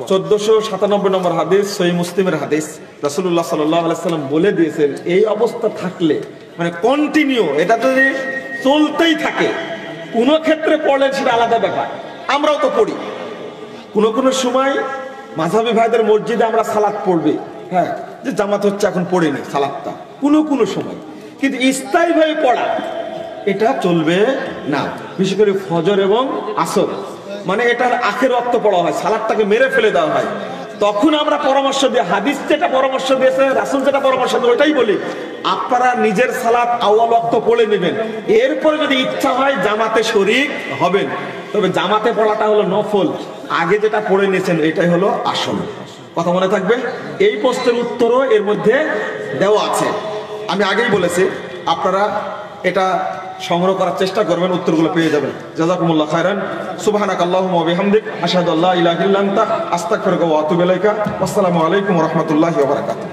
1497 নম্বর হাদিস, সহিহ মুসলিমের হাদিস, রাসূলুল্লাহ সাল্লাল্লাহু আলাইহি সাল্লাম বলে দিয়েছেন, এই অবস্থা থাকলে, মানে কন্টিনিউ এটা যদি চলতেই থাকে, কোন ক্ষেত্রে পড়লেন সেটা আলাদা ব্যাপার, আমরাও তো পড়ি, কোন সময় মাযহাবী ভাইদের মসজিদে আমরা সালাত পড়বে, হ্যাঁ, যে জামাত হচ্ছে এখন পড়েনি সালাতটা, কোন সময়, কিন্তু স্থায়ীভাবে পড়া এটা চলবে না, বিশেষ করে ফজর এবং আসর, মানে এটার আখের ওয়াক্ত পড়া হয়, সালাতটাকে মেরে ফেলে দেওয়া হয়। তখন আমরা পরামর্শ দিই, হাদিস যেটা পরামর্শ দিয়েছে, রাসূল যেটা পরামর্শ দিয়েছে, ওইটাই বলি, আপনারা নিজের সালাত আউয়াল ওয়াক্ত পড়ে নেবেন, এরপরে যদি ইচ্ছা হয় জামাতে শরীক হবেন, তবে জামাতে পড়াটা হলো নফল, আগে যেটা পড়ে নিয়েছেন এটাই হলো আসল। কথা মনে থাকবে। এই প্রশ্নের উত্তরও এর মধ্যে দেওয়া আছে, আমি আগেই বলেছি, আপনারা এটা সংগ্রহ করার চেষ্টা করবেন, উত্তরগুলো পেয়ে যাবেন। জাযাকুমুল্লাহ খায়রান। সুবহানাকাল্লাহুম্মা ওয়া বিহামদিক, আশহাদু আল্লা ইলাহা ইল্লা আনতা, আস্তাগফিরুকা ওয়া আতুবু ইলাইকা। আসসালামু আলাইকুম ওয়া রাহমাতুল্লাহি ওয়া বারাকাতুহু।